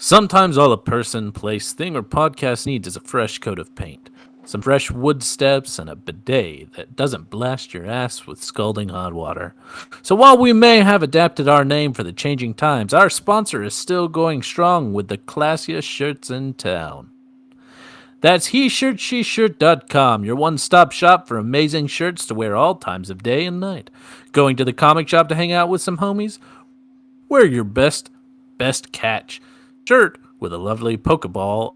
Sometimes all a person, place, thing, or podcast needs is a fresh coat of paint, some fresh wood steps, and a bidet that doesn't blast your ass with scalding hot water. So while we may have adapted our name for the changing times, our sponsor is still going strong with the classiest shirts in town. That's HeShirtSheShirt.com, your one-stop shop for amazing shirts to wear all times of day and night. Going to the comic shop to hang out with some homies? Wear your best catch shirt with a lovely Pokeball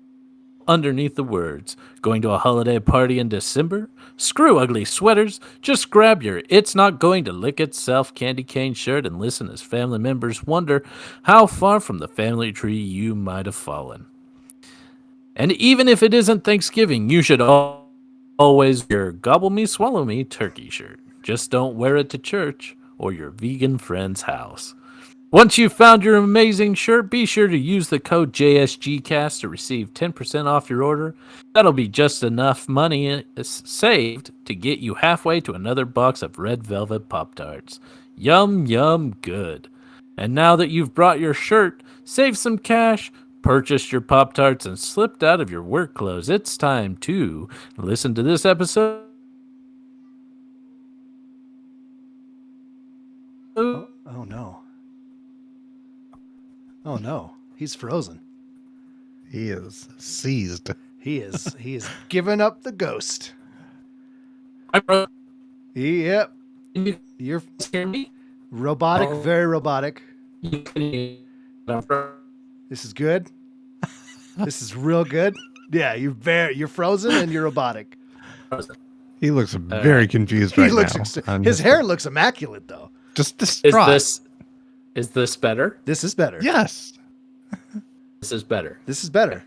underneath the words. Going to a holiday party in December? Screw ugly sweaters. Just grab your It's Not Going to Lick Itself candy cane shirt and listen as family members wonder how far from the family tree you might have fallen. And even if it isn't Thanksgiving, you should always wear your Gobble Me Swallow Me turkey shirt. Just don't wear it to church or your vegan friend's house. Once you've found your amazing shirt, be sure to use the code JSGcast to receive 10% off your order. That'll be just enough money saved to get you halfway to another box of red velvet Pop-Tarts. Yum, yum, good. And now that you've brought your shirt, save some cash, purchased your Pop-Tarts, and slipped out of your work clothes, it's time to listen to this episode. Oh no. Oh no, he's frozen. He is seized. He is giving up the ghost. I Yep. you You're hear me? robotic, very robotic. You can This is good. This is real good. Yeah, you're frozen and you're robotic. He looks very confused right now. His hair looks immaculate though. Just distraught. Is this better? This is better. Yes. This is better. This is better.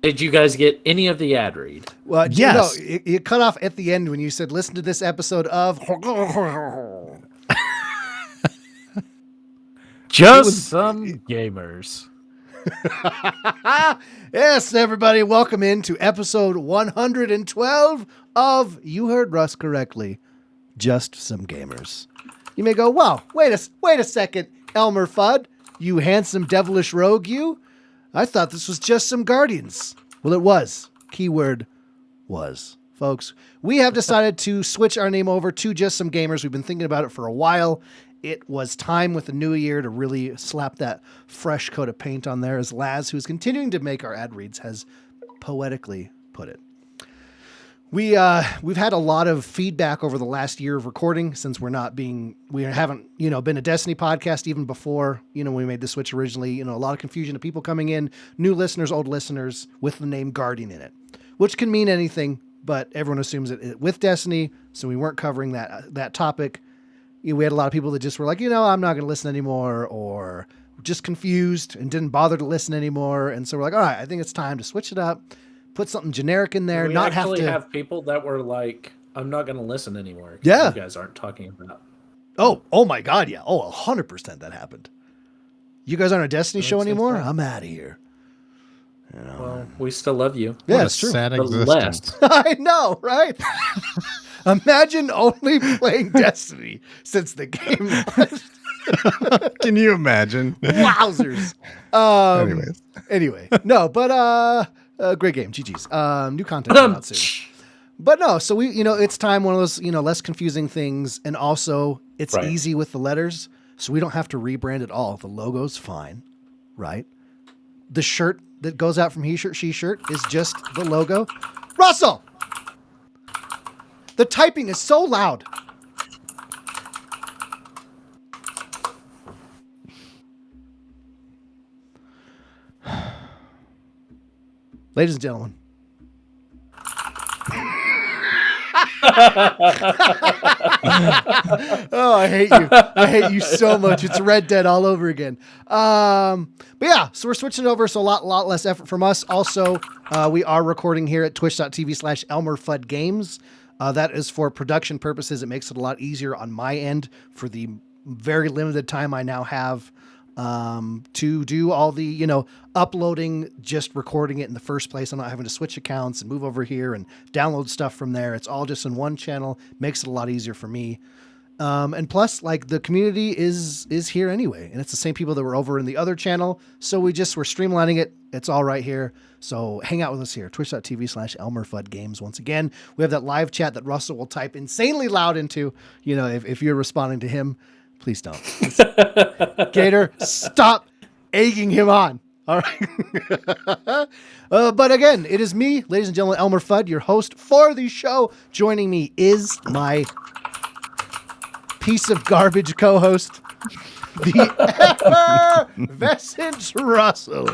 Did you guys get any of the ad read? Well, yes. You cut off at the end when you said, listen to this episode of... Just some gamers. Yes, everybody, welcome into episode 112 of, you heard Russ correctly, Just Some Gamers. You may go, wow, wait a second, ELMMERFUDD, you handsome devilish rogue, you. I thought this was Just Some Guardians. Well, it was. Keyword was. Folks, we have decided to switch our name over to Just Some Gamers. We've been thinking about it for a while. It was time with the new year to really slap that fresh coat of paint on there, as Laz, who's continuing to make our ad reads, has poetically put it. We've had a lot of feedback over the last year of recording since we haven't, been a Destiny podcast even before, when we made the switch originally, a lot of confusion of people coming in, new listeners, old listeners with the name Guardian in it, which can mean anything, but everyone assumes it with Destiny. So we weren't covering that topic. We had a lot of people that just were like, I'm not going to listen anymore, or just confused and didn't bother to listen anymore. And so we're like, all right, I think it's time to switch it up. Put something generic in there. We not actually have to have people that were like, I'm not going to listen anymore. Yeah. You guys aren't talking about. Oh my God. Yeah. Oh, 100% that happened. You guys aren't a Destiny show makes anymore? sense. I'm out of here. Well, we still love you. Yeah, What it's a true. sad The existence. I know, right? Imagine only playing Destiny since the game launched. Can you imagine? Wowzers. Anyway, no, but great game. GG's. New content coming out soon. But no, so we, it's time, one of those, less confusing things. And also it's Right. easy with the letters. So we don't have to rebrand at all. The logo's fine, right? The shirt that goes out from He Shirt, She Shirt is just the logo. Russell! The typing is so loud. Ladies and gentlemen. Oh, I hate you. I hate you so much. It's Red Dead all over again. But yeah, so we're switching over. So a lot less effort from us. Also, we are recording here at twitch.tv/ELMMERFUDD Games. That is for production purposes. It makes it a lot easier on my end for the very limited time I now have to do all the, uploading, just recording it in the first place. I'm not having to switch accounts and move over here and download stuff from there. It's all just in one channel. Makes it a lot easier for me. And plus, like, the community is here anyway, and it's the same people that were over in the other channel. So we're streamlining it. It's all right here. So hang out with us here. Twitch.tv/ELMMERFUDD games. Once again, we have that live chat that Russell will type insanely loud into. You know, if you're responding to him, please don't. Gator, stop egging him on. All right. But again, it is me, ladies and gentlemen, ELMMERFUDD, your host for the show. Joining me is my piece of garbage co-host, the effervescent Russell.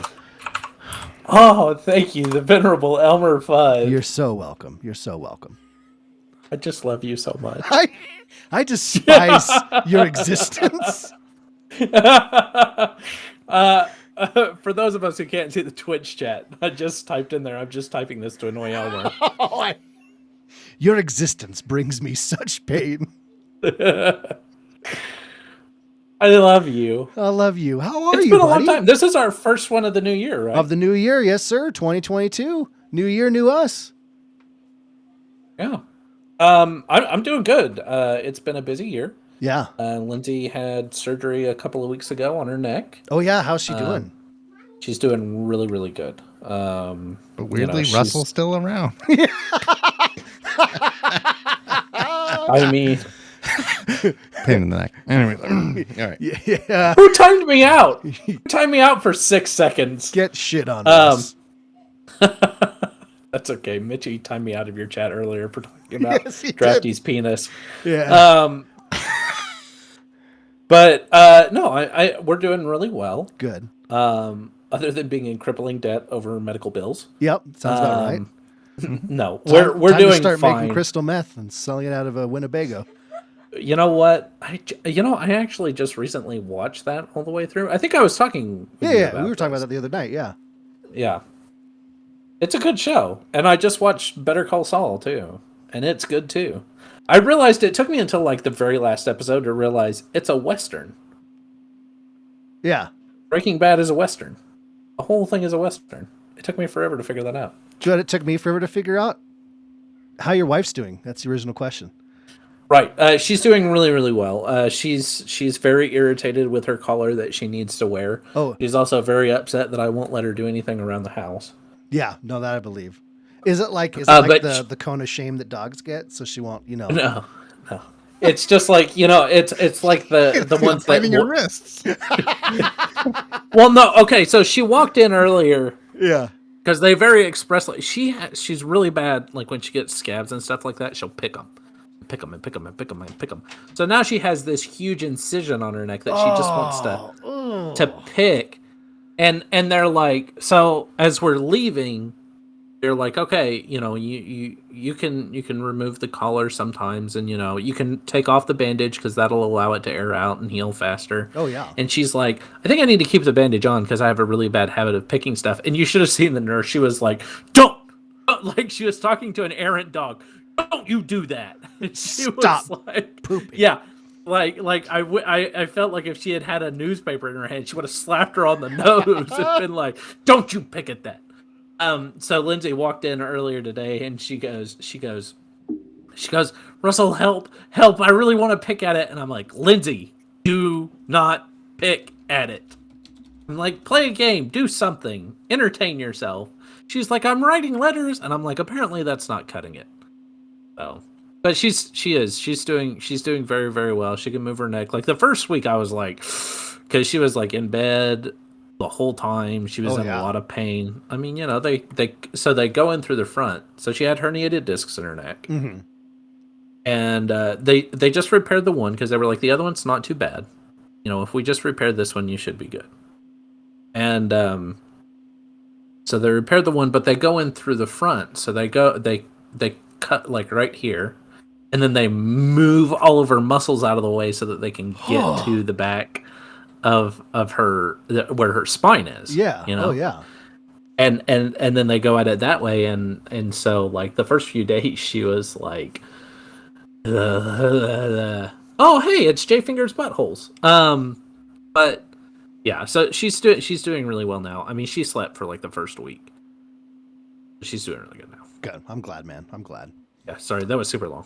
Oh, thank you, the venerable ELMMERFUDD. You're so welcome. You're so welcome. I just love you so much. I despise your existence. For those of us who can't see the Twitch chat, I just typed in there, I'm just typing this to annoy Elmer. Your existence brings me such pain. I love you. I love you. How are you, It's been a buddy? long time. This is our first one of the new year, right? Of the new year, yes, sir. 2022. New year, new us. Yeah. I'm doing good. It's been a busy year. Yeah. Lindsay had surgery a couple of weeks ago on her neck. Oh, yeah. How's she doing? She's doing really, really good. But weirdly, Russell's still around. I mean... Pain in the neck. Anyway, all right. Yeah. Who timed me out? Who timed me out for 6 seconds? Get shit on us. That's okay. Mitchie timed me out of your chat earlier for talking about Drafty's penis. Yeah. But no, we're doing really well. Good. Other than being in crippling debt over medical bills. Yep. Sounds about right. No, we're time doing to start fine. making crystal meth and selling it out of Winnebago. You know what? I actually just recently watched that all the way through. I think I was talking. Yeah, we were talking about that the other night. Yeah. Yeah. It's a good show, and I just watched Better Call Saul too, and it's good too. I realized it took me until like the very last episode to realize it's a Western. Yeah. Breaking Bad is a Western. The whole thing is a Western. It took me forever to figure that out. Do you know what it took me forever to figure out? How your wife's doing. That's the original question. Right. She's doing really, really well. She's very irritated with her collar that she needs to wear. Oh. She's also very upset that I won't let her do anything around the house. Yeah, no, that I believe. Is it like the cone of shame that dogs get? So she won't, No. It's just like, it's like the ones that your wrists. Well, no. Okay. So she walked in earlier. Yeah. Because they very expressly, she's really bad. Like when she gets scabs and stuff like that, she'll pick them. Pick them and pick them and pick them and pick them. So now she has this huge incision on her neck that she just wants to pick. And they're like, so as we're leaving, they're like, okay, you can remove the collar sometimes, and you can take off the bandage because that'll allow it to air out and heal faster. Oh yeah. And she's like, I think I need to keep the bandage on because I have a really bad habit of picking stuff. And you should have seen the nurse. She was like, don't, like she was talking to an errant dog. Don't you do that? And she Stop was like, pooping. Yeah. Like I felt like if she had a newspaper in her hand, she would have slapped her on the nose and been like, "Don't you pick at that." So Lindsay walked in earlier today, and she goes, "Russell, help! I really want to pick at it." And I'm like, "Lindsay, do not pick at it. I'm like, play a game, do something, entertain yourself." She's like, "I'm writing letters," and I'm like, "Apparently that's not cutting it." So. But she's doing very, very well. She can move her neck. Like the first week I was like, because she was like in bed the whole time. She was in a lot of pain. I mean, they go in through the front. So she had herniated discs in her neck. Mm-hmm. And they just repaired the one because they were like, the other one's not too bad. If we just repair this one, you should be good. And so they repaired the one, but they go in through the front. So they cut like right here. And then they move all of her muscles out of the way so that they can get to the back of her where her spine is. Yeah. Oh yeah. And then they go at it that way, and so like the first few days she was like, oh hey, it's J Finger's buttholes. But yeah, so she's doing really well now. I mean, she slept for like the first week. She's doing really good now. Good. I'm glad, man. I'm glad. Yeah. Sorry, that was super long.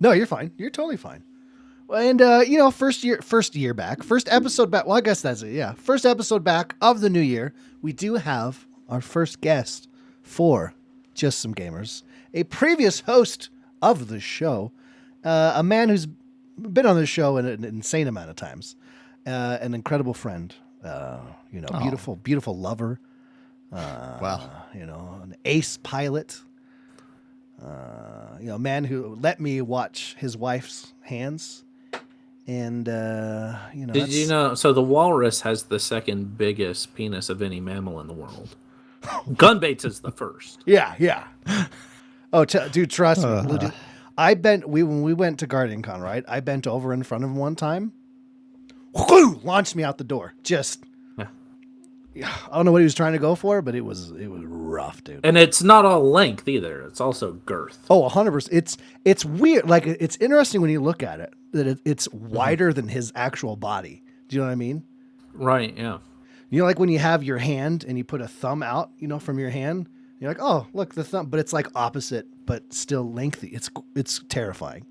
No, you're fine. You're totally fine. And first year back, first episode back. Well, I guess that's it. Yeah, first episode back of the new year. We do have our first guest for Just Some Gamers, a previous host of the show, a man who's been on the show an insane amount of times, an incredible friend, beautiful lover. Wow. An ace pilot. A man who let me watch his wife's hands. And, Did you know? So the walrus has the second biggest penis of any mammal in the world. Gunbait's is the first. Yeah. Oh, dude, trust me. When we went to Guardian Con, right? I bent over in front of him one time. Whoo, launched me out the door. Just, I don't know what he was trying to go for, but it was rough, dude. And it's not all length either. It's also girth. Oh, 100%. It's weird. Like, it's interesting when you look at it, that it's wider than his actual body. Do you know what I mean? Right, yeah. Like when you have your hand and you put a thumb out, from your hand, you're like, oh, look, the thumb, but it's like opposite, but still lengthy. It's terrifying.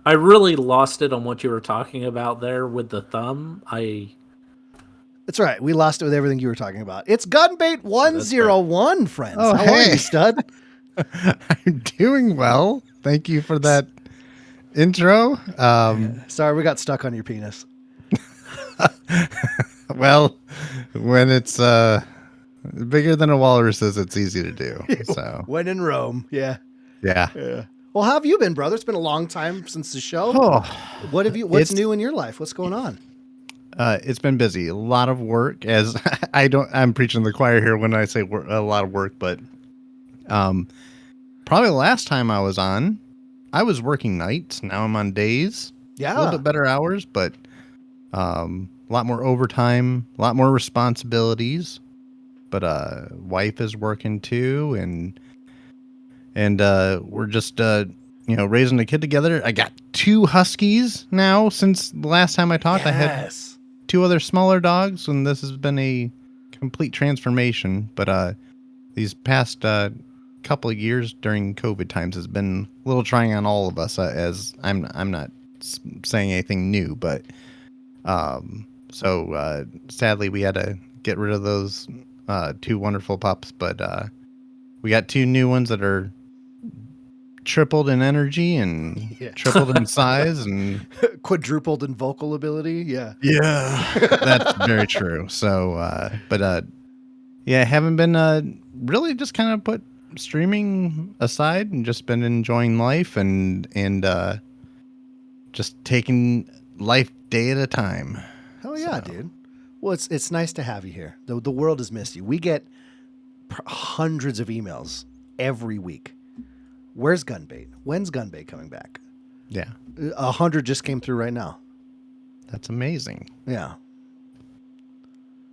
I really lost it on what you were talking about there with the thumb. That's right. We lost it with everything you were talking about. It's Gunbait 101, friends. Oh, How are you, stud? I'm doing well. Thank you for that intro. Sorry, we got stuck on your penis. Well, when it's bigger than a walrus's, it's easy to do. So When in Rome, yeah. Yeah. Well, how have you been, brother? It's been a long time since the show. Oh, What's new in your life? What's going on? It's been busy. A lot of work. As I'm preaching to the choir here when I say a lot of work, but probably the last time I was on, I was working nights. Now I'm on days. Yeah, a little bit better hours, but a lot more overtime, a lot more responsibilities. But wife is working too, and we're just raising a kid together. I got 2 huskies now since the last time I talked. Yes. I had 2 other smaller dogs, and this has been a complete transformation. But these past couple of years during COVID times has been a little trying on all of us. As I'm not saying anything new, but so sadly we had to get rid of those 2 wonderful pups. But we got 2 new ones that are tripled in energy and tripled in size and quadrupled in vocal ability. Yeah, that's very true. So haven't been really just kind of put streaming aside and just been enjoying life and just taking life day at a time. Hell yeah, dude. Well, it's nice to have you here. The world has missed you. We get hundreds of emails every week. Where's Gunbait? When's Gunbait coming back? Yeah. 100 just came through right now. That's amazing. Yeah.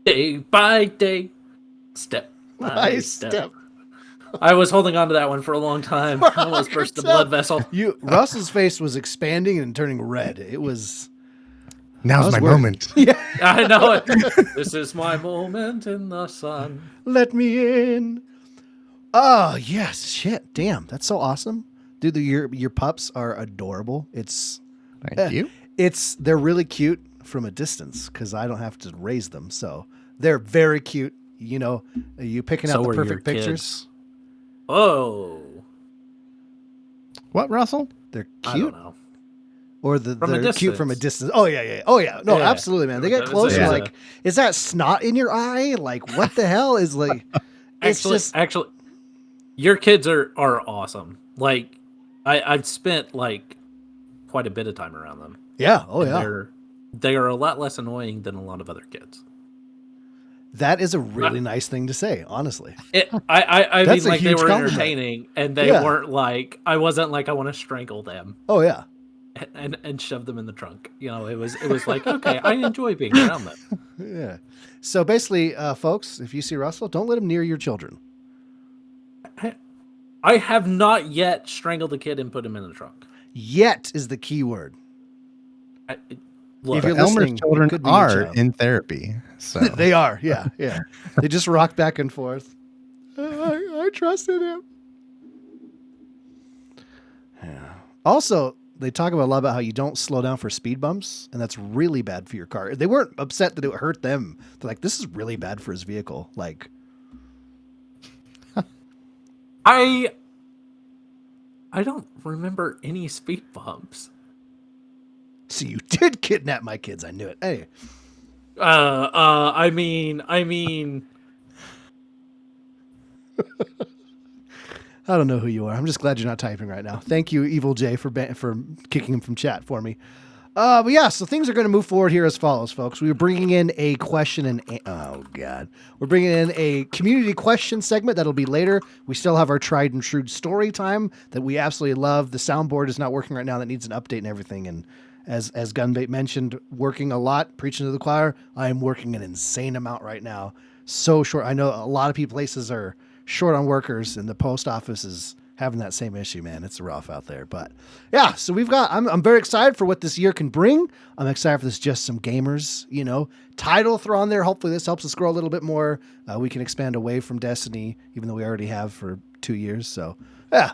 Day by day, step by step. I was holding on to that one for a long time. I almost burst the blood vessel. Russell's face was expanding and turning red. It was... Now's my moment. Yeah. I know it. This is my moment in the sun. Let me in. Oh, yes. Shit. Damn. That's so awesome. Dude, your pups are adorable. Thank you. They're really cute from a distance because I don't have to raise them. So they're very cute. You picking out the perfect pictures. Kids. Oh. What, Russell? They're cute. I don't know. Or they're cute from a distance. Oh, yeah. Oh, yeah. No, yeah. Absolutely, man. They get close. Yeah. Like, is that snot in your eye? Like, what the hell is like... Actually, your kids are awesome. Like, I've spent like quite a bit of time around them. Yeah. Oh, yeah. They are a lot less annoying than a lot of other kids. That is a really nice thing to say, honestly. I mean, like, they were compliment. entertaining, and they weren't like, I wasn't like, I want to strangle them. Oh, yeah. And shove them in the trunk. It was like, okay, I enjoy being around them. Yeah. So basically, folks, if you see Russell, don't let him near your children. I have not yet strangled a kid and put him in the trunk. Yet is the key word. If you're Elmer's children are in therapy. So they are. Yeah. They just rock back and forth. I trusted him. Yeah. Also, they talk about a lot about how you don't slow down for speed bumps, and that's really bad for your car. They weren't upset that it hurt them. They're like, this is really bad for his vehicle. Like, I don't remember any speed bumps. so you did kidnap my kids. I knew it. Hey, I mean, I don't know who you are. I'm just glad you're not typing right now. Thank you, Evil J, for kicking him from chat for me. But yeah, so things are going to move forward here as follows, folks. We're bringing in a we're bringing in a community question segment that'll be later. We still have our tried and true story time that we absolutely love. The soundboard is not working right now. That needs an update and everything. And as Gunbait mentioned, working a lot, preaching to the choir. I am working an insane amount right now. So short. I know a lot of places are short on workers, and the post office is having that same issue, man. It's rough out there. But yeah, so I'm very excited for what this year can bring. I'm excited for this Just Some Gamers, title throw on there. Hopefully this helps us grow a little bit more. We can expand away from Destiny, even though we already have for 2 years. So yeah,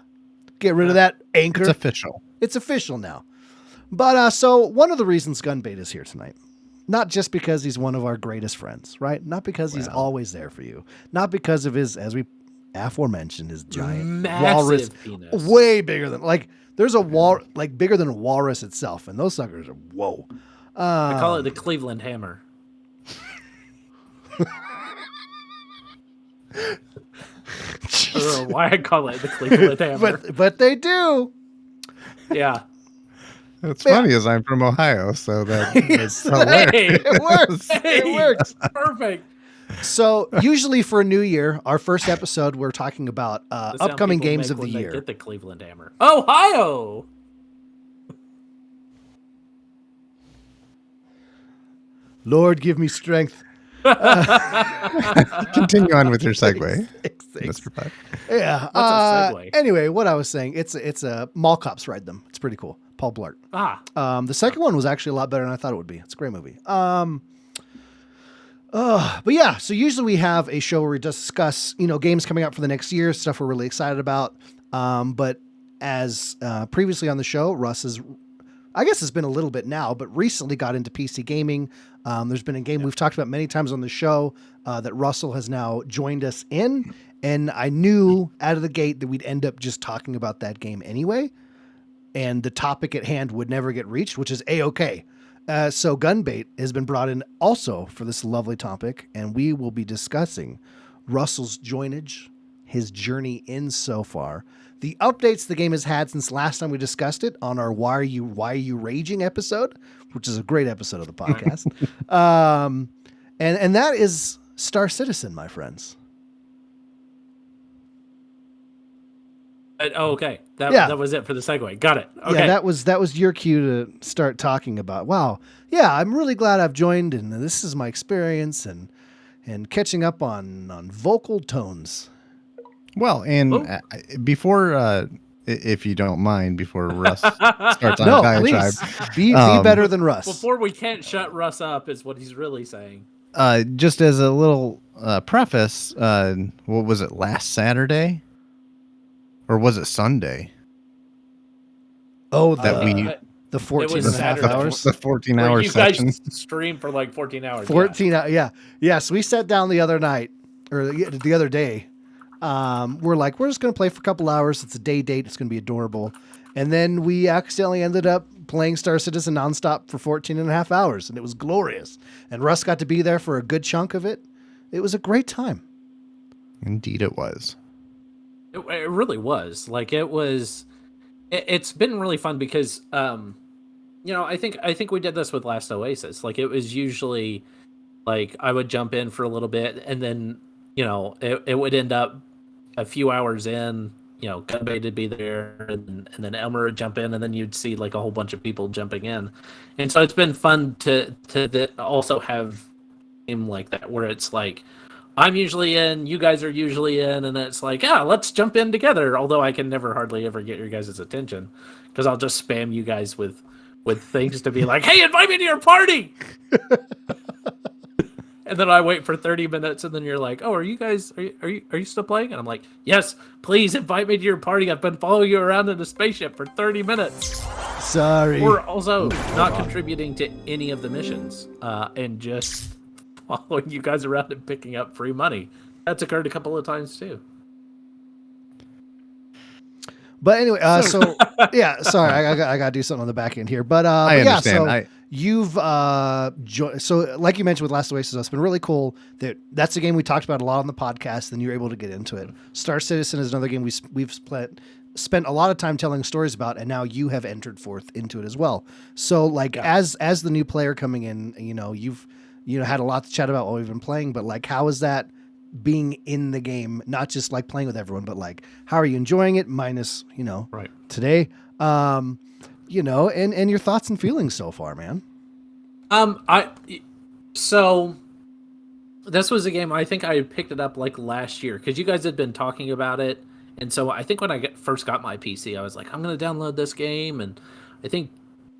get rid of that anchor. It's official. It's official now. But so one of the reasons Gunbait is here tonight, not just because he's one of our greatest friends, right? Not because he's always there for you. Not because of his, as we aforementioned, his giant massive walrus, penis. way bigger than, like, there's a bigger than a walrus itself, and those suckers are whoa. I call it the Cleveland Hammer. I don't know why I call it the Cleveland Hammer. but they do. Yeah. It's funny as I'm from Ohio, so that's hilarious. Hey, It works. hey, It works. Perfect. So usually for a new year, our first episode, we're talking about The sound upcoming people games make of the when they year. Get the Cleveland Hammer. Ohio. Lord, give me strength. Continue on with your segue, Thanks. Mr. Puck. Yeah. What's a segue? Anyway, what I was saying, it's a mall cops ride them. It's pretty cool. Paul Blart. The second one was actually a lot better than I thought it would be. It's a great movie. But yeah, so usually we have a show where we discuss, games coming out for the next year, stuff we're really excited about. But as previously on the show, Russ has, I guess it's been a little bit now, but recently got into PC gaming. There's been a game we've talked about many times on the show that Russell has now joined us in. And I knew out of the gate that we'd end up just talking about that game anyway. And the topic at hand would never get reached, which is A-OK. So Gunbait has been brought in also for this lovely topic, and we will be discussing Russell's joinage, his journey in so far, the updates the game has had since last time we discussed it on our Why Are You Raging episode, which is a great episode of the podcast. And that is Star Citizen, my friends. Okay. That was it for the segue. Got it. Okay. Yeah, that was your cue to start talking about, wow, yeah, I'm really glad I've joined, and this is my experience and catching up on vocal tones. Well, and before, if you don't mind, before Russ starts on a diatribe, please be better than Russ. Before we can't shut Russ up is what he's really saying. Just as a little preface, what was it, last Saturday? Or was it Sunday? Oh, the 14 and a half Saturday. hours. The 14-hour you session. guys streamed for like 14 hours. 14 yeah. Yeah, so we sat down the other night, or the other day. We're like, we're just going to play for a couple hours. It's a day date. It's going to be adorable. And then we accidentally ended up playing Star Citizen nonstop for 14 and a half hours, and it was glorious. And Russ got to be there for a good chunk of it. It was a great time. Indeed it was. It really was. Like, it was. It's been really fun because, I think we did this with Last Oasis. Like, it was usually like I would jump in for a little bit, and then it would end up a few hours in. Gunbait would be there, and then Elmer would jump in, and then you'd see like a whole bunch of people jumping in, and so it's been fun to also have a game like that where it's like, I'm usually in, you guys are usually in, and it's like, let's jump in together. Although I can never hardly ever get your guys' attention because I'll just spam you guys with things to be like, hey, invite me to your party. And then I wait for 30 minutes, and then you're like, oh, are you still playing? And I'm like, yes, please invite me to your party. I've been following you around in the spaceship for 30 minutes. Sorry. Or also not contributing to any of the missions and just following you guys around and picking up free money. That's occurred a couple of times too. But anyway, so yeah, sorry, I got to do something on the back end here. But I yeah, understand. so you've so like you mentioned with Last Oasis, it's been really cool that's a game we talked about a lot on the podcast. Then you're able to get into it. Star Citizen is another game we've spent a lot of time telling stories about, and now you have entered forth into it as well. So like as the new player coming in, you've had a lot to chat about what we've been playing, but like how is that being in the game, not just like playing with everyone, but like how are you enjoying it minus right today, and your thoughts and feelings so far, man? So this was a game I think I picked it up like last year because you guys had been talking about it, and so I think when I first got my PC I was like, I'm gonna download this game, and I think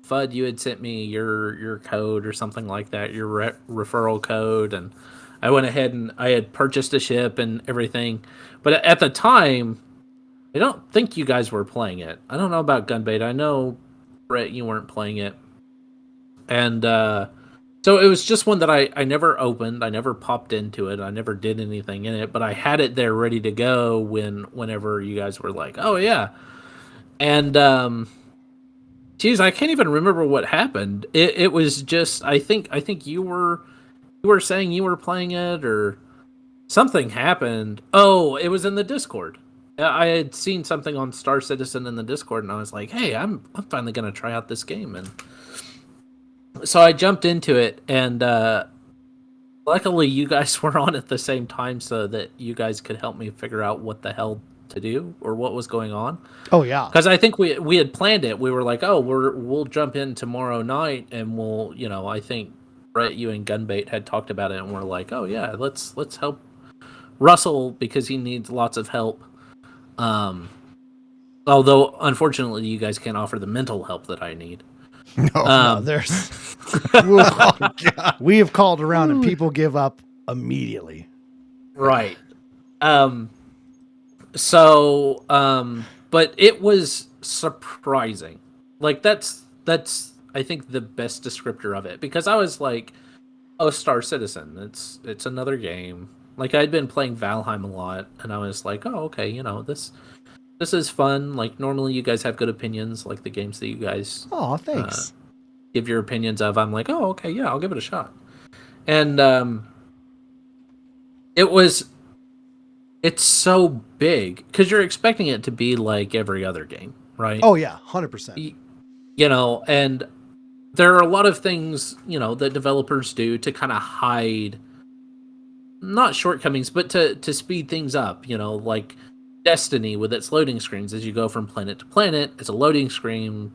Fudd, you had sent me your code or something like that, your referral code, and I went ahead and I had purchased a ship and everything. But at the time, I don't think you guys were playing it. I don't know about Gunbaitin. I know, Brett, you weren't playing it. And so it was just one that I never opened. I never popped into it. I never did anything in it. But I had it there ready to go whenever you guys were like, oh, yeah. And, geez, I can't even remember what happened. It was just, I think you were saying you were playing it or something happened. Oh, it was in the Discord. I had seen something on Star Citizen in the Discord, and I was like, hey, I'm finally going to try out this game. And so I jumped into it, and luckily you guys were on at the same time so that you guys could help me figure out what the hell to do or what was going on. Oh, yeah. Because I think we had planned it. We were like, oh, we'll jump in tomorrow night, and we'll, I think Brett, you and Gunbait had talked about it, and we're like, oh yeah, let's help Russell because he needs lots of help. Although unfortunately, you guys can't offer the mental help that I need. No, there's we have called around and people give up immediately. Right. But it was surprising. Like that's I think the best descriptor of it, because I was like, oh, Star Citizen, it's another game. Like I'd been playing Valheim a lot, and I was like, oh, okay, this is fun. Like normally you guys have good opinions, like the games that you guys thanks give your opinions of. I'm like, oh, okay, yeah, I'll give it a shot. And it's so big because you're expecting it to be like every other game, right? Oh yeah, 100%. And there are a lot of things, that developers do to kind of hide, not shortcomings, but to speed things up, like Destiny with its loading screens. As you go from planet to planet, it's a loading screen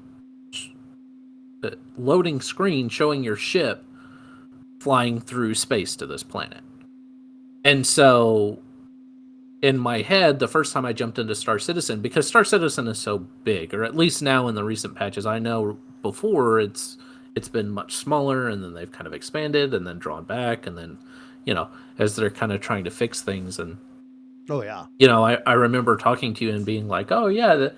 showing your ship flying through space to this planet. And so in my head, the first time I jumped into Star Citizen, because Star Citizen is so big, or at least now in the recent patches, I know before it's been much smaller, and then they've kind of expanded and then drawn back, and then, as they're kind of trying to fix things. And, oh yeah, I remember talking to you and being like, oh yeah,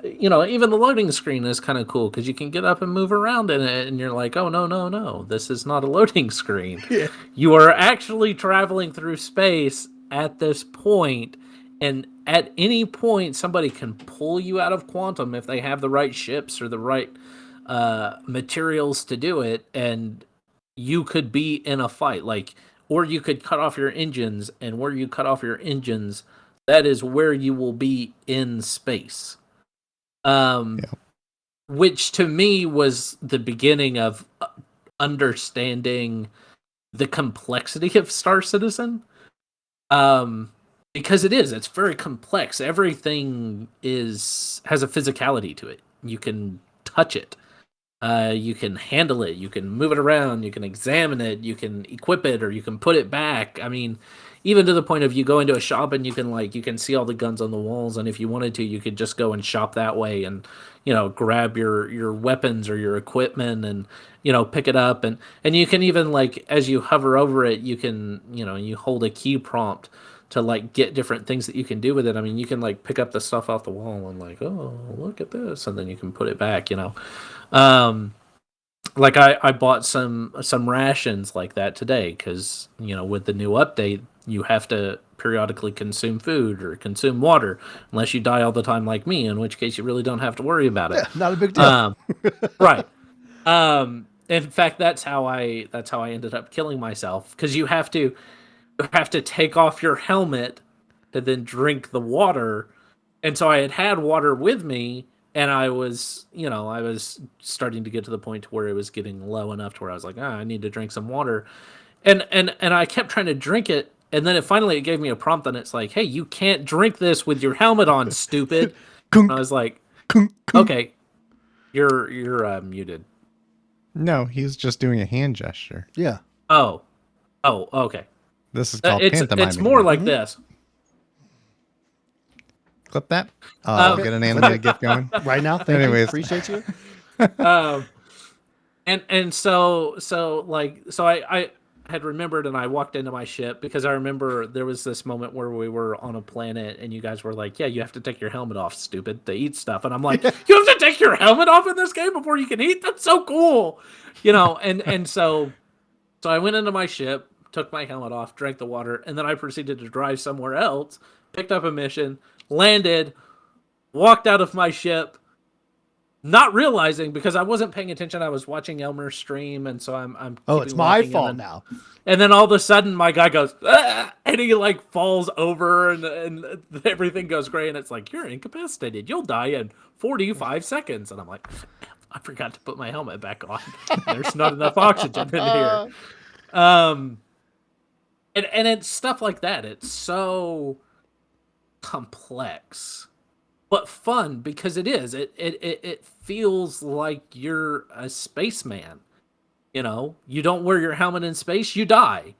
even the loading screen is kind of cool because you can get up and move around in it, and you're like, oh no, this is not a loading screen. Yeah. You are actually traveling through space at this point, and at any point somebody can pull you out of quantum if they have the right ships or the right materials to do it, and you could be in a fight, or you could cut off your engines, and where you cut off your engines, that is where you will be in space. Which to me was the beginning of understanding the complexity of Star Citizen. Because it's very complex. Everything has a physicality to it. You can touch it. You can handle it. You can move it around. You can examine it. You can equip it, or you can put it back. I mean, even to the point of you go into a shop and you can see all the guns on the walls, and if you wanted to, you could just go and shop that way and grab your weapons or your equipment and pick it up, and you can even, as you hover over it, you can you hold a key prompt to like get different things that you can do with it. I mean, you can like pick up the stuff off the wall and like, oh, look at this, and then you can put it back. Like I bought some rations like that today because with the new update you have to periodically consume food or consume water unless you die all the time like me, in which case you really don't have to worry about it. Yeah, not a big deal. Right. In fact, that's how I ended up killing myself, because you have to take off your helmet to then drink the water. And so I had water with me, and I was starting to get to the point where it was getting low enough to where I was like, I need to drink some water. And I kept trying to drink it, and then it gave me a prompt, and it's like, hey, you can't drink this with your helmet on, stupid. And I was like, okay, you're muted. No, he's just doing a hand gesture. Yeah. Oh, okay. This is called pantomiming. It's more like this. Clip that. I'll get an animated GIF going Right now. Thank you. Appreciate you. And so I had remembered, and I walked into my ship because I remember there was this moment where we were on a planet and you guys were like, yeah, you have to take your helmet off, stupid, to eat stuff. And I'm like, you have to take your helmet off in this game before you can eat? That's so cool. And so I went into my ship, took my helmet off, drank the water, and then I proceeded to drive somewhere else, picked up a mission, landed, walked out of my ship, not realizing, because I wasn't paying attention. I was watching Elmer stream, and so I'm it's my fault now. And then all of a sudden, my guy goes, and he like falls over, and everything goes gray, and it's like, you're incapacitated. You'll die in 45 seconds. And I'm like, I forgot to put my helmet back on. There's not enough oxygen in here. And it's stuff like that. It's so complex, but fun, because it is. It feels like you're a spaceman. You don't wear your helmet in space, you die.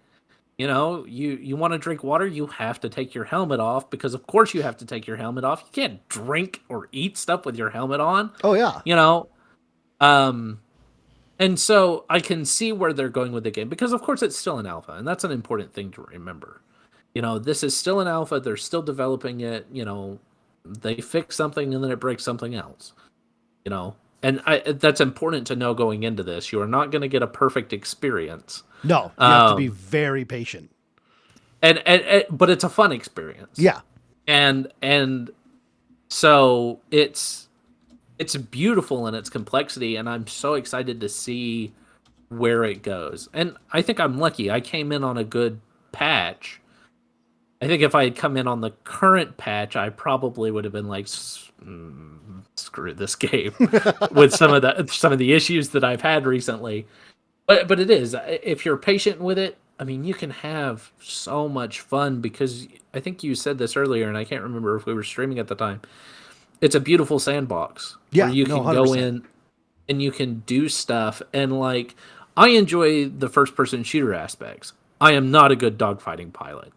You want to drink water, you have to take your helmet off, because of course you have to take your helmet off. You can't drink or eat stuff with your helmet on. Oh yeah. And so I can see where they're going with the game, because of course it's still an alpha, and that's an important thing to remember. This is still an alpha, they're still developing it, they fix something and then it breaks something else. And that's important to know going into this. You are not going to get a perfect experience. No, you have to be very patient. But it's a fun experience. Yeah. And so it's beautiful in its complexity, and I'm so excited to see where it goes. And I think I'm lucky. I came in on a good patch. I think if I had come in on the current patch, I probably would have been like, screw this game with some of the issues that I've had recently. But it is, if you're patient with it, I mean, you can have so much fun, because I think you said this earlier, and I can't remember if we were streaming at the time. It's a beautiful sandbox where you can go in and you can do stuff. And like, I enjoy the first person shooter aspects. I am not a good dogfighting pilot.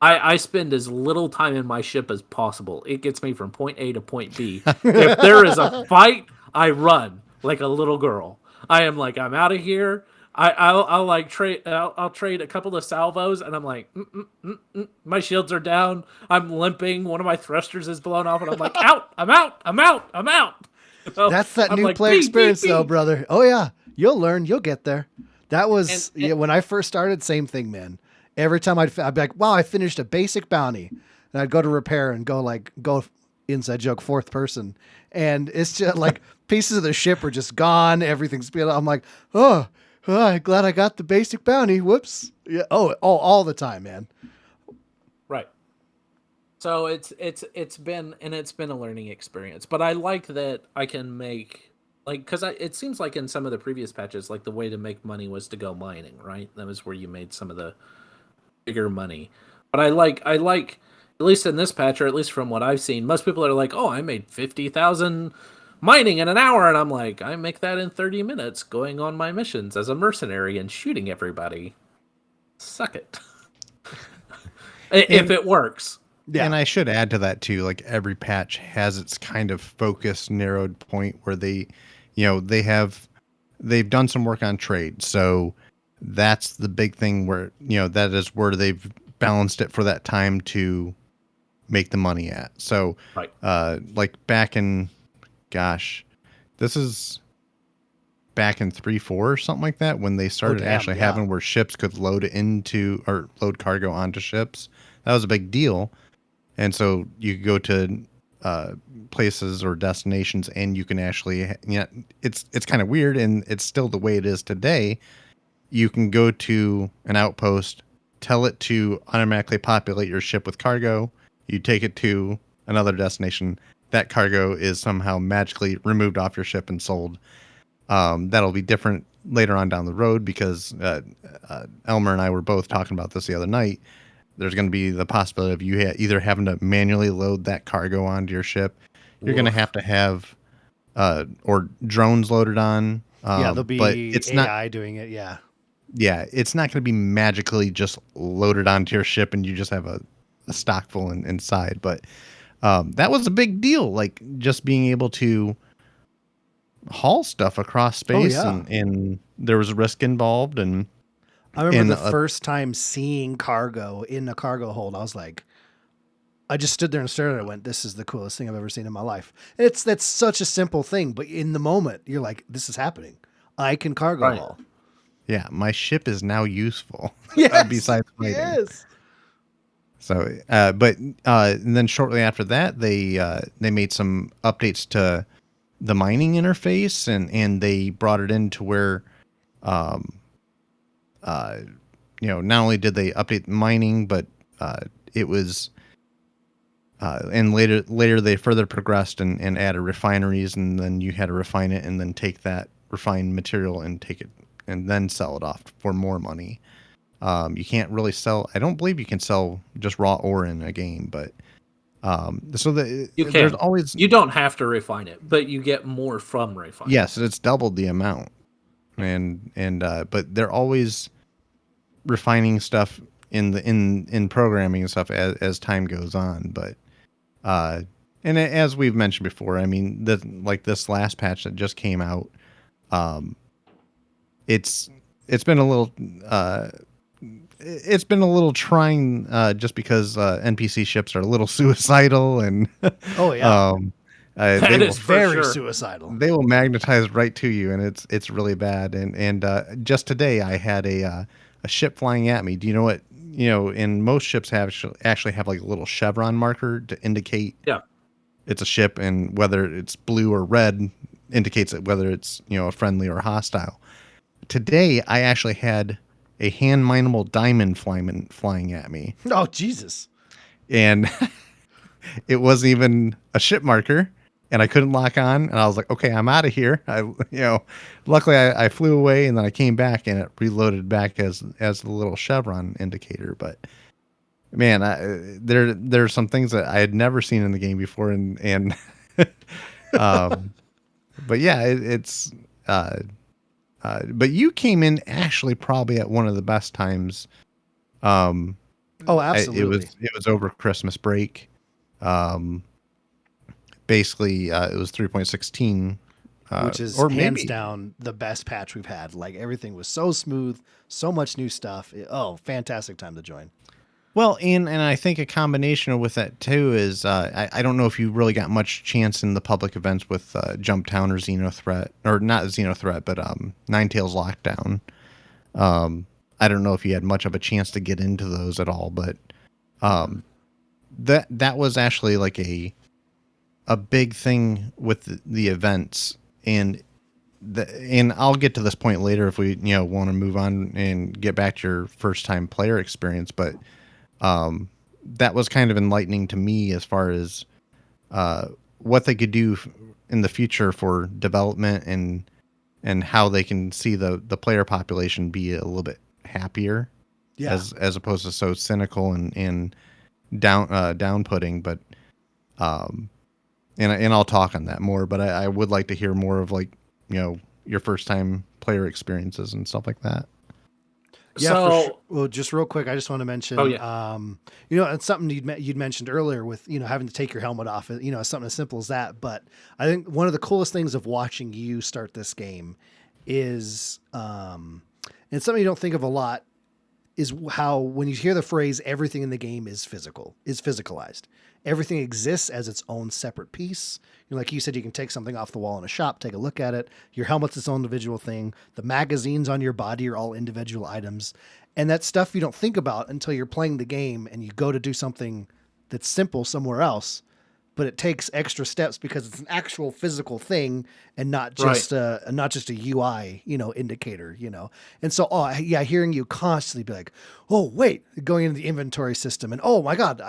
I spend as little time in my ship as possible. It gets me from point A to point B. If there is a fight, I run like a little girl. I am like, I'm out of here. I'll trade a couple of salvos, and I'm like, my shields are down. I'm limping. One of my thrusters is blown off, and I'm like, out. I'm out. That's that new play experience, though, brother. Oh yeah, you'll learn. You'll get there. That was when I first started. Same thing, man. Every time I'd be like, wow, I finished a basic bounty, and I'd go to repair and go inside joke, fourth person. And it's just like pieces of the ship are just gone. Everything's spilled. I'm like, oh, I'm glad I got the basic bounty. Whoops. Yeah. Oh, all the time, man. Right. So it's been a learning experience, but I like that I can make, like, because it seems like in some of the previous patches, like the way to make money was to go mining, right? That was where you made some of the bigger money. But I like at least in this patch, or at least from what I've seen, most people are like, oh, I made 50,000 mining in an hour, and I'm like, I make that in 30 minutes going on my missions as a mercenary and shooting everybody. Suck it. If it works. Yeah. And I should add to that too, like every patch has its kind of focused, narrowed point where they've done some work on trade. So that's the big thing where, that is where they've balanced it for that time to make the money at. So, Right. like back in, gosh, this is back in 3.4 or something like that, when they started actually having where ships could load into or load cargo onto ships. That was a big deal. And so you could go to places or destinations and you can actually, it's kind of weird, and it's still the way it is today. You can go to an outpost, tell it to automatically populate your ship with cargo. You take it to another destination. That cargo is somehow magically removed off your ship and sold. That'll be different later on down the road, because Elmer and I were both talking about this the other night. There's going to be the possibility of you either having to manually load that cargo onto your ship. You're going to have or drones loaded on. There'll be but it's AI doing it. Yeah. Yeah, it's not going to be magically just loaded onto your ship and you just have a stock full inside. But that was a big deal, like just being able to haul stuff across space, and there was risk involved. And I remember the first time seeing cargo in a cargo hold, I was like, I just stood there and stared at it. I went, this is the coolest thing I've ever seen in my life. That's such a simple thing, but in the moment, you're like, this is happening. I can cargo haul. Yeah, my ship is now useful. Yes, besides fighting. Yes. So, and then shortly after that, they made some updates to the mining interface, and they brought it into where, not only did they update mining, but it was, and later they further progressed and added refineries, and then you had to refine it and then take that refined material and take it and then sell it off for more money. You can't really sell. I don't believe you can sell just raw ore in a game, but there's always, you don't have to refine it, but you get more from refining. Yes, it's doubled the amount, and but they're always refining stuff in programming and stuff as time goes on. But and as we've mentioned before, I mean, like this last patch that just came out, it's been a little trying, just because NPC ships are a little suicidal, and that is very suicidal. They will magnetize right to you, and it's really bad. And just today I had a ship flying at me. Do you know what? In most ships actually have like a little chevron marker to indicate it's a ship, and whether it's blue or red indicates it whether it's a friendly or hostile. Today I actually had a hand mineable diamond flying at me. Oh, Jesus. And it wasn't even a ship marker, and I couldn't lock on, and I was like, okay, I'm out of here. Luckily I flew away, and then I came back and it reloaded back as the little chevron indicator. But man, there's some things that I had never seen in the game before, and but yeah, it's but you came in actually probably at one of the best times. Oh, absolutely. It was over Christmas break. Basically, it was 3.16, which is hands down the best patch we've had. Like, everything was so smooth, so much new stuff. Fantastic time to join. Well, and I think a combination with that too is, I don't know if you really got much chance in the public events with Jumptown or Xenothreat, or not Xenothreat, but Ninetales Lockdown. I don't know if you had much of a chance to get into those at all, but that was actually like a big thing with the events, and I'll get to this point later if we want to move on and get back to your first time player experience, but that was kind of enlightening to me as far as what they could do in the future for development, and how they can see the player population be a little bit happier, as opposed to so cynical and down putting. But and I'll talk on that more, but I would like to hear more of like your first time player experiences and stuff like that. Yeah. So, well, just real quick, I just want to mention, it's something you'd mentioned earlier with, having to take your helmet off, something as simple as that. But I think one of the coolest things of watching you start this game is, and something you don't think of a lot, is how when you hear the phrase everything in the game is physicalized. Everything exists as its own separate piece. Like you said, you can take something off the wall in a shop, take a look at it. Your helmet's its own individual thing. The magazines on your body are all individual items. And that's stuff you don't think about until you're playing the game and you go to do something that's simple somewhere else. But it takes extra steps because it's an actual physical thing and not just a UI, indicator, And so, hearing you constantly be like, oh, wait, going into the inventory system and, oh my God,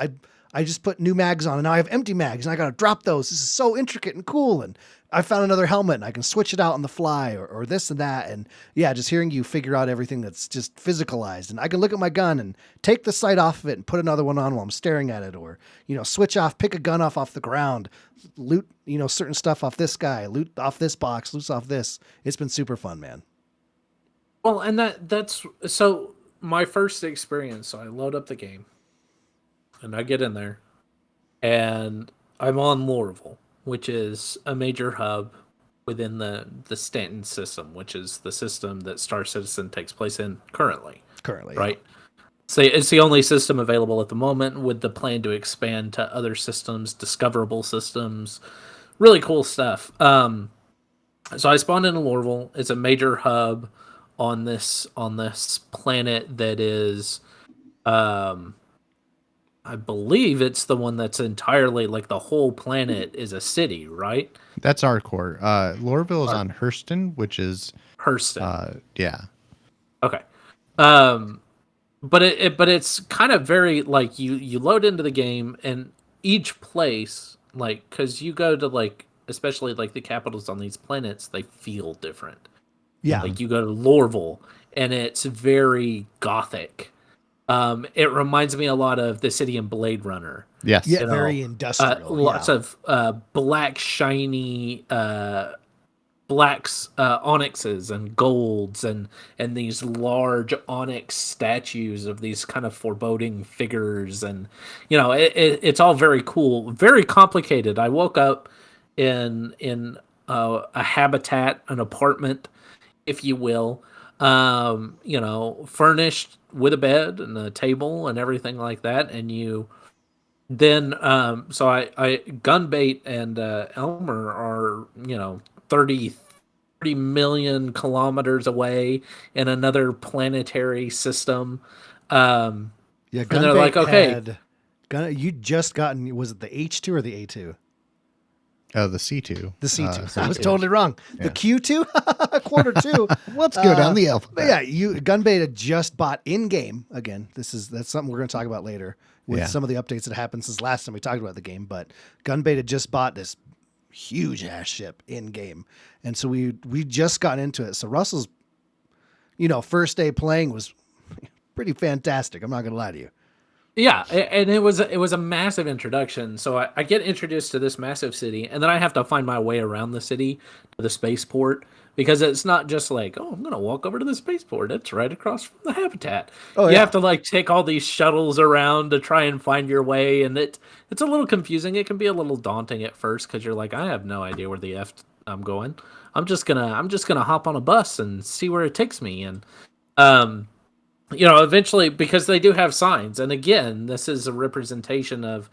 I just put new mags on and now I have empty mags and I got to drop those. This is so intricate and cool. And I found another helmet and I can switch it out on the fly or this and that. And just hearing you figure out everything that's just physicalized, and I can look at my gun and take the sight off of it and put another one on while I'm staring at it, or, switch off, pick a gun off the ground, loot, certain stuff off this guy, loot off this box, loot off this. It's been super fun, man. Well, and that's so my first experience. So I load up the game and I get in there and I'm on Lorville, which is a major hub within the Stanton system, which is the system that Star Citizen takes place in currently. Right? Yeah. So it's the only system available at the moment, with the plan to expand to other systems, discoverable systems, really cool stuff. So I spawned into Lorville. It's a major hub on this planet that is, I believe it's the one that's entirely, like, the whole planet is a city, right? That's our core. Lorville is on Hurston, which is Hurston. Yeah. Okay. But it's kind of very, like, you load into the game and each place, like, because you go to, like, especially like the capitals on these planets, they feel different. Yeah. Like you go to Lorville and it's very gothic. It reminds me a lot of the city in Blade Runner. Yes. Yeah, very industrial. Lots of black, shiny blacks, onyxes and golds and these large onyx statues of these kind of foreboding figures. And, it's all very cool, very complicated. I woke up in a habitat, an apartment, if you will, furnished with a bed and a table and everything like that. And you then, so I Gunbait and Elmer are, 30 million kilometers away in another planetary system. Gunbait, and they're like, okay, you just gotten, was it the H2 or the A2? Oh, the C2. The C2. I was totally wrong. Yeah. The Q2? Quarter 2. Let's go down the alphabet. Yeah, Gunbait had just bought in-game. Again, that's something we're going to talk about later with some of the updates that happened since last time we talked about the game. But Gunbait had just bought this huge-ass ship in-game. And so we just got into it. So Russell's, first day playing was pretty fantastic. I'm not going to lie to you. Yeah, and it was a massive introduction. So I get introduced to this massive city, and then I have to find my way around the city to the spaceport, because it's not just like, oh, I'm going to walk over to the spaceport. It's right across from the habitat. You have to, like, take all these shuttles around to try and find your way, and it's a little confusing. It can be a little daunting at first because you're like, I have no idea where the F I'm going. I'm just gonna hop on a bus and see where it takes me. And eventually, because they do have signs, and again, this is a representation of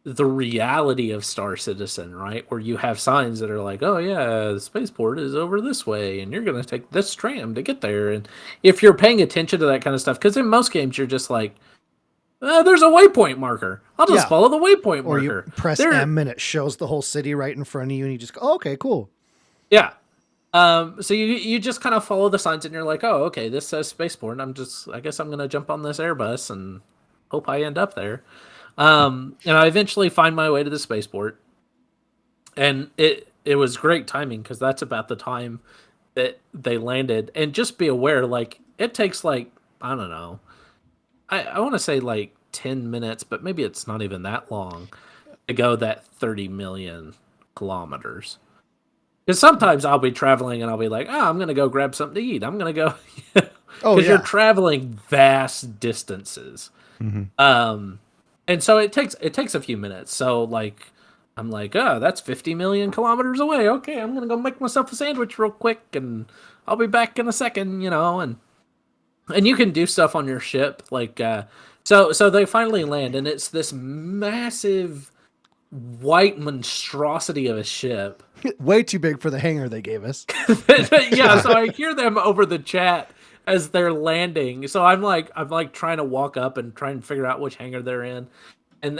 the reality of Star Citizen, right? Where you have signs that are like, oh yeah, the spaceport is over this way, and you're going to take this tram to get there. And if you're paying attention to that kind of stuff, because in most games you're just like, there's a waypoint marker. I'll just follow the waypoint marker. Or you press M and it shows the whole city right in front of you, and you just go, oh, okay, cool. Yeah. So you just kind of follow the signs, and you're like, oh, okay, this says spaceport. I guess I'm going to jump on this Airbus and hope I end up there. And I eventually find my way to the spaceport, and it was great timing because that's about the time that they landed. And just be aware, like, it takes, like, I don't know, I want to say like 10 minutes, but maybe it's not even that long to go that 30 million kilometers. Because sometimes I'll be traveling and I'll be like, I'm going to go grab something to eat. I'm going to go, because you're traveling vast distances. Mm-hmm. And so it takes a few minutes. So, like, I'm like, that's 50 million kilometers away. Okay, I'm going to go make myself a sandwich real quick, and I'll be back in a second, and And you can do stuff on your ship, like so they finally land, and it's this massive white monstrosity of a ship. Way too big for the hangar they gave us. Yeah, so I hear them over the chat as they're landing. So I'm like trying to walk up and try and figure out which hangar they're in. And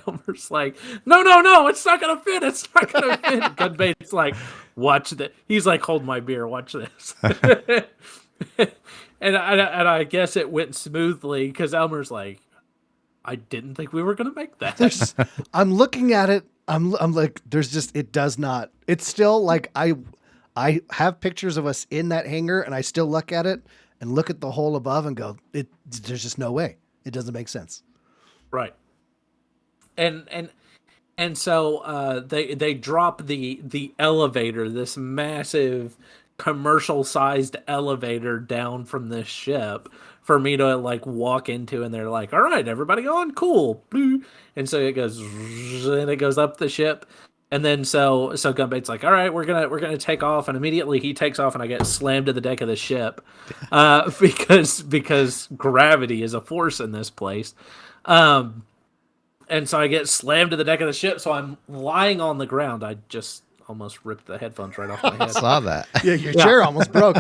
Elmer's like, no, it's not gonna fit. It's not gonna fit. Gunbait's like, watch that. He's like, hold my beer, watch this. and I guess it went smoothly because Elmer's like, I didn't think we were gonna make that. I'm looking at it. I'm like, there's just, it does not. It's still like I have pictures of us in that hangar, and I still look at it and look at the hole above and go, there's just no way. It doesn't make sense. Right. And so they drop the elevator, this massive commercial sized elevator down from this ship for me to like walk into, and they're like, all right, everybody on, cool. And so it goes and it goes up the ship. And then so Gunbait's like, all right, we're gonna take off, and immediately he takes off, and I get slammed to the deck of the ship, because gravity is a force in this place, and so I get slammed to the deck of the ship. So I'm lying on the ground. I just almost ripped the headphones right off my head. I saw that. Yeah, your chair almost broke.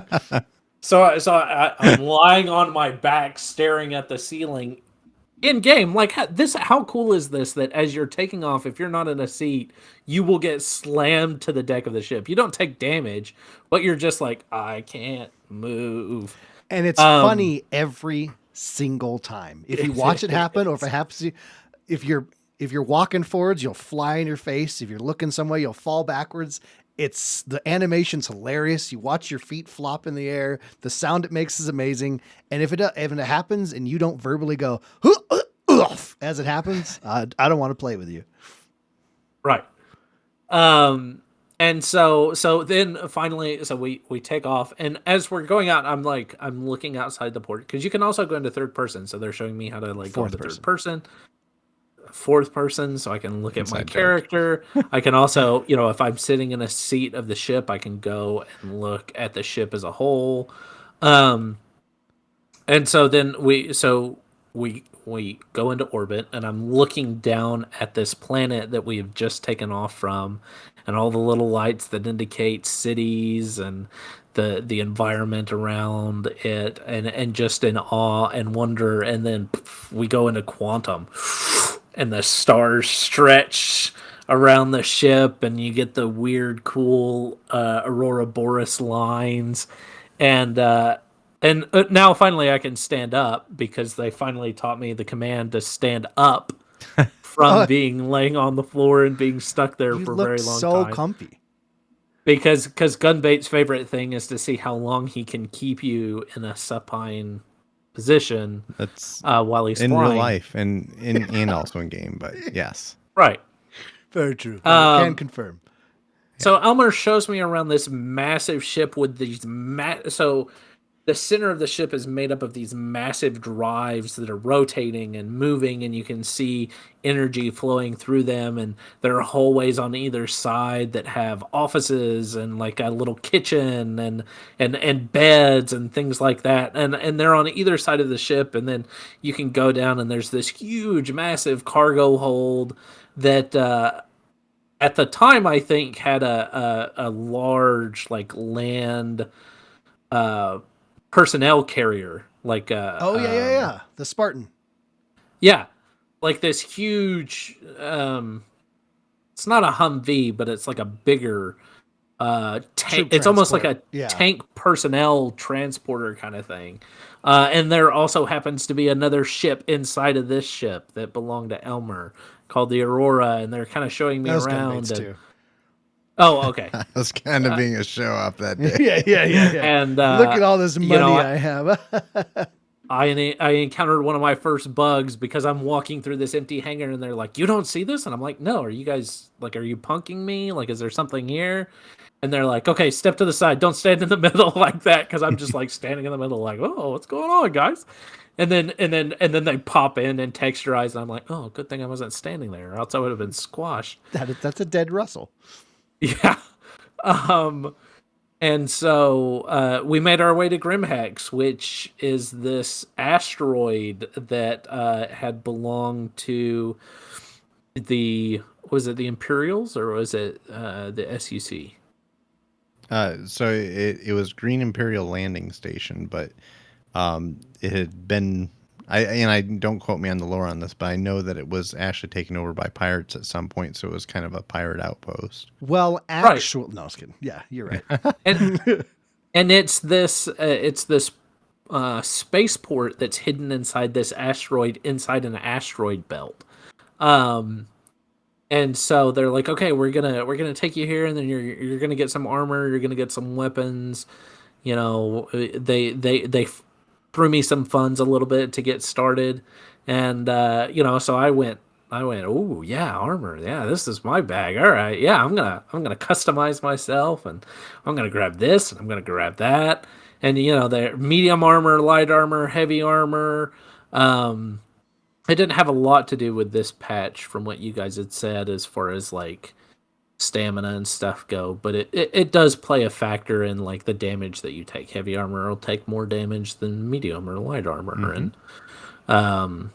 So I'm lying on my back, staring at the ceiling. In game, like this, how cool is this? That as you're taking off, if you're not in a seat, you will get slammed to the deck of the ship. You don't take damage, but you're just like, I can't move. And it's funny every single time. If you watch it happen, or if it happens to you, if you're walking forwards, you'll fly in your face. If you're looking somewhere, you'll fall backwards. It's the animation's hilarious. You watch your feet flop in the air. The sound it makes is amazing. And if it happens and you don't verbally go as it happens, I don't want to play with you. Right. And so then finally, so we take off, and as we're going out, I'm looking outside the port, because you can also go into third person. So they're showing me how to like go into third person. Fourth person, so I can look at my character. I can also, if I'm sitting in a seat of the ship, I can go and look at the ship as a whole. And so then we go into orbit, and I'm looking down at this planet that we have just taken off from, and all the little lights that indicate cities and the environment around it, and just in awe and wonder. And then we go into quantum, and the stars stretch around the ship, and you get the weird, cool Aurora Boreas lines. And now finally I can stand up, because they finally taught me the command to stand up from being laying on the floor and being stuck there for a very long time. So comfy. Because Gunbait's favorite thing is to see how long he can keep you in a supine position. That's while he's in flying. real life and also in game, but yes. Right. Very true. I can confirm. So Elmer shows me around this massive ship with these so the center of the ship is made up of these massive drives that are rotating and moving, and you can see energy flowing through them, and there are hallways on either side that have offices and like a little kitchen and beds and things like that, and they're on either side of the ship. And then you can go down, and there's this huge massive cargo hold that at the time I think had a large like land personnel carrier, like the Spartan. Yeah, like this huge it's not a Humvee, but it's like a bigger tank. It's almost like a tank personnel transporter kind of thing. And there also happens to be another ship inside of this ship that belonged to Elmer called the Aurora, and they're kind of showing me around. Too. Oh, okay. I was kind of being a show off that day. Yeah. And look at all this money I have. I encountered one of my first bugs because I'm walking through this empty hangar, and they're like, "You don't see this?" And I'm like, "No, are you guys like, are you punking me? Like, is there something here?" And they're like, "Okay, step to the side. Don't stand in the middle like that," because I'm just like standing in the middle, like, "Oh, what's going on, guys?" And then they pop in and texturize, and I'm like, "Oh, good thing I wasn't standing there, or else I would have been squashed." That's a dead Russell. Yeah. And so we made our way to Grimhex, which is this asteroid that had belonged to was it the Imperials or was it the SUC? So it was Green Imperial Landing Station, but it had been. I don't quote me on the lore on this, but I know that it was actually taken over by pirates at some point, so it was kind of a pirate outpost. Well, actual. Right. No, I was kidding. Yeah, you're right. and it's this spaceport that's hidden inside this asteroid, inside an asteroid belt. And so they're like, okay, we're gonna take you here, and then you're gonna get some armor, you're gonna get some weapons. You know, they threw me some funds a little bit to get started, and you know, so I went, oh yeah, armor, yeah, this is my bag. All right, yeah, I'm gonna customize myself, and I'm gonna grab this, and I'm gonna grab that, and you know, the medium armor, light armor, heavy armor. It didn't have a lot to do with this patch, from what you guys had said, as far as like stamina and stuff go, but it does play a factor in like the damage that you take. Heavy armor will take more damage than medium or light armor, and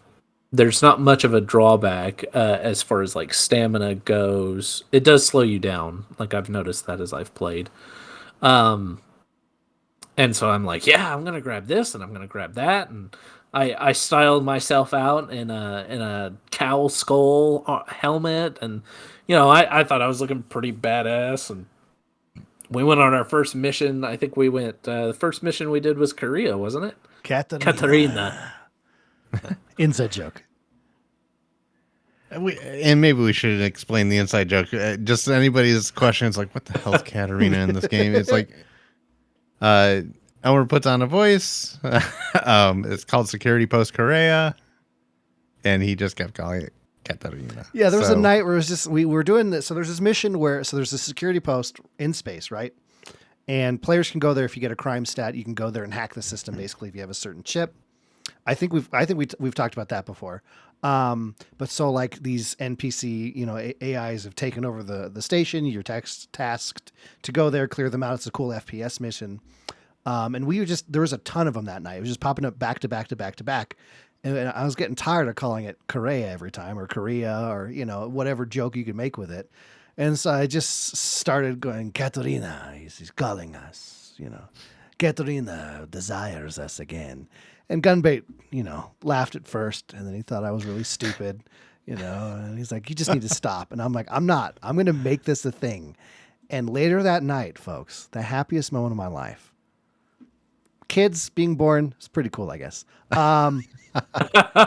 there's not much of a drawback as far as like stamina goes. It does slow you down, like I've noticed that as I've played. And so I'm like, yeah, I'm gonna grab this and I'm gonna grab that, and I styled myself out in a cow skull helmet, and you know, I thought I was looking pretty badass. And we went on our first mission. I think we went. The first mission we did was Korea, wasn't it? Katarina. Inside joke. And maybe we should explain the inside joke. Just anybody's question is like, what the hell's Katarina in this game? It's like, Elmer puts on a voice. It's called Security Post Korea, and he just kept calling it Katarina. Yeah, there was a night where it was just we were doing this. So there's this mission where there's a security post in space, right? And players can go there if you get a crime stat. You can go there and hack the system. Basically, if you have a certain chip. I think we've talked about that before. But so like these NPC, you know, AIs have taken over the station. You're tasked to go there, clear them out. It's a cool FPS mission. And there was a ton of them that night. It was just popping up back to back to back to back. And I was getting tired of calling it Korea every time, or Korea, or, you know, whatever joke you could make with it. And so I just started going, Katarina, he's calling us, you know. Katarina desires us again. And Gunbait, you know, laughed at first, and then he thought I was really stupid, you know. And he's like, you just need to stop. And I'm like, I'm not. I'm going to make this a thing. And later that night, folks, the happiest moment of my life. Kids being born is pretty cool, I guess.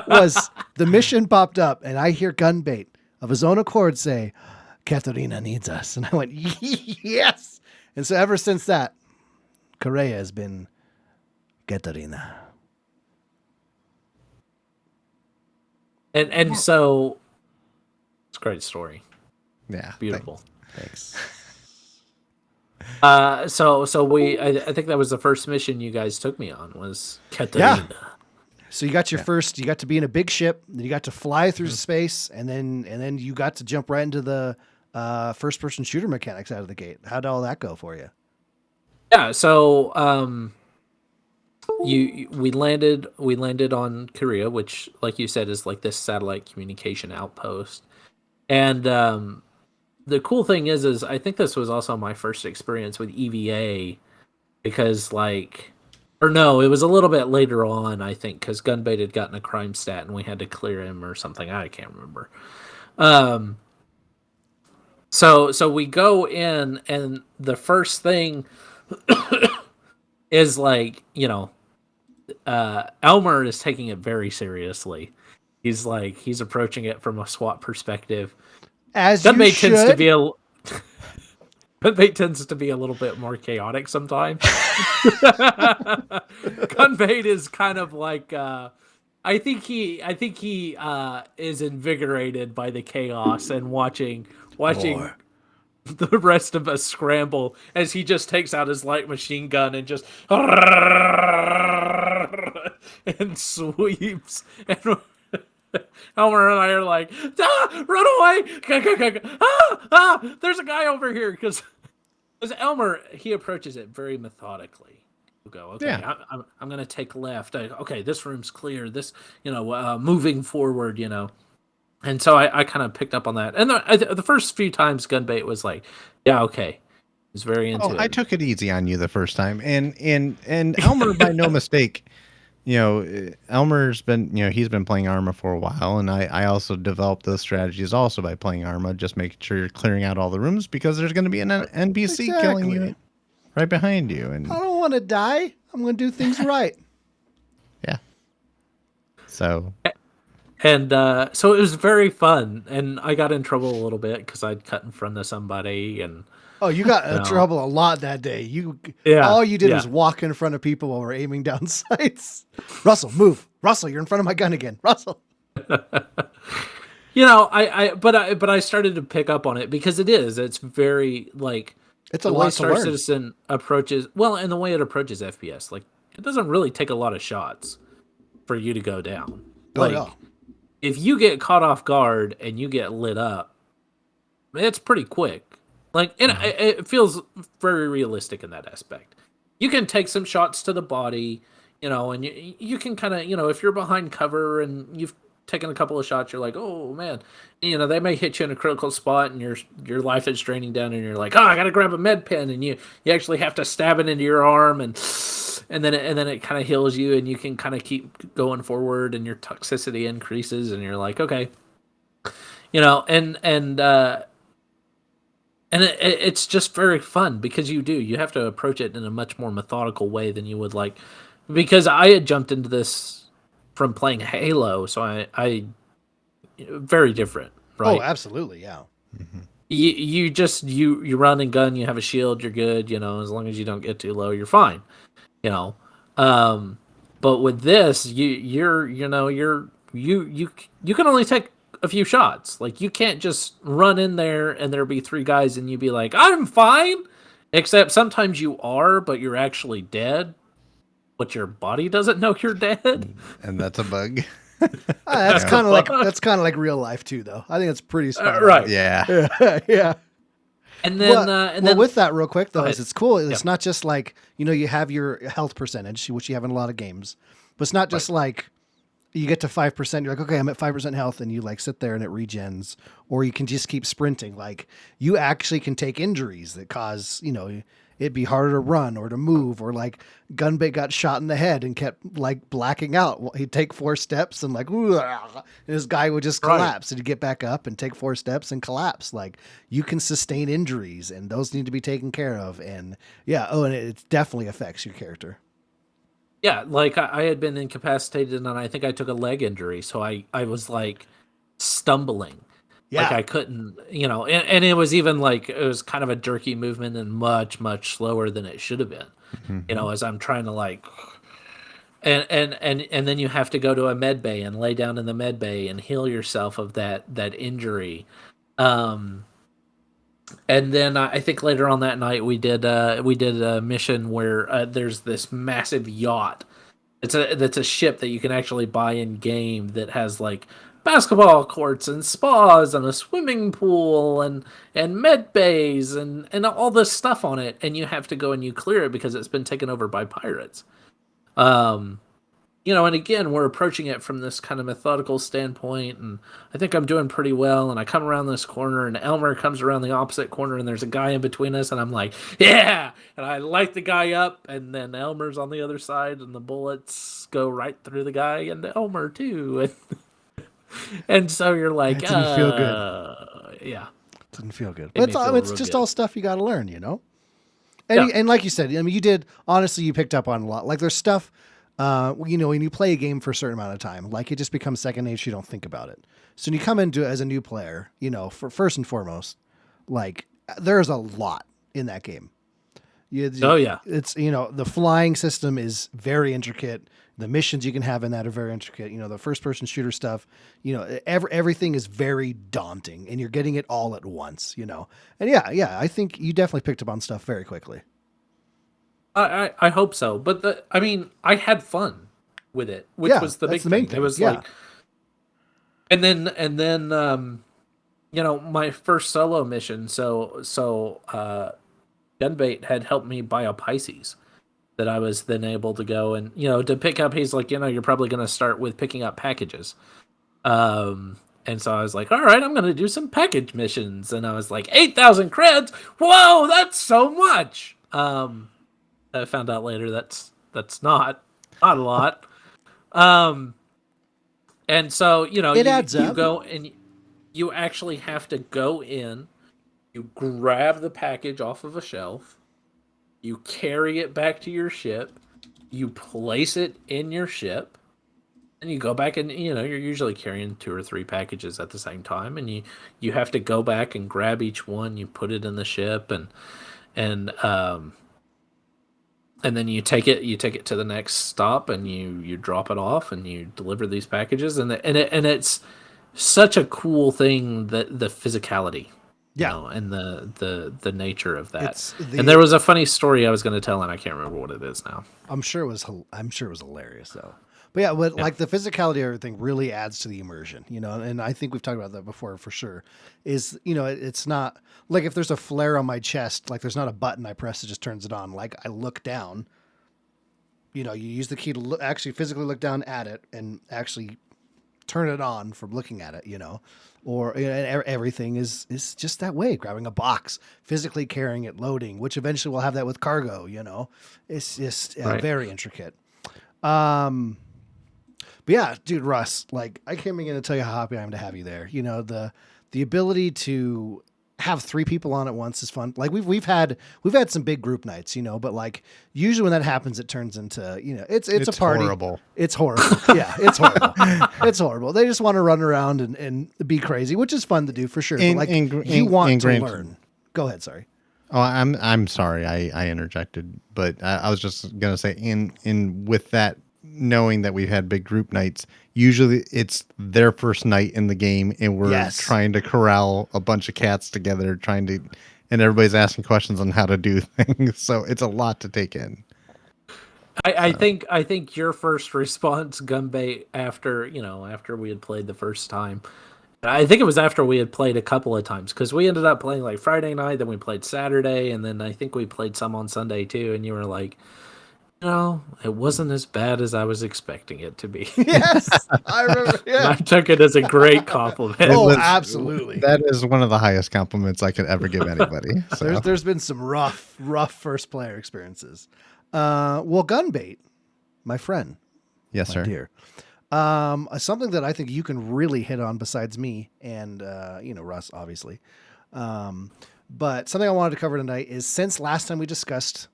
Was the mission popped up, and I hear Gunbait of his own accord say, Katarina needs us. And I went, yes. And so ever since that, Korea has been Katarina. And so it's a great story. Yeah. Beautiful. Thanks. So I think that was the first mission you guys took me on, was Katarina. Yeah. So you got your first, you got to be in a big ship, then you got to fly through space, and then you got to jump right into the first person shooter mechanics out of the gate. How'd all that go for you? Yeah, so we landed on Korea, which, like you said, is like this satellite communication outpost. And the cool thing is I think this was also my first experience with EVA, because it was a little bit later on, I think, because Gunbait had gotten a crime stat and we had to clear him or something. I can't remember. So we go in, and the first thing is Elmer is taking it very seriously. He's approaching it from a SWAT perspective. As Gunbait tends to be a little bit more chaotic sometimes. Gunbait is kind of like I think he is invigorated by the chaos and watching more. The rest of us scramble as he just takes out his light machine gun and just and sweeps. And Elmer and I are like, run away! There's a guy over here, because Because Elmer, he approaches it very methodically. He'll go, okay, Yeah. I'm going to take left. Okay, this room's clear. This, moving forward, And so I kind of picked up on that. And the first few times Gunbait was like, yeah, okay. He's very into it. I took it easy on you the first time. And Elmer, by no mistake, Elmer's been, he's been playing Arma for a while. And I also developed those strategies also by playing Arma, just making sure you're clearing out all the rooms because there's going to be an NPC killing you right behind you. And I don't want to die. I'm going to do things right. Yeah. So. And so it was very fun. And I got in trouble a little bit because I'd cut in front of somebody. And oh, you got in trouble a lot that day. All you did was walk in front of people while we're aiming down sights. Russell, move. Russell, you're in front of my gun again. Russell. But I started to pick up on it because it's very like it's a the lot way to Star learn. Citizen approaches and the way it approaches FPS, like it doesn't really take a lot of shots for you to go down. If you get caught off guard and you get lit up, it's pretty quick. Like, and it feels very realistic in that aspect. You can take some shots to the body, and you can kind of, if you're behind cover and you've taken a couple of shots, you're like, oh man, they may hit you in a critical spot and your life is draining down, and you're like, oh, I gotta grab a med pen, and you actually have to stab it into your arm, and then it kind of heals you, and you can kind of keep going forward, and your toxicity increases, and you're like, okay, and it's just very fun because you have to approach it in a much more methodical way than you would like, because I had jumped into this from playing Halo, so I very different, right? Oh, absolutely, yeah. Mm-hmm. You run and gun, you have a shield, you're good, as long as you don't get too low, you're fine, but with this, you can only take a few shots. Like, you can't just run in there and there be three guys and you be like, I'm fine. Except sometimes you are, but you're actually dead. But your body doesn't know you're dead. And that's a bug. That's kind of like real life too, though. I think it's pretty spot right. Yeah. Yeah. And then with that real quick though, it's cool. It's not just like, you have your health percentage, which you have in a lot of games, but it's not just like you get to 5%, you're like, okay, I'm at 5% health, and you like sit there and it regens, or you can just keep sprinting. Like, you actually can take injuries that cause, it'd be harder to run or to move, or like Gunbait got shot in the head and kept like blacking out. Well, he'd take 4 steps and like, and this guy would just collapse, and he'd get back up and take 4 steps and collapse. Like, you can sustain injuries, and those need to be taken care of. And and it definitely affects your character. Yeah, like I had been incapacitated, and I think I took a leg injury, so I was like stumbling. Yeah. Like I couldn't, and it was even like, it was kind of a jerky movement and much, much slower than it should have been, Mm-hmm. As I'm trying to like, and then you have to go to a med bay and lay down in the med bay and heal yourself of that injury. And then I think later on that night we did a mission where there's this massive yacht. That's a ship that you can actually buy in game that has like basketball courts and spas and a swimming pool and med bays and all this stuff on it, and you have to go and you clear it because it's been taken over by pirates. And again, we're approaching it from this kind of methodical standpoint, and I think I'm doing pretty well, and I come around this corner, and Elmer comes around the opposite corner, and there's a guy in between us, and I'm like, yeah! And I light the guy up, and then Elmer's on the other side, and the bullets go right through the guy and Elmer, too. And so you're like, it didn't feel good. Yeah. It didn't feel good. But it's just all stuff you got to learn, And like you said, you did, honestly, you picked up on a lot. Like, there's stuff... when you play a game for a certain amount of time, like, it just becomes second nature. You don't think about it. So when you come into it as a new player, for first and foremost, like, there's a lot in that game. It's, the flying system is very intricate. The missions you can have in that are very intricate. The first person shooter stuff, everything is very daunting, and you're getting it all at once, And I think you definitely picked up on stuff very quickly. I hope so, but I had fun with it, which was the big thing. It was like, and then my first solo mission. So Gunbait had helped me buy a Pisces that I was then able to go and, to pick up. He's like, you're probably going to start with picking up packages. And so I was like, all right, I'm going to do some package missions. And I was like, 8,000 creds. Whoa, that's so much. I found out later that's not a lot. And so, It adds you up. go and you actually have to go in, you grab the package off of a shelf, you carry it back to your ship, you place it in your ship, and you go back and, you're usually carrying 2 or 3 packages at the same time, and you have to go back and grab each one, you put it in the ship, and then you take it to the next stop, and you drop it off, and you deliver these packages, and it's such a cool thing, that the physicality, and the nature of that. And there was a funny story I was going to tell, and I can't remember what it is now. I'm sure it was hilarious though. But yeah, like the physicality of everything really adds to the immersion, and I think we've talked about that before for sure. Is, it's not like if there's a flare on my chest, like there's not a button I press that just turns it on. Like I look down, you use the key to actually physically look down at it and actually turn it on from looking at it, or everything is just that way. Grabbing a box, physically carrying it, loading, which eventually we'll have that with cargo, it's just very intricate. But yeah, dude, Russ, like I can't begin to tell you how happy I am to have you there. The ability to have 3 people on at once is fun. Like we've had some big group nights, but like usually when that happens, it turns into, it's a party. Horrible. It's horrible. Yeah, it's horrible. It's horrible. They just want to run around and be crazy, which is fun to do for sure. But like you want to learn. Go ahead. Sorry. Oh, I'm sorry. I interjected, but I was just gonna say in with that, knowing that we've had big group nights, usually it's their first night in the game, and we're trying to corral a bunch of cats together, and everybody's asking questions on how to do things. So it's a lot to take in. I think your first response, Gunbait, after we had played the first time, I think it was after we had played a couple of times, because we ended up playing like Friday night, then we played Saturday, and then I think we played some on Sunday too, and you were like, it wasn't as bad as I was expecting it to be. Yes, I remember. Yeah, I took it as a great compliment. Absolutely. That is one of the highest compliments I could ever give anybody. So. There's been some rough first player experiences. Well, Gunbait, my friend. Yes, my sir. Dear. Something that I think you can really hit on besides me and, Russ, obviously. But something I wanted to cover tonight is, since last time we discussed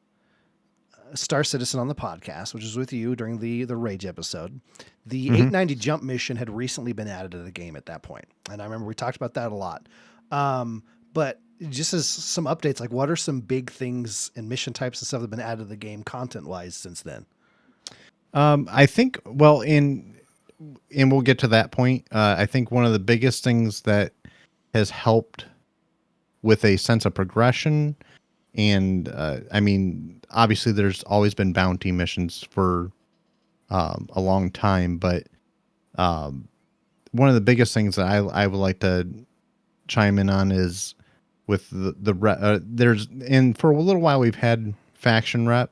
Star Citizen on the podcast, which was with you during the Rage episode, the 890 jump mission had recently been added to the game at that point. And I remember we talked about that a lot. But just as some updates, like what are some big things and mission types and stuff that have been added to the game content wise since then? I think, and we'll get to that point. I think one of the biggest things that has helped with a sense of progression, and obviously there's always been bounty missions for a long time, but one of the biggest things that I would like to chime in on is with there's, and for a little while we've had faction rep,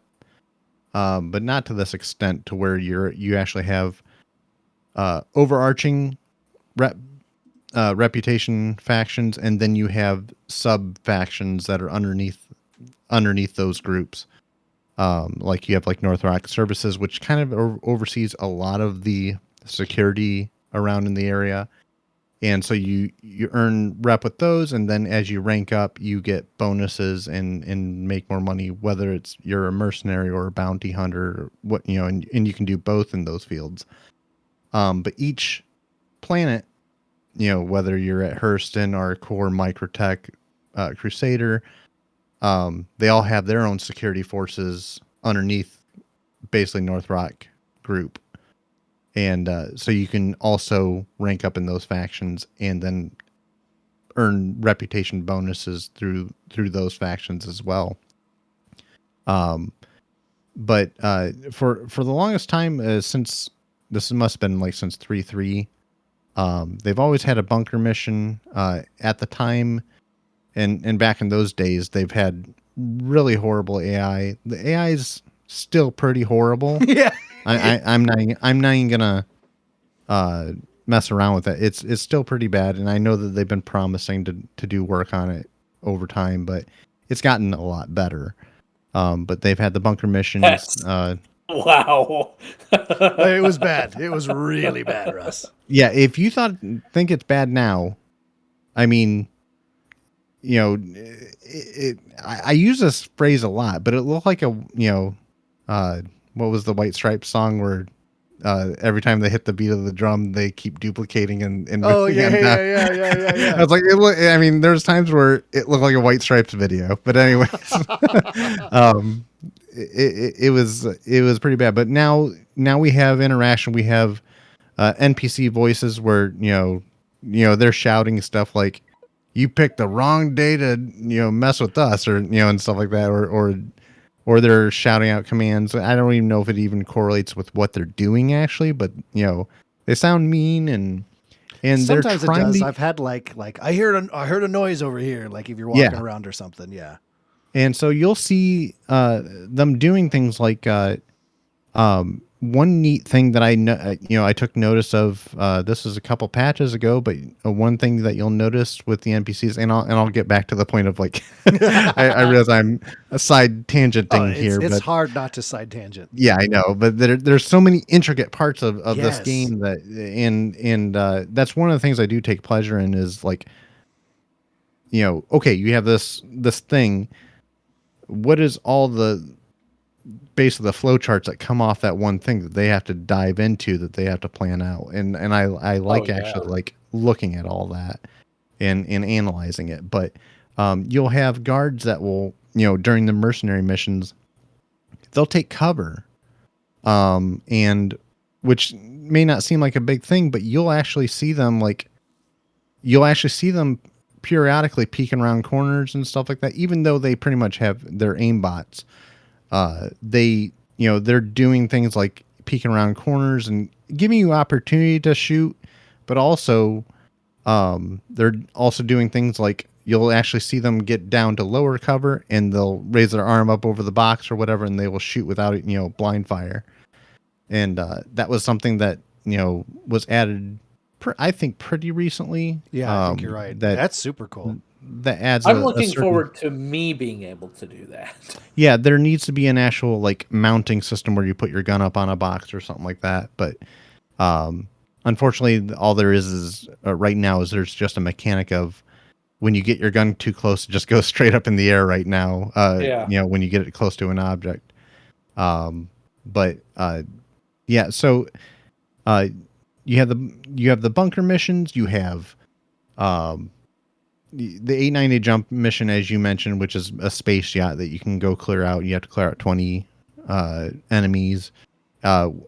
but not to this extent to where you actually have overarching reputation factions, and then you have sub factions that are underneath those groups. Like you have like North Rock Services, which kind of oversees a lot of the security around in the area. And so you earn rep with those, and then as you rank up, you get bonuses and make more money, whether it's you're a mercenary or a bounty hunter, or what, and you can do both in those fields. But each planet, whether you're at Hurston or Core Microtech, Crusader, they all have their own security forces underneath basically North Rock Group. And so you can also rank up in those factions and then earn reputation bonuses through those factions as well. But for the longest time, since this must have been like since 3.3, they've always had a bunker mission. At the time, and back in those days, they've had really horrible AI. The AI is still pretty horrible. Yeah. I'm not even gonna mess around with it. It's still pretty bad, and I know that they've been promising to do work on it over time, but it's gotten a lot better. But they've had the bunker missions. Yes. Wow. It was bad. It was really bad, Russ. Yeah, if you think it's bad now, I mean, you know, I use this phrase a lot, but it looked like what was the White Stripes song where every time they hit the beat of the drum, they keep duplicating and Oh moving yeah, on down. yeah. I was like, I mean, there's times where it looked like a White Stripes video, but anyways, it was pretty bad. But now we have interaction. We have NPC voices where they're shouting stuff like, "You picked the wrong day to mess with us," or and stuff like that, or they're shouting out commands. I don't even know if it even correlates with what they're doing actually, but they sound mean and sometimes they're trying it does. to. I've had like I heard a noise over here, like if you're walking around or something. Yeah. And so you'll see them doing things like one neat thing that I took notice of. This is a couple patches ago, but one thing that you'll notice with the NPCs, and I'll get back to the point of like, I realize I'm a side tangenting here. It's but hard not to side tangent. yeah, I know, but there's so many intricate parts of Yes. this game that, and that's one of the things I do take pleasure in is like, okay, you have this thing. What is all the base of the flow charts that come off that one thing that they have to dive into, that they have to plan out, and I like actually like looking at all that and analyzing it. But you'll have guards that will during the mercenary missions, they'll take cover, and which may not seem like a big thing, but you'll actually see them periodically peeking around corners and stuff like that, even though they pretty much have their aim bots. They're doing things like peeking around corners and giving you opportunity to shoot, but also they're also doing things like you'll actually see them get down to lower cover and they'll raise their arm up over the box or whatever, and they will shoot without blind fire. And that was something that was added I think pretty recently. Yeah, I think you're right. That's super cool. That adds. I'm looking forward to me being able to do that. Yeah, there needs to be an actual like mounting system where you put your gun up on a box or something like that. But unfortunately, all there is right now is there's just a mechanic of when you get your gun too close, it just goes straight up in the air right now. When you get it close to an object. Yeah. So you have the bunker missions. You have the 890 jump mission, as you mentioned, which is a space yacht that you can go clear out. You have to clear out 20 enemies. And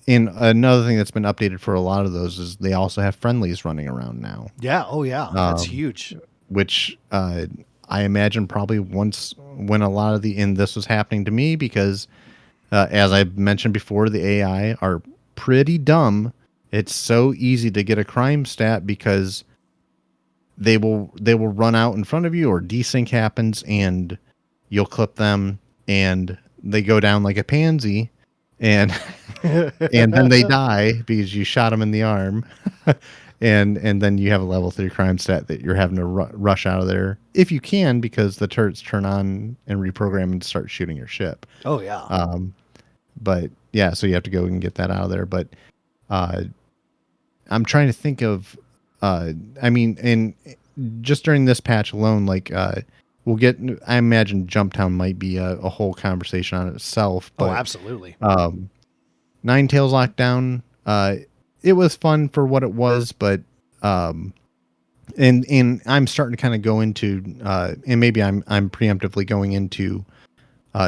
another thing that's been updated for a lot of those is they also have friendlies running around now. Yeah. Oh, yeah. That's huge. Which I imagine probably when a lot of and this was happening to me because, as I mentioned before, the AI are pretty dumb. It's so easy to get a crime stat because they will run out in front of you, or desync happens and you'll clip them and they go down like a pansy and and then they die because you shot them in the arm. and then you have a level 3 crime stat that you're having to rush out of there if you can, because the turrets turn on and reprogram and start shooting your ship. Oh yeah. But yeah, so you have to go and get that out of there. But I'm trying to think of and just during this patch alone, like we'll get, I imagine Jumptown might be a whole conversation on itself. But, absolutely. Nine Tails Lockdown, it was fun for what it was, but and I'm starting to kind of go into and maybe I'm preemptively going into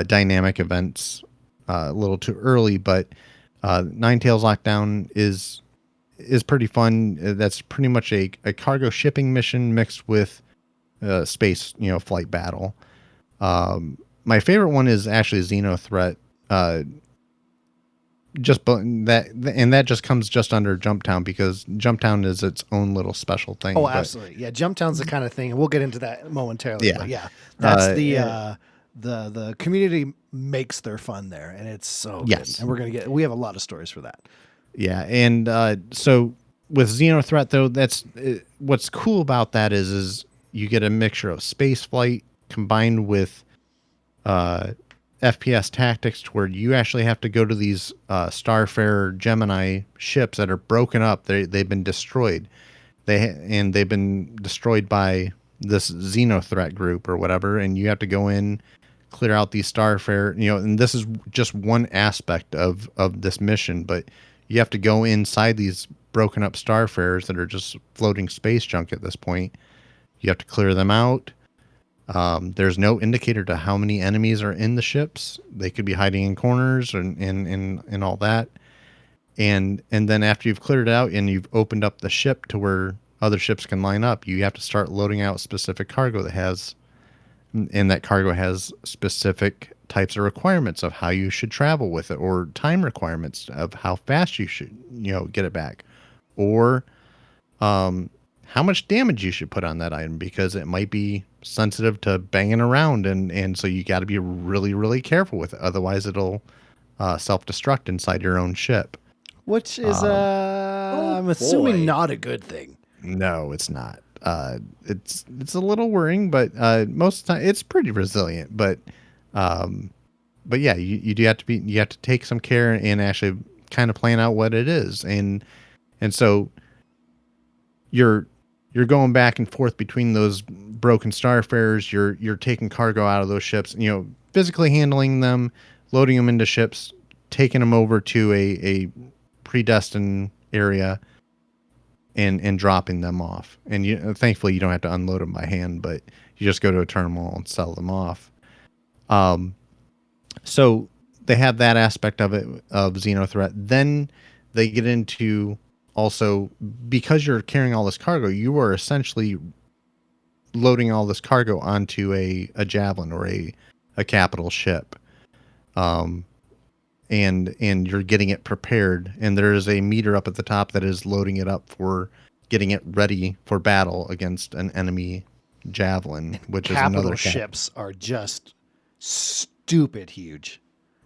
dynamic events a little too early, but Nine Tails Lockdown is pretty fun. That's pretty much a cargo shipping mission mixed with space, flight battle. My favorite one is actually Xeno Threat. That just comes just under Jumptown because Jumptown is its own little special thing. Oh, absolutely. Yeah, Jumptown's the kind of thing, and we'll get into that momentarily. Yeah. But yeah, that's the community makes their fun there, and it's so Yes. good. And we have a lot of stories for that. Yeah, and so with Xenothreat though, that's what's cool about that is you get a mixture of space flight combined with FPS tactics, to where you actually have to go to these Starfarer Gemini ships that are broken up. They've been destroyed. They've been destroyed by this Xenothreat group or whatever, and you have to go in, clear out these Starfarer, and this is just one aspect of this mission, but you have to go inside these broken up Starfarers that are just floating space junk at this point. You have to clear them out. There's no indicator to how many enemies are in the ships. They could be hiding in corners and all that. And then after you've cleared it out and you've opened up the ship to where other ships can line up, you have to start loading out specific cargo and that cargo has specific types of requirements of how you should travel with it, or time requirements of how fast you should, get it back, or how much damage you should put on that item, because it might be sensitive to banging around, and so you got to be really, really careful with it. Otherwise, it'll self-destruct inside your own ship. Which is, I'm assuming, not a good thing. No, it's not. It's a little worrying, but most of the time it's pretty resilient. But yeah, you do have to take some care and actually kind of plan out what it is, and so you're going back and forth between those broken Starfarers. You're taking cargo out of those ships, physically handling them, loading them into ships, taking them over to a predestined area, and dropping them off. And thankfully you don't have to unload them by hand, but you just go to a terminal and sell them off. So they have that aspect of it, of Xenothreat. Then they get into, also, because you're carrying all this cargo, you are essentially loading all this cargo onto a Javelin or a capital ship. And you're getting it prepared, and there is a meter up at the top that is loading it up for getting it ready for battle against an enemy Javelin, which is another capital ships are just stupid huge.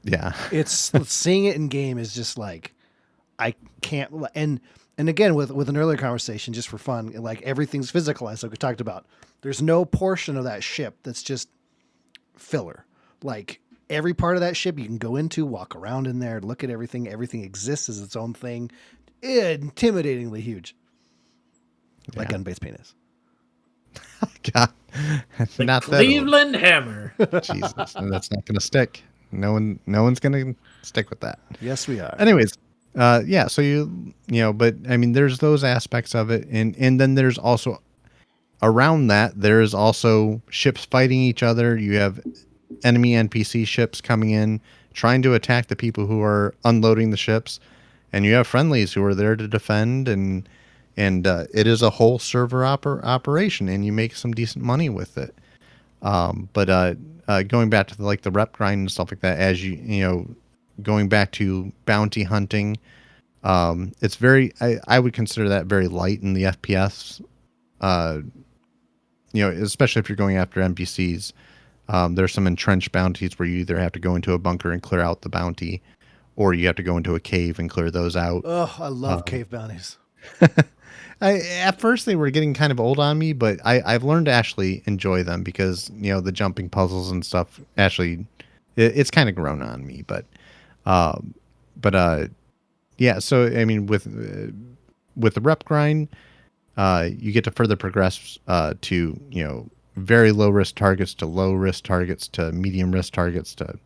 Yeah. It's seeing it in game is just like, I can't. And again, with an earlier conversation, just for fun, like everything's physicalized, like we talked about. There's no portion of that ship that's just filler. Like every part of that ship you can go into, walk around in there, look at everything. Everything exists as its own thing. Intimidatingly huge. Yeah. Like Gunbaitin is. God. The Not Cleveland Hammer. Jesus. That's not going to stick. No one's going to stick with that. Yes, we are. Anyways, yeah, so but I mean, there's those aspects of it. And then there's also, around that, there's also ships fighting each other. You have enemy NPC ships coming in, trying to attack the people who are unloading the ships. And you have friendlies who are there to defend, and it is a whole server operation, and you make some decent money with it. But going back to the rep grind and stuff like that, as going back to bounty hunting, it's very, I would consider that very light in the FPS. Especially if you're going after NPCs. There's some entrenched bounties where you either have to go into a bunker and clear out the bounty, or you have to go into a cave and clear those out. Oh, I love cave bounties. At first they were getting kind of old on me, but I've learned to actually enjoy them, because the jumping puzzles and stuff, actually it's kind of grown on me. But yeah, so I mean, with the rep grind, you get to further progress to very low risk targets, to low risk targets, to medium risk targets, to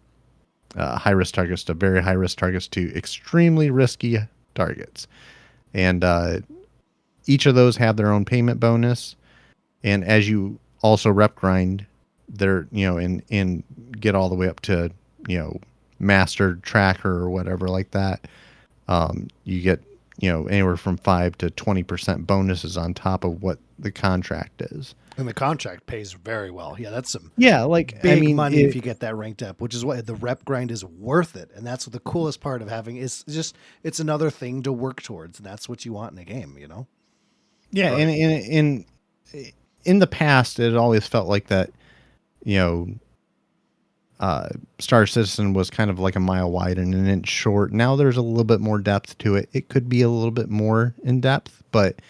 high risk targets, to very high risk targets, to extremely risky targets. And each of those have their own payment bonus. And as you also rep grind, they're and get all the way up to master tracker or whatever like that, you get anywhere from 5 to 20% bonuses on top of what the contract is. And the contract pays very well. Yeah, that's some big money if you get that ranked up, which is why the rep grind is worth it. And that's what the coolest part of having is just, it's another thing to work towards. And that's what you want in a game, Yeah. Right. And in the past, it always felt like that, Star Citizen was kind of like a mile wide and an inch short. Now there's a little bit more depth to it. It could be a little bit more in depth, but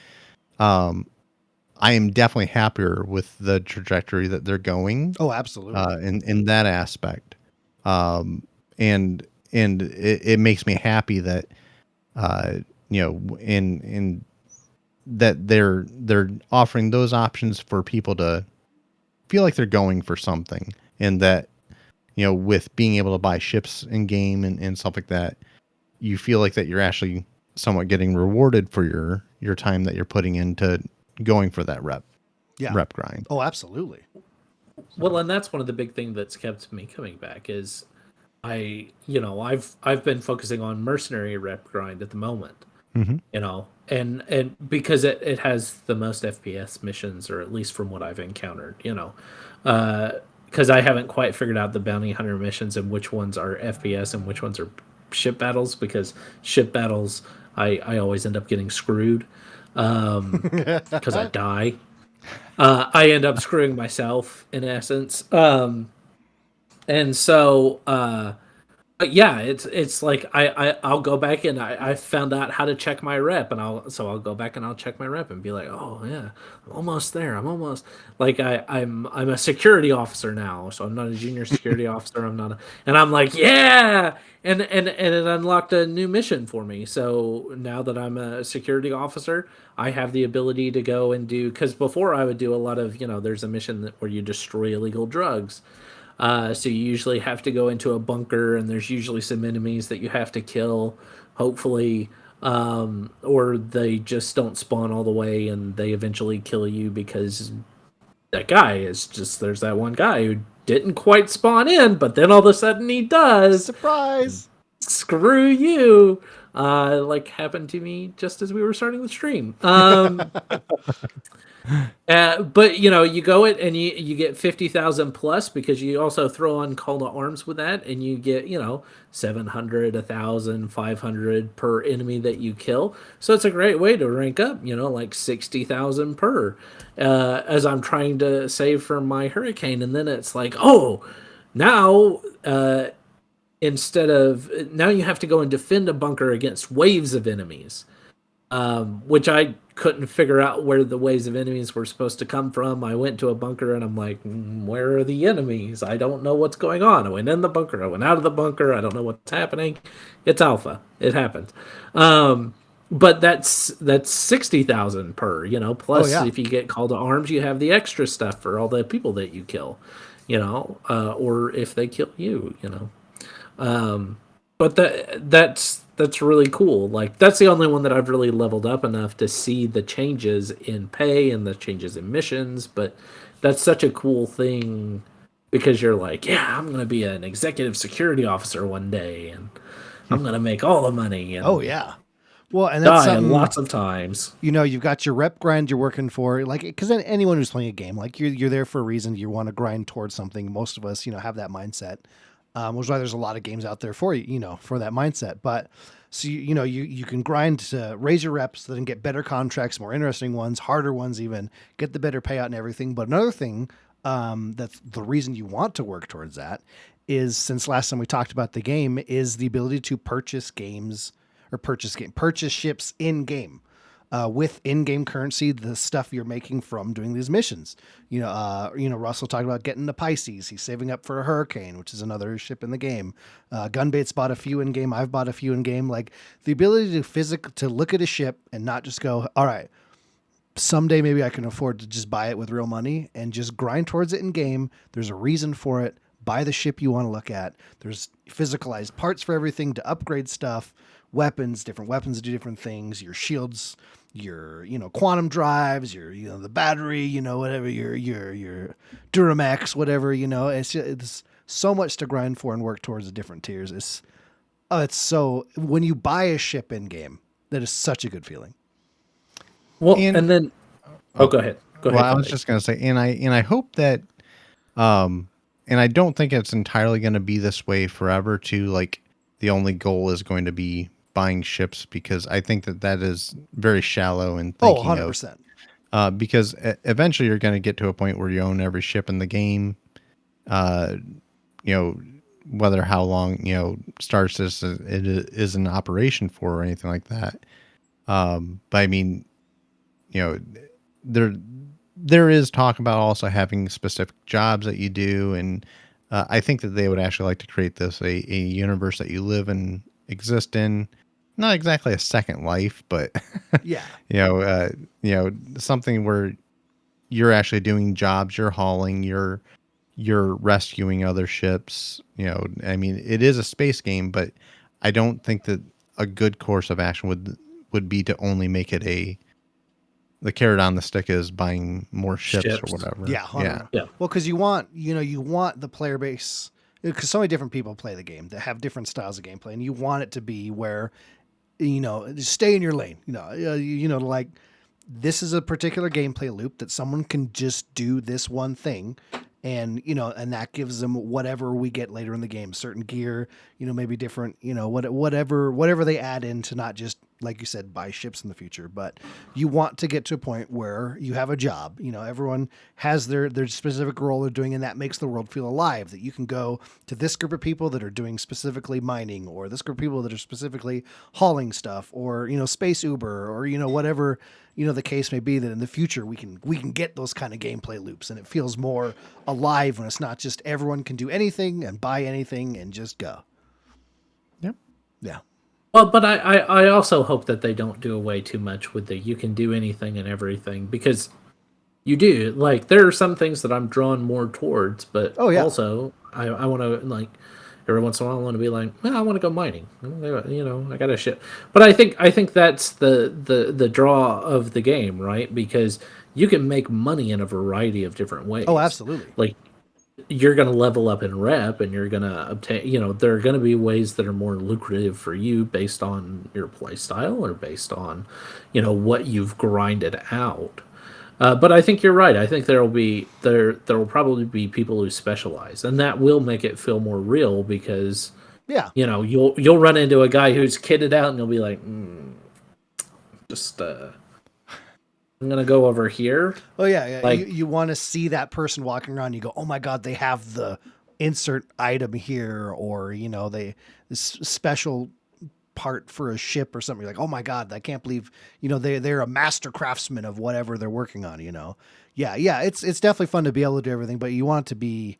I am definitely happier with the trajectory that they're going. Oh, absolutely. In that aspect, and it makes me happy that in that they're offering those options for people to feel like they're going for something, and that with being able to buy ships in game and stuff like that, you feel like that you're actually somewhat getting rewarded for your time that you're putting into going for that rep grind. Oh, absolutely. Well, and that's one of the big things that's kept me coming back is I've been focusing on mercenary rep grind at the moment. And because it has the most FPS missions, or at least from what I've encountered, because I haven't quite figured out the bounty hunter missions and which ones are FPS and which ones are ship battles, because ship battles I always end up getting screwed because I die. I end up screwing myself in essence. And so but yeah, it's like I'll go back and I found out how to check my rep, and I'll go back and I'll check my rep and be like, oh yeah, I'm almost there. I'm almost like I'm a security officer now, so I'm not a junior security officer. And I'm like, yeah, and it unlocked a new mission for me. So now that I'm a security officer, I have the ability to go and do, because before I would do a lot of there's a mission where you destroy illegal drugs. So you usually have to go into a bunker, and there's usually some enemies that you have to kill, hopefully, or they just don't spawn all the way, and they eventually kill you because that guy is just, there's that one guy who didn't quite spawn in, but then all of a sudden he does. Surprise! Screw you. Like happened to me just as we were starting the stream. But you go it and you get 50,000 plus, because you also throw on call to arms with that, and you get 700, 1,000, 500 per enemy that you kill. So it's a great way to rank up, like 60,000 per, as I'm trying to save for my hurricane. And then it's like, oh, now now you have to go and defend a bunker against waves of enemies, which I couldn't figure out where the waves of enemies were supposed to come from. I went to a bunker and I'm like, where are the enemies? I don't know what's going on. I went in the bunker, I went out of the bunker, I don't know what's happening. It's alpha. It happens. But that's 60,000 per, plus if you get called to arms, you have the extra stuff for all the people that you kill, or if they kill you, but that's really cool. Like, that's the only one that I've really leveled up enough to see the changes in pay and the changes in missions. But that's such a cool thing, because you're like, yeah, I'm going to be an executive security officer one day, and I'm going to make all the money. And oh, yeah. Well, and that's die lots of times. You've got your rep grind you're working for, like, because anyone who's playing a game, like, you're there for a reason. You want to grind towards something. Most of us, have that mindset. Which is why there's a lot of games out there for you, for that mindset. But so you can grind to raise your reps, then get better contracts, more interesting ones, harder ones, even get the better payout and everything. But another thing, that's the reason you want to work towards that, is, since last time we talked about the game, is the ability to purchase ships in game. With in-game currency, the stuff you're making from doing these missions. Russell talked about getting the Pisces. He's saving up for a Hurricane, which is another ship in the game. Gunbait's bought a few in game. I've bought a few in game. Like, the ability to look at a ship and not just go, all right, someday maybe I can afford to just buy it with real money, and just grind towards it in game. There's a reason for it. Buy the ship you want to look at. There's physicalized parts for everything to upgrade stuff. Different weapons do different things. Your shields, your quantum drives, your the battery, whatever, your Duramax, whatever, it's so much to grind for and work towards the different tiers. It's so, when you buy a ship in game, that is such a good feeling. Well, and then go ahead. Well, I was just gonna say, and I hope that, and I don't think it's entirely going to be this way forever too. Like, the only goal is going to be buying ships, because I think that is very shallow in thinking 100%. Because eventually you're going to get to a point where you own every ship in the game. whether how long Star Citizen it is in operation for or anything like that. But I mean, there there is talk about also having specific jobs that you do, and I think that they would actually like to create this a universe that you live and exist in. Not exactly a second life, but Yeah. something where you're actually doing jobs, you're hauling, you're rescuing other ships. I mean, it is a space game, but I don't think that a good course of action would be to only make it the carrot on the stick is buying more ships or whatever. Yeah, Yeah. Yeah. Well, because you want the player base, because so many different people play the game that have different styles of gameplay, and you want it to be where just stay in your lane. Like this is a particular gameplay loop that someone can just do this one thing. And and that gives them whatever we get later in the game, certain gear, maybe different, whatever they add in to not just, like you said, buy ships in the future. But you want to get to a point where you have a job. Everyone has their specific role they're doing, and that makes the world feel alive. That you can go to this group of people that are doing specifically mining, or this group of people that are specifically hauling stuff, or space Uber, or whatever the case may be, that in the future we can get those kind of gameplay loops, and it feels more alive when it's not just everyone can do anything and buy anything and just go. Yep. Yeah. Well, but I also hope that they don't do away too much with the you can do anything and everything, because you do. Like, there are some things that I'm drawn more towards, but also I want to, like, every once in a while I want to be like, well, I want to go mining. I got a shit. But I think that's the draw of the game, right? Because you can make money in a variety of different ways. Oh, absolutely. Like, you're going to level up in rep, and you're going to obtain, there are going to be ways that are more lucrative for you based on your play style or based on, what you've grinded out. But I think you're right. I think there will probably be people who specialize, and that will make it feel more real, because you'll run into a guy who's kitted out, and you'll be like, I'm gonna go over here. Oh yeah. Like, you want to see that person walking around. You go, oh my god, they have the insert item here, or this special part for a ship or something. You're like, oh my god, I can't believe they're a master craftsman of whatever they're working on. Yeah. It's definitely fun to be able to do everything, but you want it to be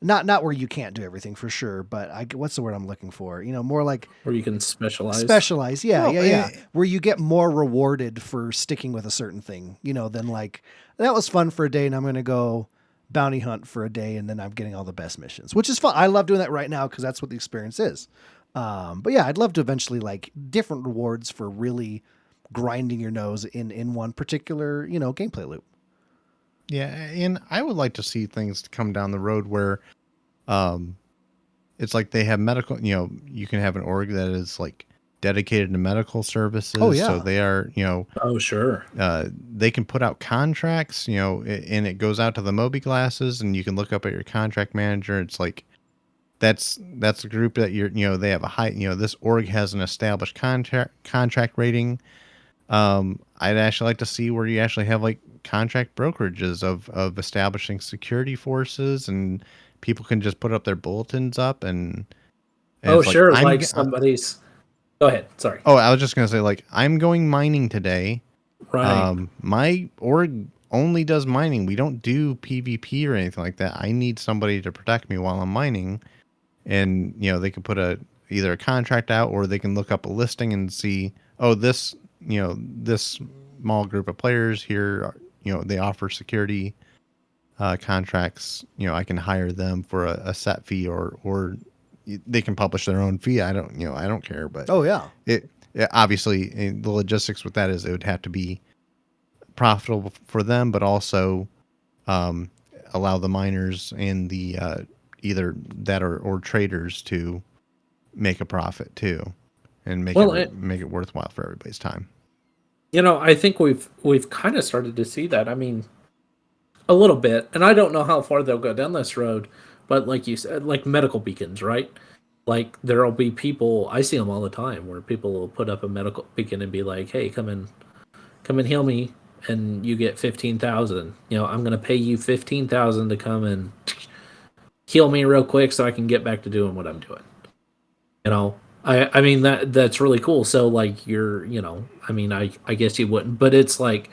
not where you can't do everything for sure. But what's the word I'm looking for? More like where you can specialize. Specialize, yeah, yeah. Where you get more rewarded for sticking with a certain thing. Than like, that was fun for a day, and I'm going to go bounty hunt for a day, and then I'm getting all the best missions, which is fun. I love doing that right now because that's what the experience is. But yeah, I'd love to eventually like different rewards for really grinding your nose in one particular gameplay loop. Yeah, and I would like to see things come down the road where it's like they have medical, you can have an org that is like dedicated to medical services. Oh, yeah. So they are, Oh, sure. They can put out contracts, and it goes out to the Moby glasses, and you can look up at your contract manager. It's like, that's the group that they have a high, this org has an established contract rating. I'd actually like to see where you actually have like contract brokerages of establishing security forces, and people can just put up their bulletins up and oh, it's sure. like, Like somebody's. Go ahead. Sorry. Oh, I was just going to say, like, I'm going mining today. Right. My org only does mining. We don't do PvP or anything like that. I need somebody to protect me while I'm mining. And, they can put either a contract out, or they can look up a listing and see, oh, this small group of players here, they offer security contracts. I can hire them for a set fee, or they can publish their own fee. I don't care. But oh yeah, it obviously, the logistics with that is it would have to be profitable for them, but also allow the miners and the either that or traders to make a profit too, and make it worthwhile for everybody's time. I think we've kind of started to see that. I mean, a little bit, and I don't know how far they'll go down this road, but like you said, like medical beacons, right? Like, there'll be people, I see them all the time, where people will put up a medical beacon and be like, hey, come and heal me, and you get 15,000. I'm going to pay you 15,000 to come and heal me real quick so I can get back to doing what I'm doing. You know, I mean that's really cool. So like I mean I guess you wouldn't, but it's like,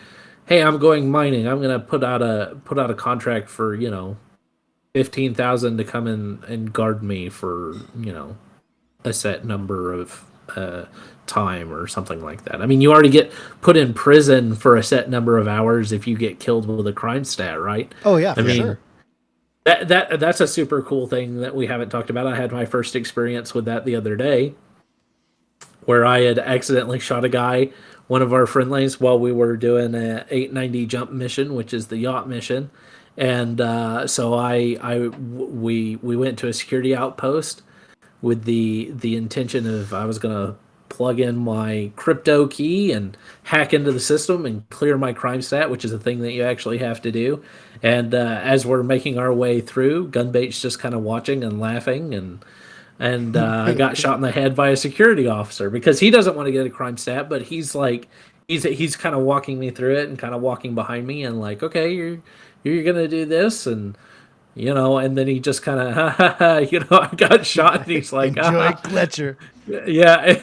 hey, I'm going mining. I'm gonna put out a contract for 15,000 to come in and guard me for a set number of time or something like that. I mean, you already get put in prison for a set number of hours if you get killed with a crime stat, right? Oh yeah, I for mean, sure. that's a super cool thing that we haven't talked about. I had my first experience with that the other day, where I had accidentally shot a guy, one of our friendlies, while we were doing a 890 jump mission, which is the yacht mission, and so we went to a security outpost with the intention of I was gonna plug in my crypto key and hack into the system and clear my crime stat, which is a thing that you actually have to do. And as we're making our way through, Gunbait's just kind of watching and laughing, and I got shot in the head by a security officer because he doesn't want to get a crime stat, but he's like he's kind of walking me through it and kind of walking behind me and like, okay, you're gonna do this and and then he just kind of, I got shot, and he's like, Enjoy Fletcher. yeah,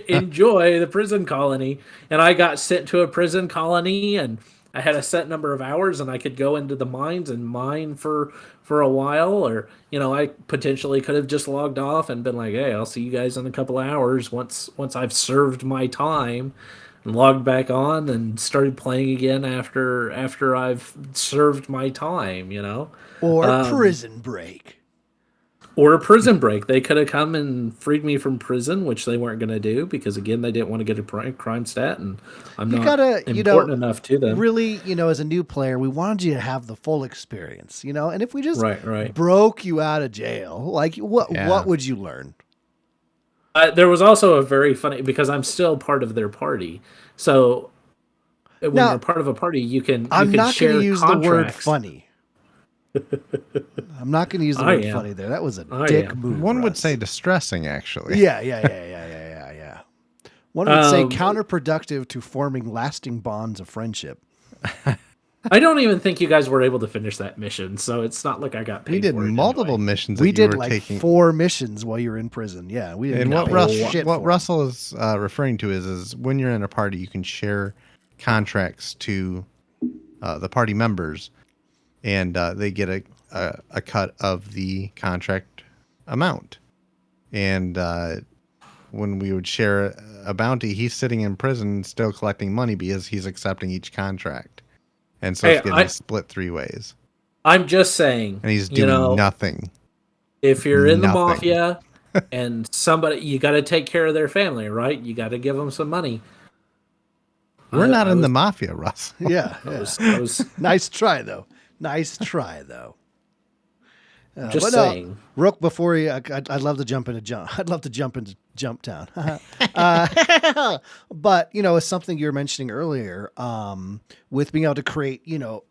enjoy the prison colony. And I got sent to a prison colony, and I had a set number of hours, and I could go into the mines and mine for a while, or I potentially could have just logged off and been like, hey, I'll see you guys in a couple of hours once I've served my time. And logged back on and started playing again after I've served my time, Or prison break. or a prison break. They could have come and freed me from prison, which they weren't going to do because, again, they didn't want to get a crime stat, and I'm not important enough to them. Really, as a new player, we wanted you to have the full experience, and if we just Right. broke you out of jail, like what would you learn? There was also a very funny, because I'm still part of their party, so when you're part of a party, you can I'm not share going to use contracts. the word funny. I'm not going to use the word funny there. That was a dick move. One would say distressing, actually. Yeah. One would say counterproductive to forming lasting bonds of friendship. I don't even think you guys were able to finish that mission, so it's not like I got paid. We did for it multiple anyway. missions. We that you did were like taking. 4 missions while you were in prison. Yeah, we didn't. And get what Russell is referring to is when you're in a party, you can share contracts to the party members, and they get a cut of the contract amount. And when we would share a bounty, he's sitting in prison still collecting money because he's accepting each contract. And so it's getting split 3 ways. I'm just saying. And he's doing nothing. If you're in the mafia and you got to take care of their family, right? You got to give them some money. We're not in the mafia, Russ. Yeah. I was Nice try, though. Just saying. Rook, before you, I'd love to jump into Jump Town. But it's something you were mentioning earlier, with being able to create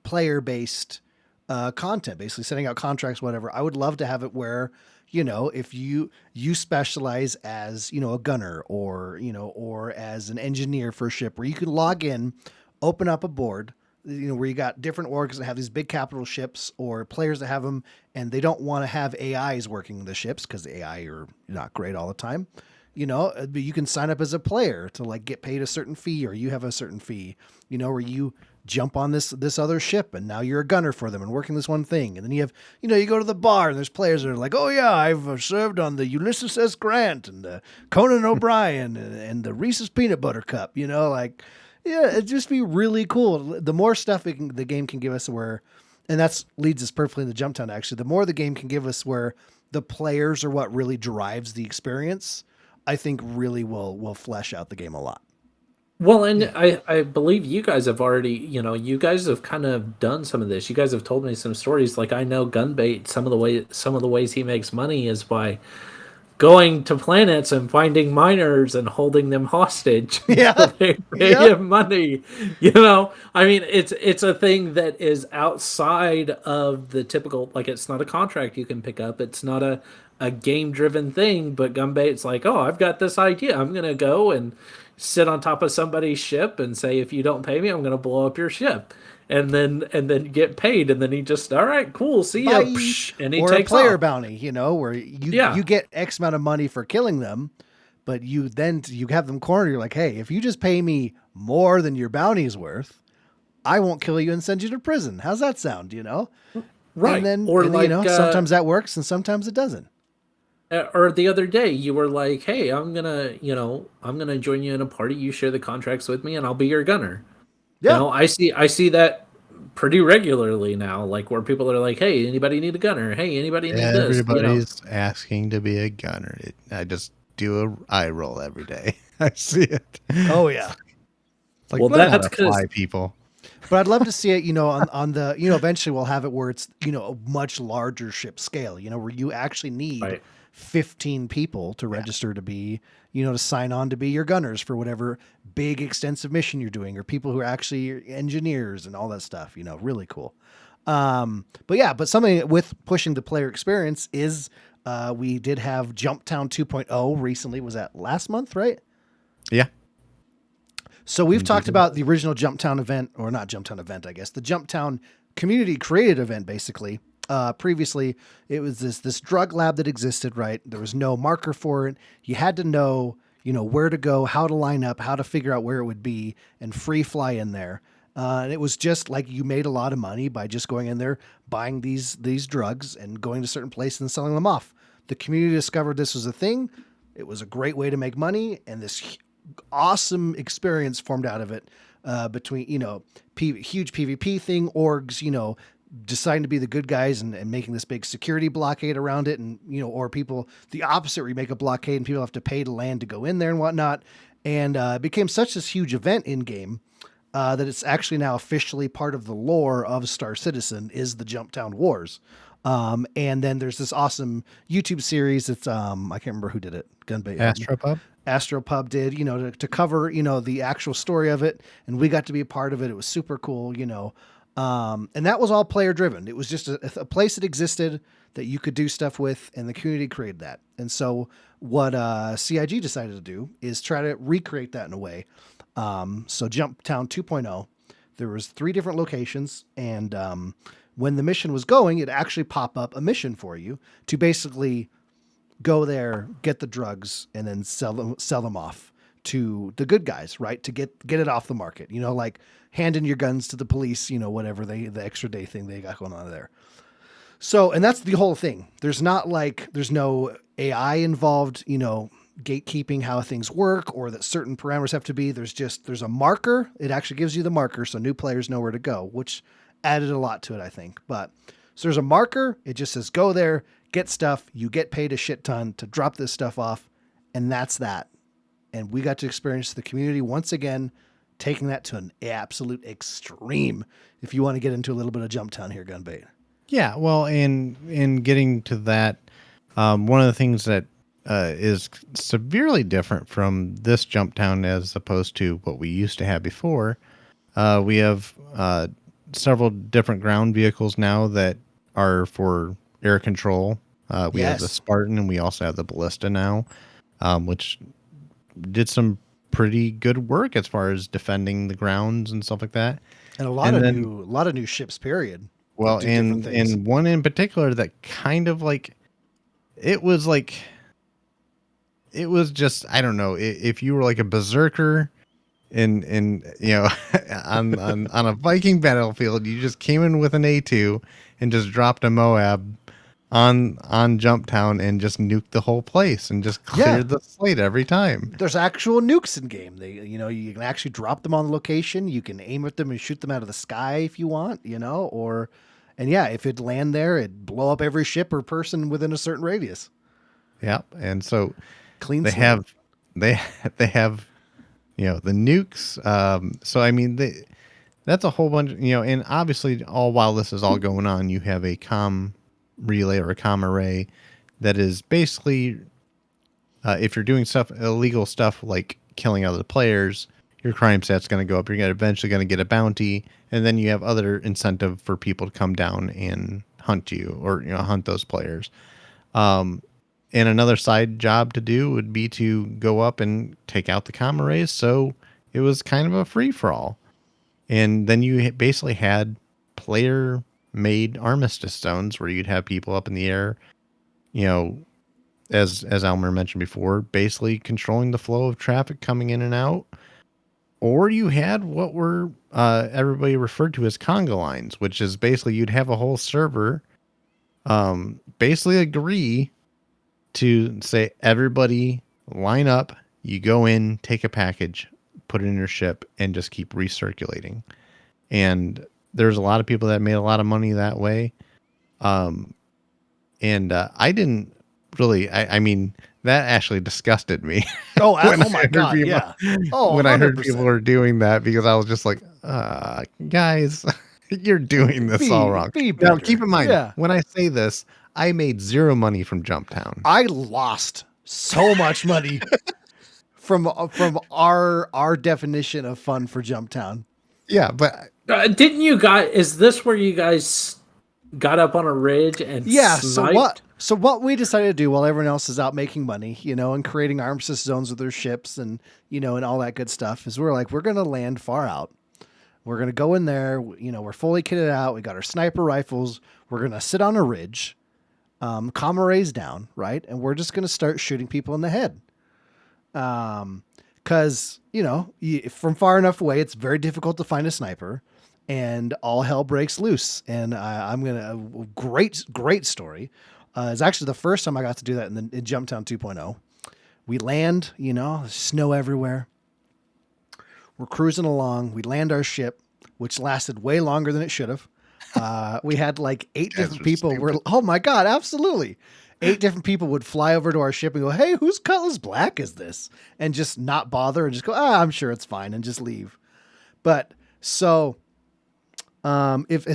player based content, basically setting out contracts, whatever. I would love to have it where if you specialize as a gunner or as an engineer for a ship, where you can log in, open up a board, where you got different orgs that have these big capital ships or players that have them, and they don't want to have AIs working the ships because the AI are not great all the time. But you can sign up as a player to like get paid a certain fee, or you have a certain fee, where you jump on this other ship and now you're a gunner for them and working this one thing. And then you have, you go to the bar and there's players that are like, oh yeah, I've served on the Ulysses S. Grant and the Conan O'Brien and the Reese's Peanut Butter Cup, Yeah, it'd just be really cool. The more stuff the game can give us and that leads us perfectly into Jump Town, actually. The more the game can give us where the players are what really drives the experience, I think really will flesh out the game a lot. Well, and I believe you guys have already, you guys have kind of done some of this. You guys have told me some stories. Like I know Gunbait, some of the ways he makes money is by going to planets and finding miners and holding them hostage. Yeah. They pay him money. I mean, it's a thing that is outside of the typical, like it's not a contract you can pick up. It's not a game driven thing, but Gunbait's like, oh, I've got this idea. I'm going to go and, sit on top of somebody's ship and say, if you don't pay me, I'm going to blow up your ship. And then get paid. And then he just, all right, cool. See ya. Bye. And he Or a takes player off. bounty, where you Yeah. get X amount of money for killing them, but you have them cornered. You're like, hey, if you just pay me more than your bounty's worth, I won't kill you and send you to prison. How's that sound? Right. And then, or like, sometimes that works and sometimes it doesn't. or the other day you were like, hey, I'm going to join you in a party. You share the contracts with me and I'll be your gunner. Yeah. I see that pretty regularly now, like where people are like, hey, anybody need a gunner? Hey, anybody need this? Everybody's asking to be a gunner. I just do a eye roll every day. I see it. Oh yeah. It's like, Well, learn how that's to fly, 'cause- people. But I'd love to see it, on the, eventually we'll have it where it's, a much larger ship scale, where you actually need Right. 15 people to register to be, to sign on to be your gunners for whatever big extensive mission you're doing, or people who are actually engineers and all that stuff, really cool. But something with pushing the player experience is, we did have Jumptown 2.0 recently. Was that last month, right? Yeah. So we've talked about the original Jumptown event, or not Jumptown event, I guess, the Jumptown community created event, basically. Previously, it was this drug lab that existed, right? There was no marker for it. You had to know, where to go, how to line up, how to figure out where it would be, and free fly in there. And it was just like you made a lot of money by just going in there, buying these drugs and going to certain places and selling them off. The community discovered this was a thing. It was a great way to make money, and this awesome experience formed out of it, between, huge PvP thing, orgs, deciding to be the good guys and making this big security blockade around it. And, or people, the opposite, where you make a blockade and people have to pay to land to go in there and whatnot. And it became such this huge event in game, that it's actually now officially part of the lore of Star Citizen is the Jumptown Wars. And then there's this awesome YouTube series. It's, I can't remember who did it. Astropub? Astropub did, to cover, the actual story of it. And we got to be a part of it. It was super cool, and that was all player driven. It was just a place that existed that you could do stuff with, and the community created that. And so what CIG decided to do is try to recreate that in a way. So Jumptown 2.0, there was 3 different locations, and when the mission was going, it actually pop up a mission for you to basically go there, get the drugs, and then sell them off to the good guys, right? To get it off the market, like handing your guns to the police, whatever the extra day thing they got going on there. So, and that's the whole thing. There's no AI involved, gatekeeping how things work or that certain parameters have to be. There's a marker. It actually gives you the marker so new players know where to go, which added a lot to it, I think. But so there's a marker. It just says, go there, get stuff. You get paid a shit ton to drop this stuff off. And that's that. And we got to experience the community once again, taking that to an absolute extreme. If you want to get into a little bit of Jumptown here, Gunbait. Yeah, well, in getting to that, one of the things that is severely different from this Jumptown as opposed to what we used to have before, we have several different ground vehicles now that are for air control. We have the Spartan, and we also have the Ballista now, which did some pretty good work as far as defending the grounds and stuff like that. And a lot of new ships, period. Well, in one in particular that kind of it was just, I don't know, if you were like a berserker in on a Viking battlefield, you just came in with an A2 and just dropped a Moab on Jumptown and just nuked the whole place and just cleared the slate every time. There's actual nukes in game. They, you can actually drop them on the location. You can aim at them and shoot them out of the sky if you want, if it land there, it'd blow up every ship or person within a certain radius. Yep. And so Clean they slate. have the nukes. So I mean, that's a whole bunch, and obviously all while this is all going on, you have a comm relay or a comm array that is basically, if you're doing illegal stuff like killing other players, your crime stat's going to go up. You're eventually going to get a bounty, and then you have other incentive for people to come down and hunt you or hunt those players. And another side job to do would be to go up and take out the comma rays. So it was kind of a free for all. And then you basically had player made armistice zones where you'd have people up in the air, you know, as Elmer mentioned before, basically controlling the flow of traffic coming in and out. Or you had what were everybody referred to as conga lines, which is basically you'd have a whole server basically agree to say, everybody line up, you go in, take a package, put it in your ship, and just keep recirculating. And there's a lot of people that made a lot of money that way. I didn't really, I mean, that actually disgusted me. Oh, when oh my God. people, Yeah. Oh, when I heard 100%. people were doing that, because I was just like, guys, you're doing this all wrong. Be Now, better. keep in mind, Yeah. when I say this, I made zero money from Jumptown. I lost so much money from our definition of fun for Jumptown. Yeah, but Didn't you guys? Is this where you guys got up on a ridge and sniped? So what we decided to do while everyone else is out making money, and creating armistice zones with their ships and and all that good stuff, is we're gonna land far out. We're gonna go in there. We're fully kitted out. We got our sniper rifles. We're gonna sit on a ridge. Comma rays down, right? And we're just going to start shooting people in the head. Cause from far enough away, it's very difficult to find a sniper and all hell breaks loose. And I'm going to, great story. It's actually the first time I got to do that in Jumptown 2.0. We land, snow everywhere. We're cruising along. We land our ship, which lasted way longer than it should have. We had like 8 different people. Oh my God, absolutely. 8 different people would fly over to our ship and go, "Hey, whose Cutlass Black is this?" And just not bother and just go, "I'm sure it's fine," and just leave. But so, if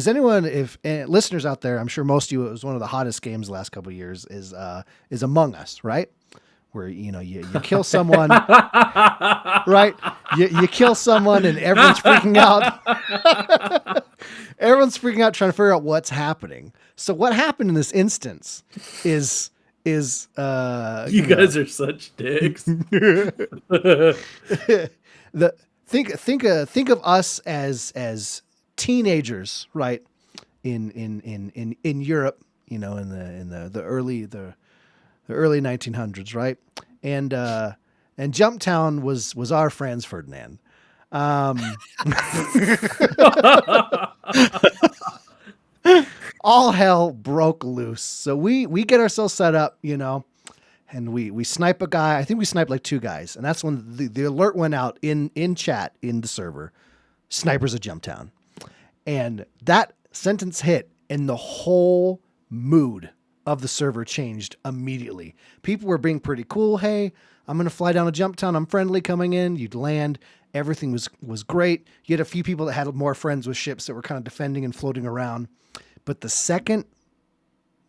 listeners out there, I'm sure most of you, it was one of the hottest games the last couple of years, is Among Us, right? Where you kill someone, right? You kill someone and everyone's freaking out. Everyone's freaking out trying to figure out what's happening. So what happened in this instance is you guys are such dicks. Think of us as teenagers, right? In Europe, in the early 1900s, right? And Jumptown was our Franz Ferdinand. All hell broke loose. So we get ourselves set up, and we snipe a guy. I think we sniped like 2 guys. And that's when the alert went out in chat in the server. Snipers at Jumptown. And that sentence hit and the whole mood of the server changed immediately. People were being pretty cool. Hey, I'm going to fly down to Jumptown. I'm friendly coming in. You'd land. Everything was great. You had a few people that had more friends with ships that were kind of defending and floating around. But the second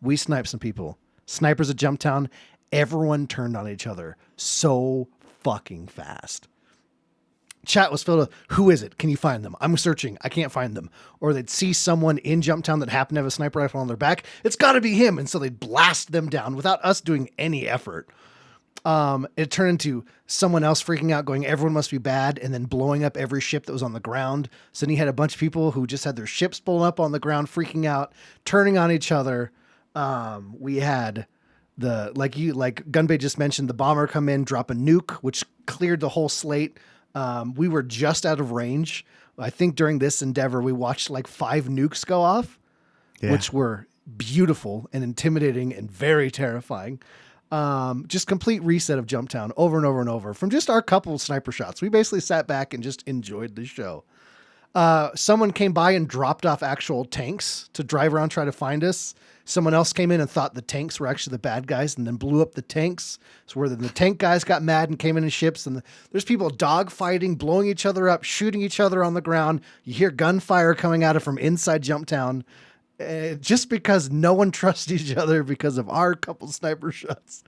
we sniped some people, snipers at Jumptown, everyone turned on each other so fucking fast. Chat was filled with, "Who is it? Can you find them? I'm searching. I can't find them." Or they'd see someone in Jumptown that happened to have a sniper rifle on their back. "It's got to be him." And so they'd blast them down without us doing any effort. It turned into someone else freaking out, going, "Everyone must be bad," and then blowing up every ship that was on the ground. So then you had a bunch of people who just had their ships blown up on the ground, freaking out, turning on each other. We had like Gunbait just mentioned, the bomber come in, drop a nuke, which cleared the whole slate. We were just out of range. I think during this endeavor, we watched like 5 nukes go off, which were beautiful and intimidating and very terrifying. Just complete reset of Jumptown over and over and over from just our couple sniper shots. We basically sat back and just enjoyed the show. Someone came by and dropped off actual tanks to drive around, try to find us. Someone else came in and thought the tanks were actually the bad guys and then blew up the tanks. So where the tank guys got mad and came in ships, and there's people dog fighting, blowing each other up, shooting each other on the ground. You hear gunfire coming out from inside Jumptown. Just because no one trusts each other because of our couple sniper shots.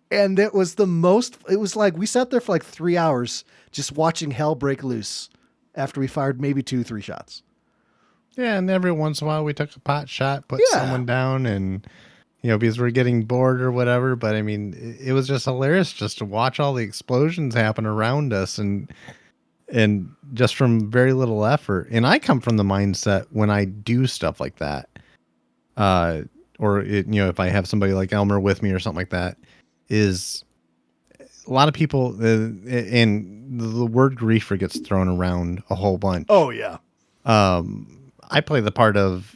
And it was like we sat there for like 3 hours just watching hell break loose after we fired maybe 2-3 shots. Yeah, and every once in a while we took a pot shot, put someone down, and because we're getting bored or whatever. But I mean, it was just hilarious just to watch all the explosions happen around us, and just from very little effort. And I come from the mindset when I do stuff like that, or if I have somebody like Elmer with me or something like that, is a lot of people, and the word griefer gets thrown around a whole bunch. Oh yeah. I play the part of,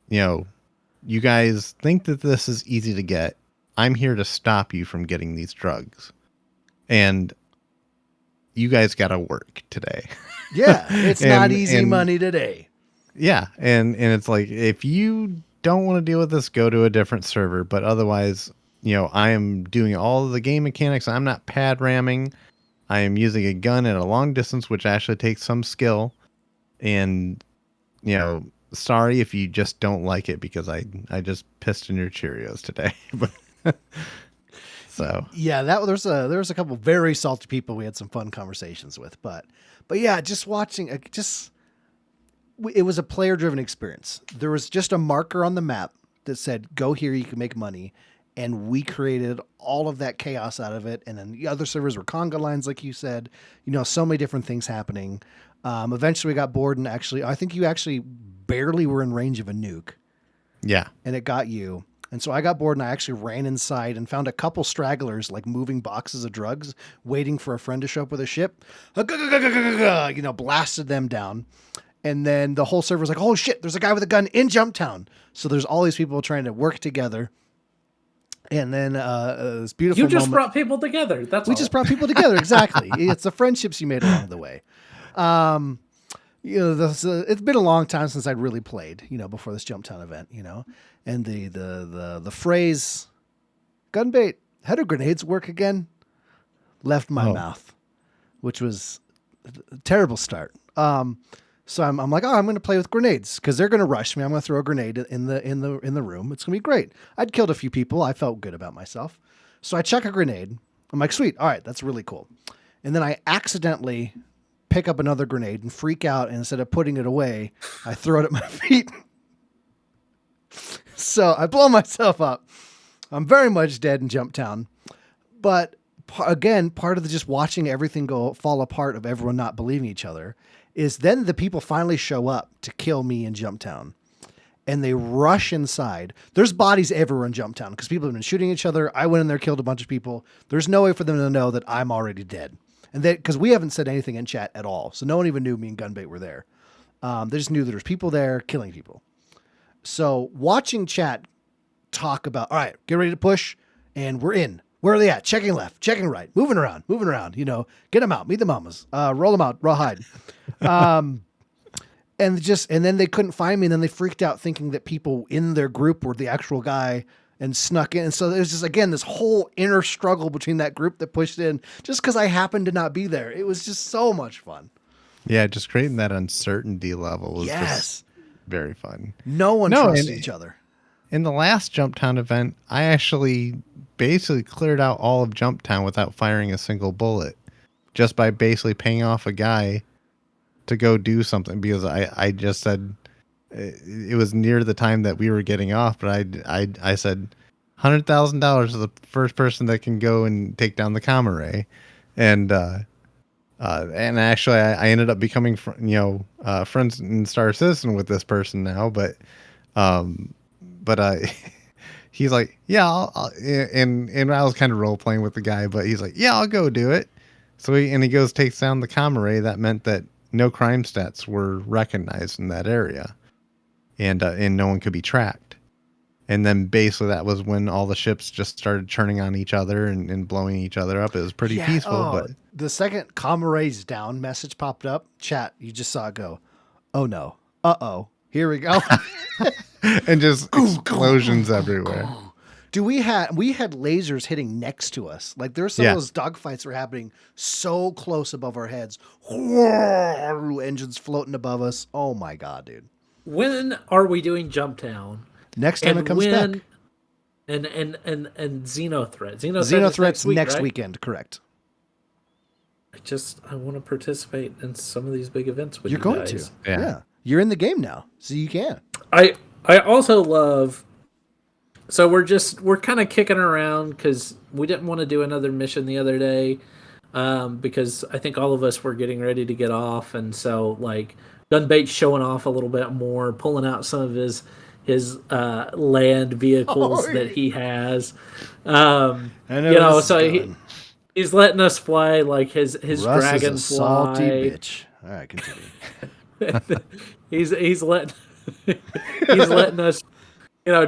you guys think that this is easy to get. I'm here to stop you from getting these drugs. And you guys got to work today. Yeah. It's not easy money today. Yeah. And it's like, if you don't want to deal with this, go to a different server. But otherwise, I am doing all of the game mechanics. I'm not pad ramming. I am using a gun at a long distance, which actually takes some skill. And, sorry if you just don't like it because I just pissed in your Cheerios today. So yeah, there was a couple very salty people we had some fun conversations with, but yeah, just watching, it was a player driven experience. There was just a marker on the map that said, go here, you can make money. And we created all of that chaos out of it. And then the other servers were conga lines, like you said, so many different things happening. Eventually we got bored and I think you actually barely were in range of a nuke. Yeah. And it got you. And so I got bored and I actually ran inside and found a couple stragglers, like moving boxes of drugs, waiting for a friend to show up with a ship, blasted them down. And then the whole server was like, oh shit, there's a guy with a gun in Jumptown. So there's all these people trying to work together. And then this beautiful You just moment. brought people together. We just brought people together. Exactly. It's the friendships you made along the way. It's been a long time since I'd really played, before this Jumptown event, and the phrase "gunbait, how do grenades work again?" left my mouth, which was a terrible start. So I'm like, I'm going to play with grenades because they're going to rush me. I'm going to throw a grenade in the room. It's going to be great. I'd killed a few people. I felt good about myself. So I chuck a grenade. I'm like, sweet. All right. That's really cool. And then I accidentally pick up another grenade and freak out. And instead of putting it away, I throw it at my feet. So I blow myself up. I'm very much dead in Jumptown. But again, part of just watching everything fall apart of everyone not believing each other is then the people finally show up to kill me in Jumptown. And they rush inside. There's bodies everywhere in Jumptown because people have been shooting each other. I went in there, killed a bunch of people. There's no way for them to know that I'm already dead. And because we haven't said anything in chat at all. So no one even knew me and Gunbait were there. They just knew there was people there killing people. So watching chat talk about, all right, get ready to push. And we're in. Where are they at? Checking left, checking right, moving around, get them out, meet the mamas, roll them out, rawhide. And then they couldn't find me. And then they freaked out thinking that people in their group were the actual guy and snuck in. And so there's just, again, this whole inner struggle between that group that pushed in just because I happened to not be there. It was just so much fun. Yeah. Just creating that uncertainty level was just very fun. No one trusted each other. In the last Jumptown event, I actually basically cleared out all of Jumptown without firing a single bullet, just by basically paying off a guy to go do something because I just said it was near the time that we were getting off, but I said $100,000 is the first person that can go and take down the Gamma Ray, and actually I ended up becoming friends in Star Citizen with this person now, but he's like, yeah, and I was kind of role playing with the guy, but he's like, yeah, I'll go do it. So he goes, takes down the Gamma Ray. That meant that no crime stats were recognized in that area, and no one could be tracked. And then basically that was when all the ships just started churning on each other and blowing each other up. It was pretty peaceful. But the second Gamma Ray's down message popped up, chat, you just saw it go, oh no, uh-oh, here we go. And just explosions everywhere. Dude, we had lasers hitting next to us. Like there's some of those dogfights were happening so close above our heads. Engines floating above us. Oh my god, dude. When are we doing Jumptown? Next time it comes back. And Xenothreat. Xenothreat's next weekend, correct. I want to participate in some of these big events with you You're guys. going to. Yeah. You're in the game now, so you can. I also love so we're kind of kicking around because we didn't want to do another mission the other day, because I think all of us were getting ready to get off, and so like Gunbait's showing off a little bit more, pulling out some of his land vehicles that he has. I know So he's letting us fly like his Russ dragonfly. is a salty bitch. All right, continue. he's letting he's letting us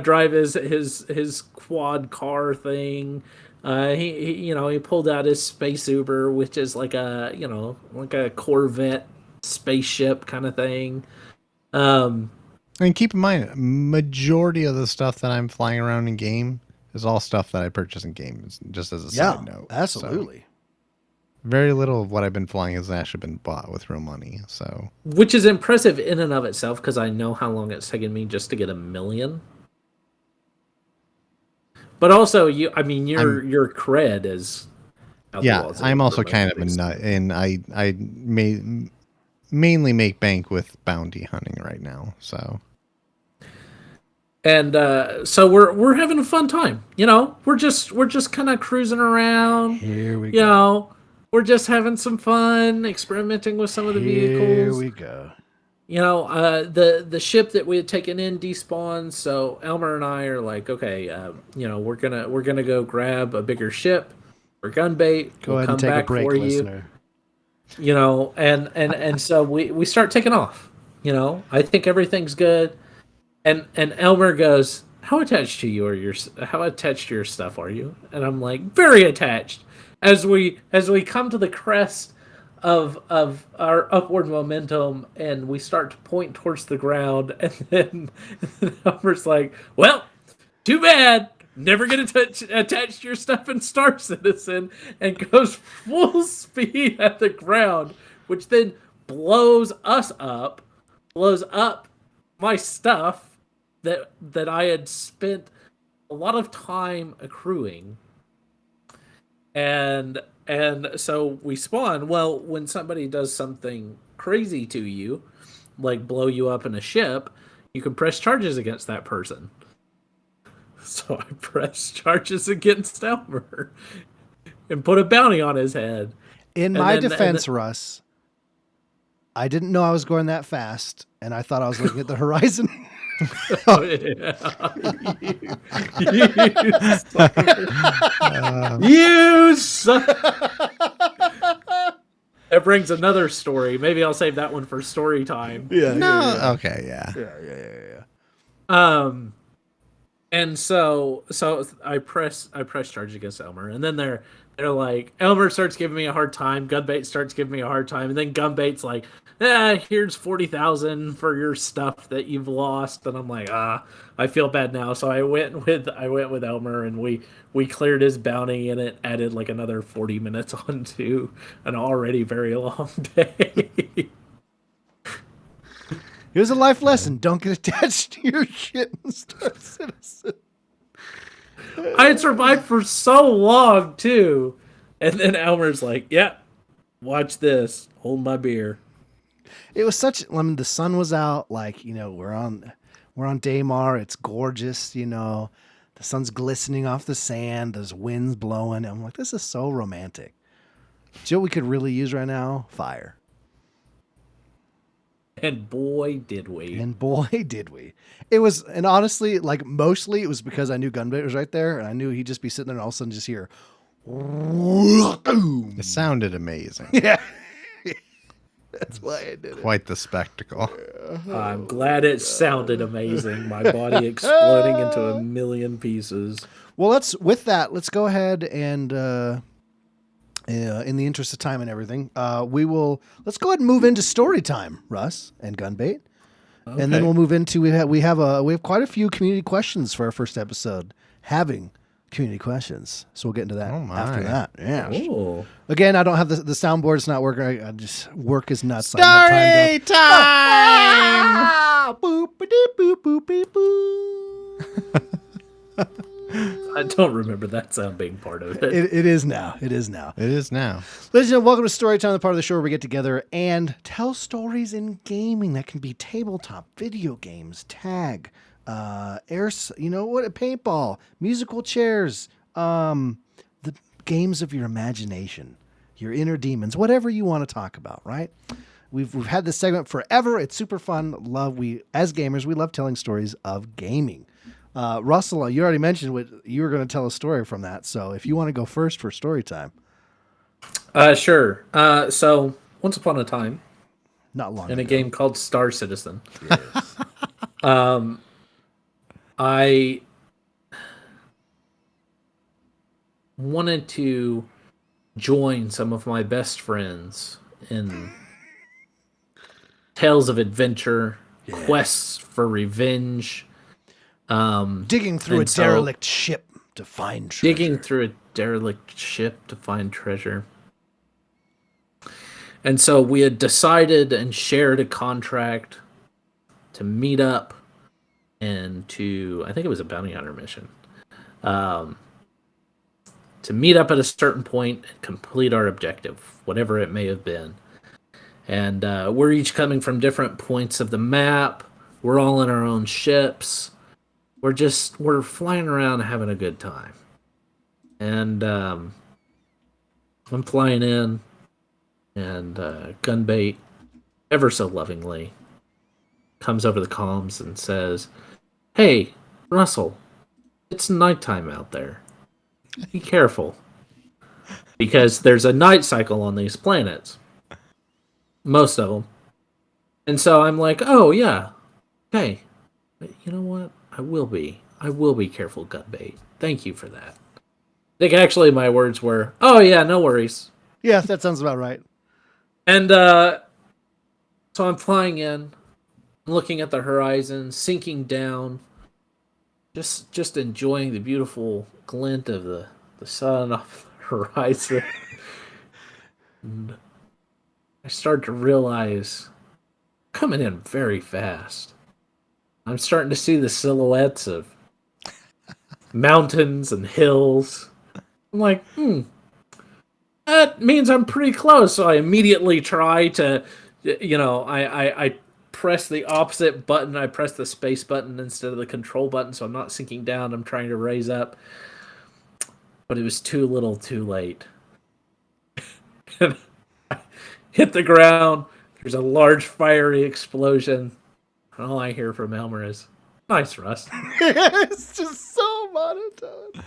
drive his quad car thing. He pulled out his space Uber, which is like a Corvette spaceship kind of thing. And keep in mind, majority of the stuff that I'm flying around in game is all stuff that I purchase in game. Just as a side note, absolutely. So very little of what I've been flying has actually been bought with real money. So, which is impressive in and of itself, because I know how long it's taken me just to get 1 million. But also, your cred is. I'm also kind of a nut, and I mainly make bank with bounty hunting right now. So, and so we're having a fun time. We're just kind of cruising around. Here we go. We're just having some fun, experimenting with some of the vehicles. Here we go. The ship that we had taken in despawned, so Elmer and I are like, okay, we're gonna go grab a bigger ship for Gunbait. Go ahead and take a break, listener. And so we start taking off. I think everything's good, and Elmer goes, how attached to your stuff are you? And I'm like, very attached. As we come to the crest of our upward momentum, and we start to point towards the ground, and then Elmer's like, well, too bad. Never gonna attach to your stuff in Star Citizen, and goes full speed at the ground, which then blows up my stuff that I had spent a lot of time accruing. And so we spawn. Well, when somebody does something crazy to you, like blow you up in a ship, you can press charges against that person. So I pressed charges against Elmer and put a bounty on his head. In my defense, Russ, I didn't know I was going that fast, and I thought I was looking at the horizon. Oh, yeah. You suck. That brings another story. Maybe I'll save that one for story time. Okay, yeah. And so I press charge against Elmer, and then they're like, Elmer starts giving me a hard time, Gunbait starts giving me a hard time, and then Gunbait's like, here's 40,000 for your stuff that you've lost, and I'm like, I feel bad now. So I went with Elmer, and we cleared his bounty, and it added like another 40 minutes onto an already very long day. Here's a life lesson. Don't get attached to your shit in Star Citizen. I had survived for so long, too. And then Elmer's like, yeah, watch this. Hold my beer. It was the sun was out. Like, we're on Daymar. It's gorgeous, The sun's glistening off the sand. There's winds blowing. I'm like, this is so romantic. Do you know what we could really use right now? Fire. And boy, did we. It was, and honestly, like mostly it was because I knew Gunbait was right there, and I knew he'd just be sitting there and all of a sudden just hear. It sounded amazing. Yeah. That's why I did it. Quite the spectacle. I'm glad it sounded amazing. My body exploding into a million pieces. Well, let's go ahead and, in the interest of time and everything, let's go ahead and move into story time, Russ and Gunbait. Okay. And then we'll move into, we have quite a few community questions for our first episode, having community questions. So we'll get into that after that. Yeah. Ooh. Again, I don't have the soundboard. It's not working. I just work is nuts. Story time! Boop, boop, boop, boop, boop. I don't remember that sound being part of it. It is now. Ladies and gentlemen, welcome to Storytime, the part of the show where we get together and tell stories in gaming. That can be tabletop, video games, tag, paintball, musical chairs, the games of your imagination, your inner demons, whatever you want to talk about, right? We've had this segment forever. It's super fun. As gamers, we love telling stories of gaming. Russell, you already mentioned what you were going to tell a story from that. So if you want to go first for story time. Sure. So once upon a time, not long in ago. a game called Star Citizen, Yes. I wanted to join some of my best friends in tales of adventure, quests for revenge, digging through a derelict ship to find treasure. Digging through a derelict ship to find treasure. And so we had decided and shared a contract to meet up and I think it was a bounty hunter mission, to meet up at a certain point and complete our objective, whatever it may have been. And we're each coming from different points of the map. We're all in our own ships. We're flying around having a good time. And I'm flying in, and Gunbait, ever so lovingly, comes over the comms and says, "Hey, Russell, it's nighttime out there. Be careful. Because there's a night cycle on these planets. Most of them." And so I'm like, "Oh, yeah. Okay. You know what? I will be careful, Gunbait. Thank you for that." I think actually my words were, "Oh, yeah, no worries." Yeah, that sounds about right. And so I'm flying in, looking at the horizon, sinking down, just enjoying the beautiful glint of the sun off the horizon. And I start to realize coming in very fast. I'm starting to see the silhouettes of mountains and hills. I'm like, that means I'm pretty close. So I immediately try to, I press the opposite button. I press the space button instead of the control button, so I'm not sinking down. I'm trying to raise up. But it was too little too late. And I hit the ground. There's a large fiery explosion. And all I hear from Elmer is, "Nice, Russ." It's just so monotone.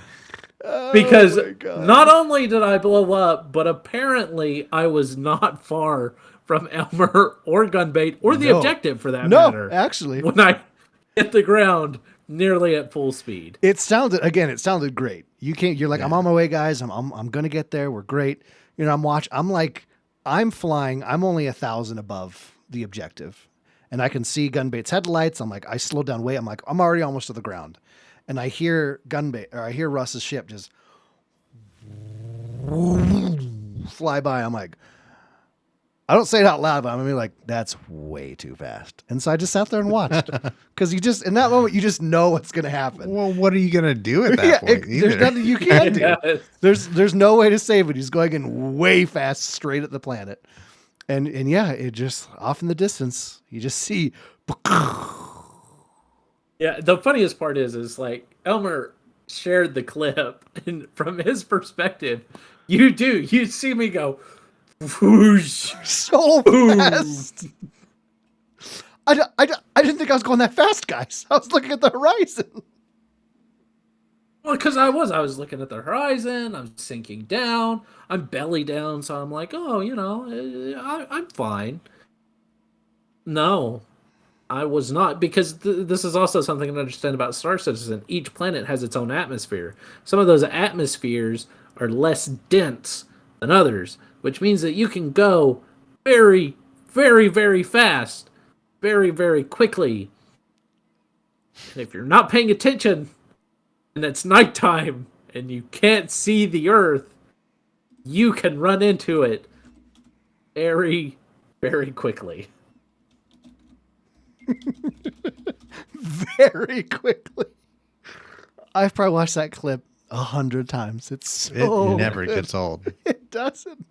Oh, because not only did I blow up, but apparently I was not far from Elmer or Gunbait or the objective for that matter. No, actually. When I hit the ground nearly at full speed. It sounded great. You're like, "I'm on my way, guys. I'm gonna get there. We're great." I'm flying. I'm only 1,000 above the objective. And I can see Gunbait's headlights. I'm like, I slowed down way. I'm like, I'm already almost to the ground. And I hear Russ's ship just fly by. I'm like, I don't say it out loud, but I'm gonna be like, that's way too fast. And so I just sat there and watched. Because in that moment, you just know what's gonna happen. Well, what are you gonna do at that point? There's nothing you can do. There's no way to save it. He's going in way fast straight at the planet. And yeah, it just off in the distance, you just see. Yeah, the funniest part is like Elmer shared the clip, and from his perspective, you see me go whoosh so fast. I didn't think I was going that fast, guys. I was looking at the horizon. Well, because I was looking at the horizon. I'm sinking down. I'm belly down, so I'm like, oh, I'm fine. No, I was not, because this is also something to understand about Star Citizen. Each planet has its own atmosphere. Some of those atmospheres are less dense than others, which means that you can go very, very, very fast, very, very quickly. And if you're not paying attention, and it's nighttime, and you can't see the Earth, you can run into it very, very quickly. Very quickly. I've probably watched that clip 100 times. It never gets old. It doesn't.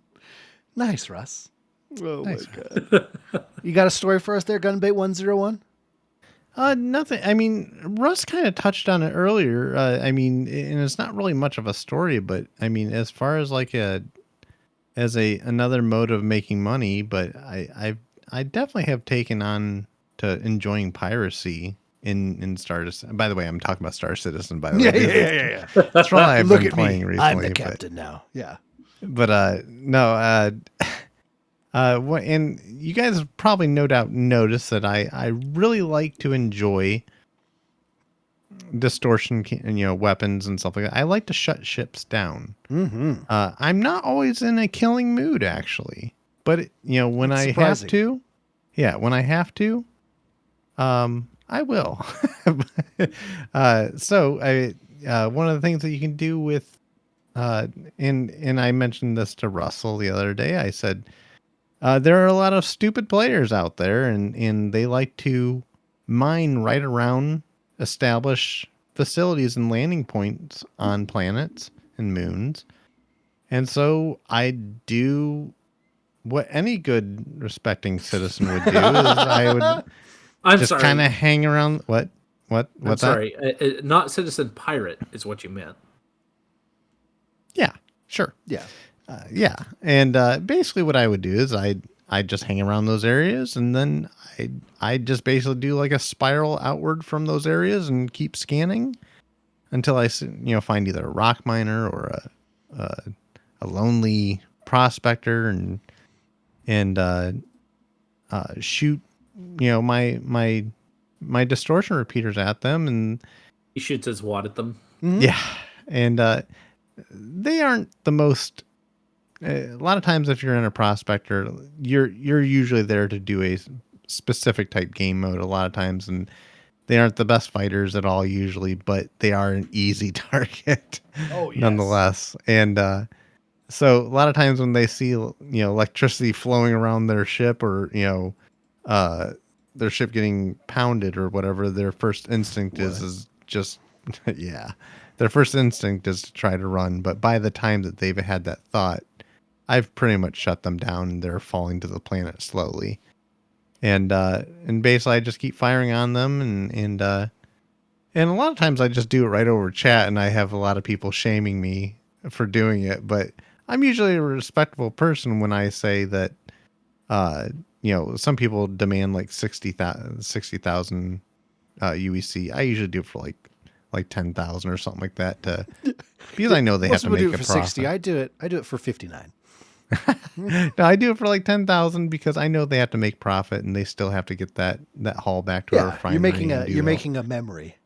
Nice, Russ. Oh nice. My God. You got a story for us there, Gunbait 101? Nothing. I mean, Russ kind of touched on it earlier. I mean, and it's not really much of a story, but I mean, as far as like another mode of making money, but I definitely have taken on to enjoying piracy in Star Citizen. By the way, I'm talking about Star Citizen. By the way, Yeah. that's what I've Look been at playing me. recently. I'm the captain now. Yeah. But no. And you guys have probably no doubt noticed that I really like to enjoy distortion, weapons and stuff like that. I like to shut ships down. Mm-hmm. I'm not always in a killing mood, actually, but when That's I surprising. have to, when I have to, I will. So one of the things that you can do with, and I mentioned this to Russell the other day. I said, there are a lot of stupid players out there, and they like to mine right around established facilities and landing points on planets and moons. And so I do what any good respecting citizen would do is I would I'm just sorry. kind of hang around. What's I'm that? sorry. Not citizen pirate is what you meant. Yeah, sure. Yeah. Yeah. And basically what I would do is I'd just hang around those areas, and then I'd just basically do like a spiral outward from those areas and keep scanning until I find either a rock miner or a lonely prospector and shoot my distortion repeaters at them, and He shoots his wad at them. Mm-hmm. yeah, and they aren't the most. A lot of times, if you're in a prospector, you're usually there to do a specific type game mode. A lot of times, and they aren't the best fighters at all usually, but they are an easy target. Oh, yes. Nonetheless. And so a lot of times when they see electricity flowing around their ship, or their ship getting pounded or whatever, their first instinct is just yeah, their first instinct is to try to run. But by the time that they've had that thought, I've pretty much shut them down, and they're falling to the planet slowly. And basically I just keep firing on them, and a lot of times I just do it right over chat, and I have a lot of people shaming me for doing it, but I'm usually a respectable person when I say that some people demand like 60,000 UEC. I usually do it for like 10,000 or something like that, because I know they have to make do it a for profit. 60. I do it for 59. No, I do it for like 10,000 because I know they have to make profit, and they still have to get that haul back to our refinery. You're making a memory.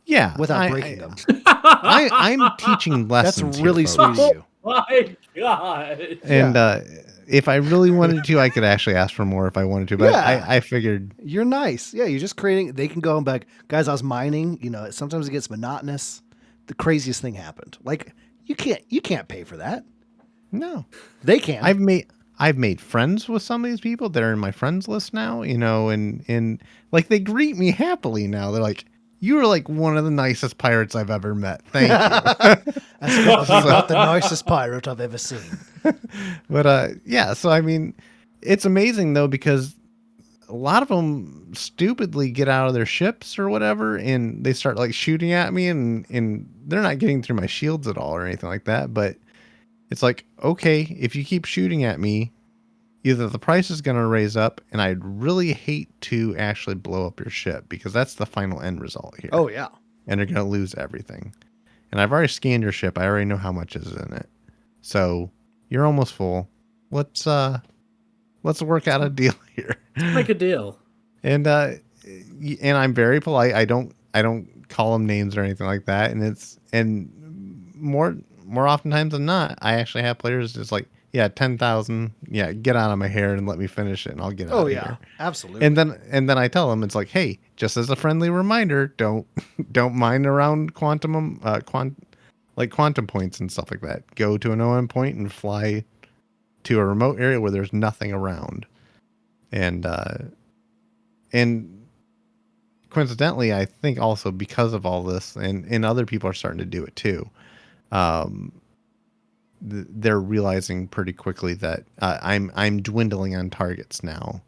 Yeah, Without breaking them. I'm teaching lessons. That's really sweet of you. Oh my god! And if I really wanted to, I could actually ask for more if I wanted to. But I figured you're nice. Yeah, you're just creating. They can go and back, guys. I was mining. Sometimes it gets monotonous. The craziest thing happened. Like you can't pay for that. No, they can. I've made friends with some of these people that are in my friends list now. And like they greet me happily now. They're like, "You are like one of the nicest pirates I've ever met. Thank you." That's about the nicest pirate I've ever seen. But yeah. So I mean, it's amazing though, because a lot of them stupidly get out of their ships or whatever, and they start like shooting at me, and they're not getting through my shields at all or anything like that. But it's like, okay, if you keep shooting at me, either the price is going to raise up, and I'd really hate to actually blow up your ship, because that's the final end result here. Oh, yeah. And they're going to lose everything. And I've already scanned your ship. I already know how much is in it. So you're almost full. Let's work out a deal here. Make a deal. And I'm very polite. I don't call them names or anything like that. And more oftentimes than not, I actually have players just like, yeah, 10,000. Yeah, get out of my hair and let me finish it, and I'll get out of here. Oh yeah, absolutely. And then I tell them, it's like, hey, just as a friendly reminder, don't mine around quantum points and stuff like that. Go to an OM point and fly to a remote area where there's nothing around. And coincidentally, I think also because of all this, and other people are starting to do it too, they're realizing pretty quickly that I'm dwindling on targets now,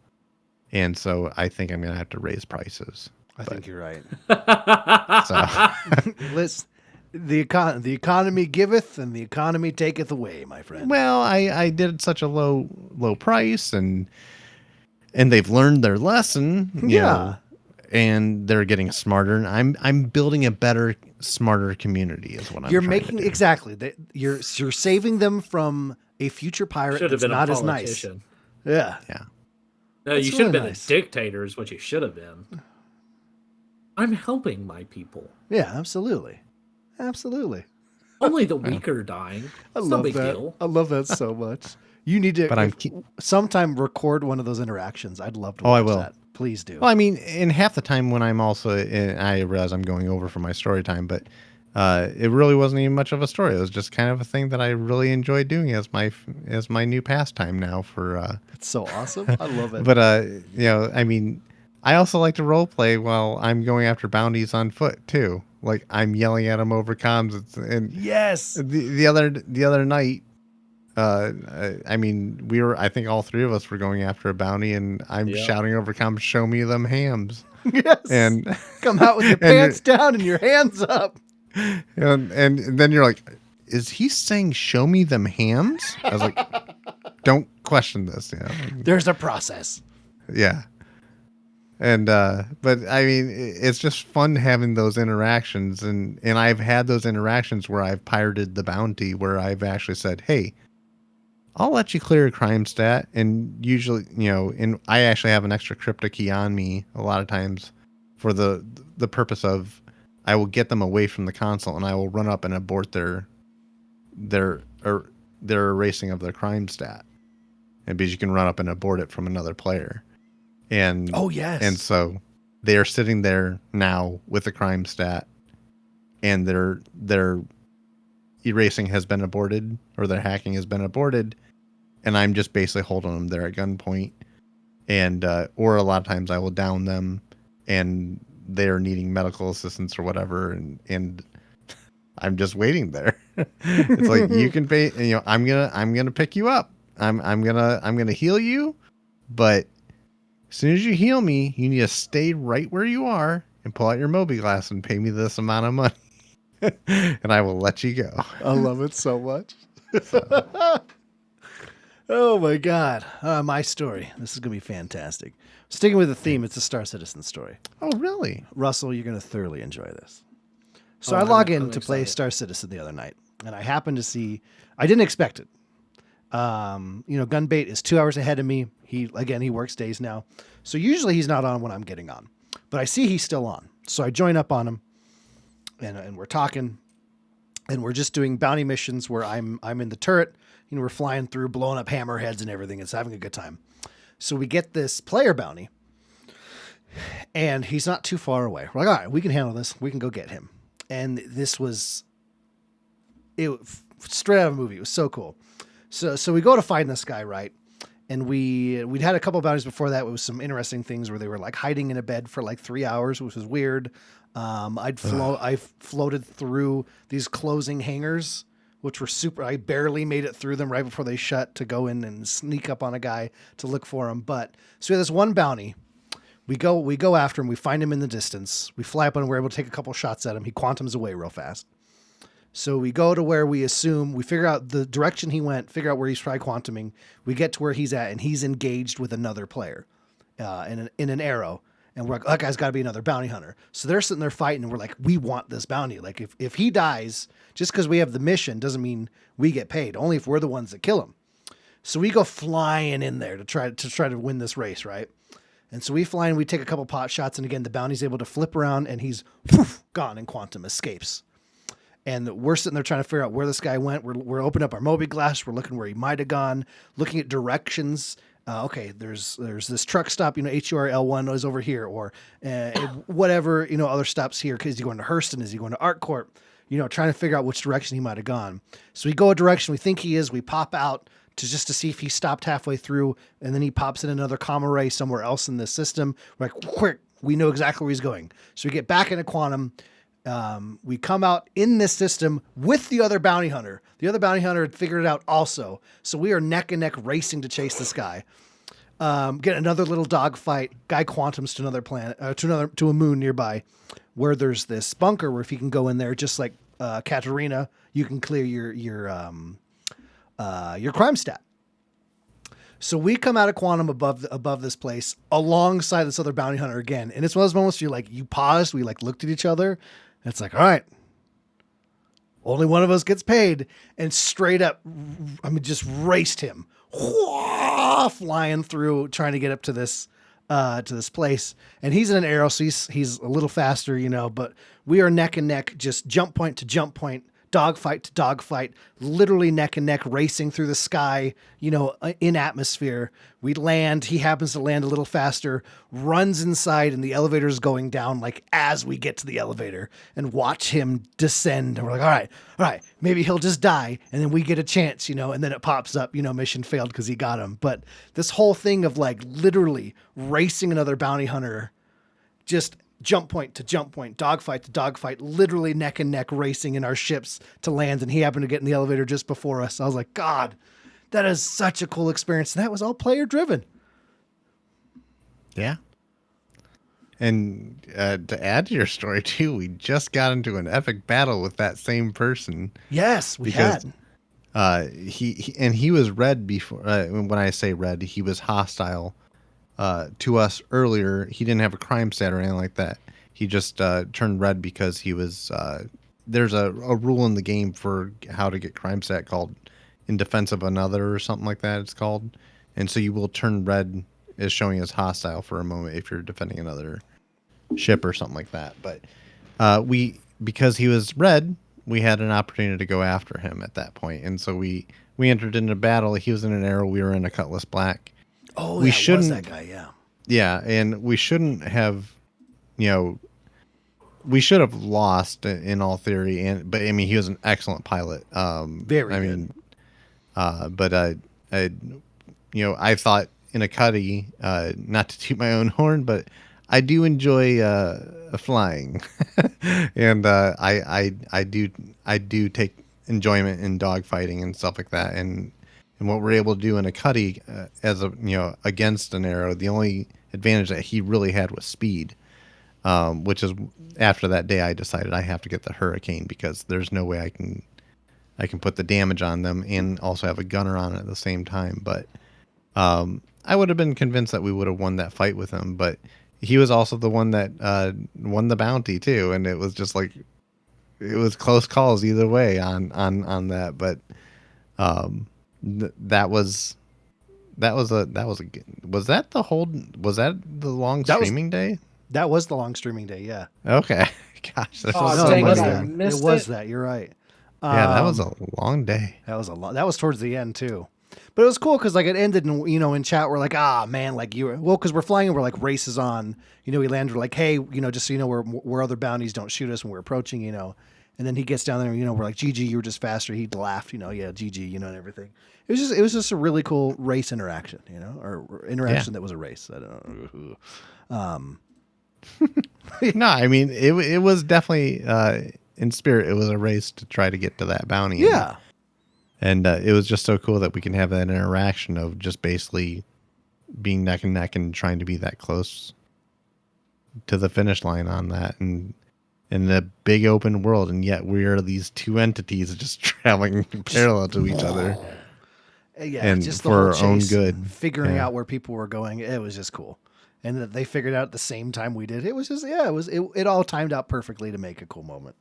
and so I think I'm gonna have to raise prices. I think you're right. So, Listen, the economy giveth and the economy taketh away, my friend. well, I did such a low price, and they've learned their lesson, you know, and they're getting smarter. And I'm building a better, smarter community is what You're I'm trying making to do. exactly. You're saving them from a future pirate Should have that's been a not as nice. politician. Yeah. Yeah. No, That's you should have really been nice. a dictator is what you should have been. I'm helping my people. Yeah, absolutely. Absolutely. Only the weak are dying. I It's love no big that. deal. I love that so much. You need to But sometime record one of those interactions. I'd love to Oh, I watch will. that. Please do. Well, I mean, in half the time when I'm also, I realize I'm going over for my story time, but it really wasn't even much of a story. It was just kind of a thing that I really enjoy doing as my new pastime now for. It's so awesome. I love it. But you know, I mean, I also like to role play while I'm going after bounties on foot too. Like I'm yelling at them over comms, and yes. the other night. I mean, I think all three of us were going after a bounty, and I'm shouting over comms, "Show me them hams!" Yes. And come out with your pants down and your hands up. And then you're like, is he saying show me them hams? I was like, don't question this. You know? There's a process. Yeah. And but I mean, it's just fun having those interactions, and I've had those interactions where I've pirated the bounty, where I've actually said, hey, I'll let you clear a crime stat, and usually, you know, and I actually have an extra crypto key on me a lot of times for the purpose of I will get them away from the console, and I will run up and abort their erasing of their crime stat, and because you can run up and abort it from another player, and oh yes, and so they are sitting there now with a crime stat, and their erasing has been aborted, or their hacking has been aborted, and I'm just basically holding them there at gunpoint, and or a lot of times I will down them, and they're needing medical assistance or whatever, and I'm just waiting there. It's like, you can pay, you know, I'm gonna pick you up. I'm gonna heal you, but as soon as you heal me, you need to stay right where you are and pull out your Moby Glass and pay me this amount of money. And I will let you go. I love it so much. Oh my God. My story. This is going to be fantastic. Sticking with the theme, it's a Star Citizen story. Oh, really? Russell, you're going to thoroughly enjoy this. So I log in to play Star Citizen the other night, and I happened to see, I didn't expect it. You know, Gunbait is 2 hours ahead of me. He works days now. So usually he's not on when I'm getting on, but I see he's still on. So I join up on him, and we're talking, and we're just doing bounty missions where I'm in the turret. You know, we're flying through, blowing up hammerheads and everything. It's having a good time. So we get this player bounty, and he's not too far away. We're like, all right, we can handle this. We can go get him. And this was straight out of a movie. It was so cool. So we go to find this guy, right? And we'd had a couple of bounties before that. It was some interesting things where they were like hiding in a bed for like 3 hours, which was weird. I floated through these closing hangars, which were super. I barely made it through them right before they shut to go in and sneak up on a guy to look for him. But so we had this one bounty. We go after him. We find him in the distance. We fly up on him. We're able to take a couple shots at him. He quantums away real fast. So we go to where we figure out the direction he went, figure out where he's try quantuming. We get to where he's at, and he's engaged with another player in an arrow. And we're like, that guy's got to be another bounty hunter. So they're sitting there fighting, and we're like, we want this bounty. Like, if he dies, just because we have the mission doesn't mean we get paid. Only if we're the ones that kill him. So we go flying in there to try to win this race, right? And so we fly and we take a couple pot shots, and again, the bounty's able to flip around, and he's gone, and quantum escapes. And we're sitting there trying to figure out where this guy went. We're opening up our Moby Glass. We're looking where he might have gone, looking at directions. Okay, there's this truck stop, HUR-L1 is over here, or whatever, other stops here. Is he going to Hurston? Is he going to ArcCorp? Trying to figure out which direction he might have gone. So we go a direction we think he is. We pop out just to see if he stopped halfway through, and then he pops in another comm array somewhere else in the system. We're like, quick, we know exactly where he's going. So we get back into quantum. We come out in this system with the other bounty hunter. The other bounty hunter had figured it out also. So we are neck and neck racing to chase this guy. Get another little dogfight. Guy quantums to another planet, to a moon nearby, where there's this bunker where if you can go in there, just like Katarina, you can clear your crime stat. So we come out of quantum above this place alongside this other bounty hunter again, and it's one of those moments where you paused, we looked at each other, and it's like, all right, only one of us gets paid, and straight up, just raced him, flying through, trying to get up to this place, and he's in an arrow, so he's a little faster, but we are neck and neck, just jump point to jump point, dogfight to dogfight, literally neck and neck, racing through the sky, in atmosphere. We land. He happens to land a little faster, runs inside, and the elevator is going down as we get to the elevator, and watch him descend. And we're like, all right, maybe he'll just die, and then we get a chance, and then it pops up, mission failed because he got him. But this whole thing of literally racing another bounty hunter, just jump point to jump point, dogfight to dogfight, literally neck and neck racing in our ships to land. And he happened to get in the elevator just before us. I was like, God, that is such a cool experience. And that was all player driven. Yeah. And to add to your story too, we just got into an epic battle with that same person. Yes, we had. He was red before. When I say red, he was hostile to us earlier. He didn't have a crime stat or anything like that. He just turned red because he was. There's a rule in the game for how to get crime stat called in defense of another or something like that. It's called, and so you will turn red as showing as hostile for a moment if you're defending another ship or something like that. But because he was red, we had an opportunity to go after him at that point, and so we entered into battle. He was in an arrow. We were in a cutlass black. Oh, we shouldn't. Was that guy, yeah. Yeah, and we shouldn't have, we should have lost in all theory. But he was an excellent pilot. Very good. I thought in a cuddy, not to toot my own horn, but I do enjoy flying, and I do take enjoyment in dogfighting and stuff like that, and what we're able to do in a cuddy as against an arrow, the only advantage that he really had was speed, which is after that day I decided I have to get the Hurricane because there's no way I can put the damage on them and also have a gunner on it at the same time. But I would have been convinced that we would have won that fight with him, but he was also the one that won the bounty too, and it was just it was close calls either way on that, but was that the long streaming day? That was the long streaming day, yeah. Okay. Gosh, it was that. You're right. Yeah, that was a long day. That was towards the end too. But it was cool because it ended and in chat we're like, man, because we're flying and we're race is on. We landed, we're like, hey, just so you know, where other bounties don't shoot us when we're approaching, And then he gets down there, we're like, GG, you were just faster. He laughed, yeah, GG, and everything. It was just a really cool race interaction, or interaction that was a race. I don't know. No, it was definitely in spirit. It was a race to try to get to that bounty. Yeah. And it was just so cool that we can have that interaction of just basically being neck and neck and trying to be that close to the finish line on that. And in the big open world, and yet we are these two entities just traveling parallel to each other. Yeah, and just for the our own good, figuring out where people were going. It was just cool, and that they figured out at the same time we did. It was just it all timed out perfectly to make a cool moment.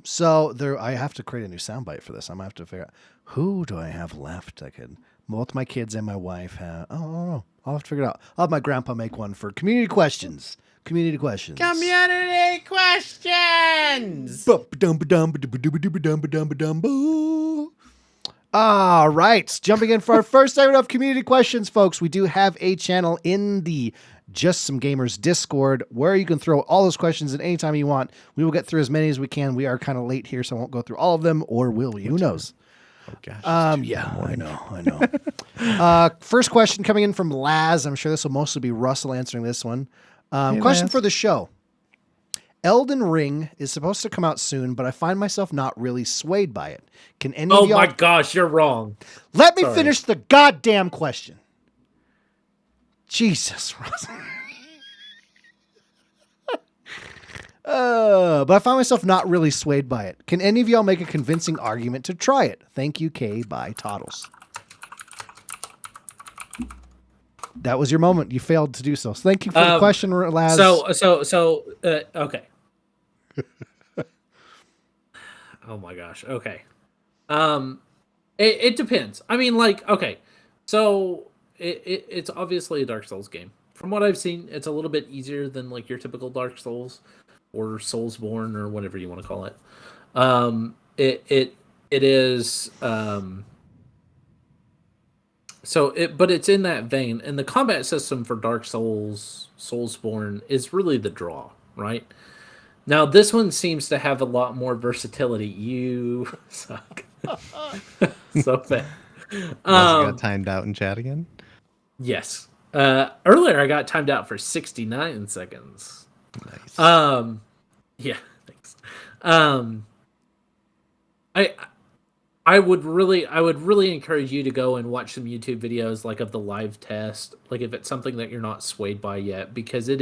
So I have to create a new soundbite for this. I'm gonna have to figure out who do I have left. I could both my kids and my wife have. Oh, I don't know. I'll have to figure it out. I'll have my grandpa make one for community questions. Community questions. All right. Jumping in for our first segment of community questions, folks. We do have a channel in the Just Some Gamers Discord where you can throw all those questions at any time you want. We will get through as many as we can. We are kind of late here, so I won't go through all of them, or will we? Who knows? Oh, gosh. Yeah, I know. First question coming in from Laz. I'm sure this will mostly be Russell answering this one. Question for the show. Elden Ring is supposed to come out soon, but I find myself not really swayed by it. Can any of y'all... my gosh, you're wrong. Let me finish the goddamn question. Jesus. But I find myself not really swayed by it. Can any of y'all make a convincing argument to try it? Thank you, Kay, by Toddles. That was your moment. You failed to do so. So thank you for the question, Laz. Okay. Oh my gosh. Okay. It depends. I mean, like, okay. So it's obviously a Dark Souls game. From what I've seen, it's a little bit easier than like your typical Dark Souls or Soulsborne or whatever you want to call it. It is but it's in that vein, and the combat system for Dark Souls, Soulsborne is really the draw, right? Now this one seems to have a lot more versatility. You suck. So bad. Got timed out in chat again. Yes. Earlier I got timed out for 69 seconds. Nice. Yeah, thanks. I would really encourage you to go and watch some YouTube videos like of the live test, like if it's something that you're not swayed by yet, because it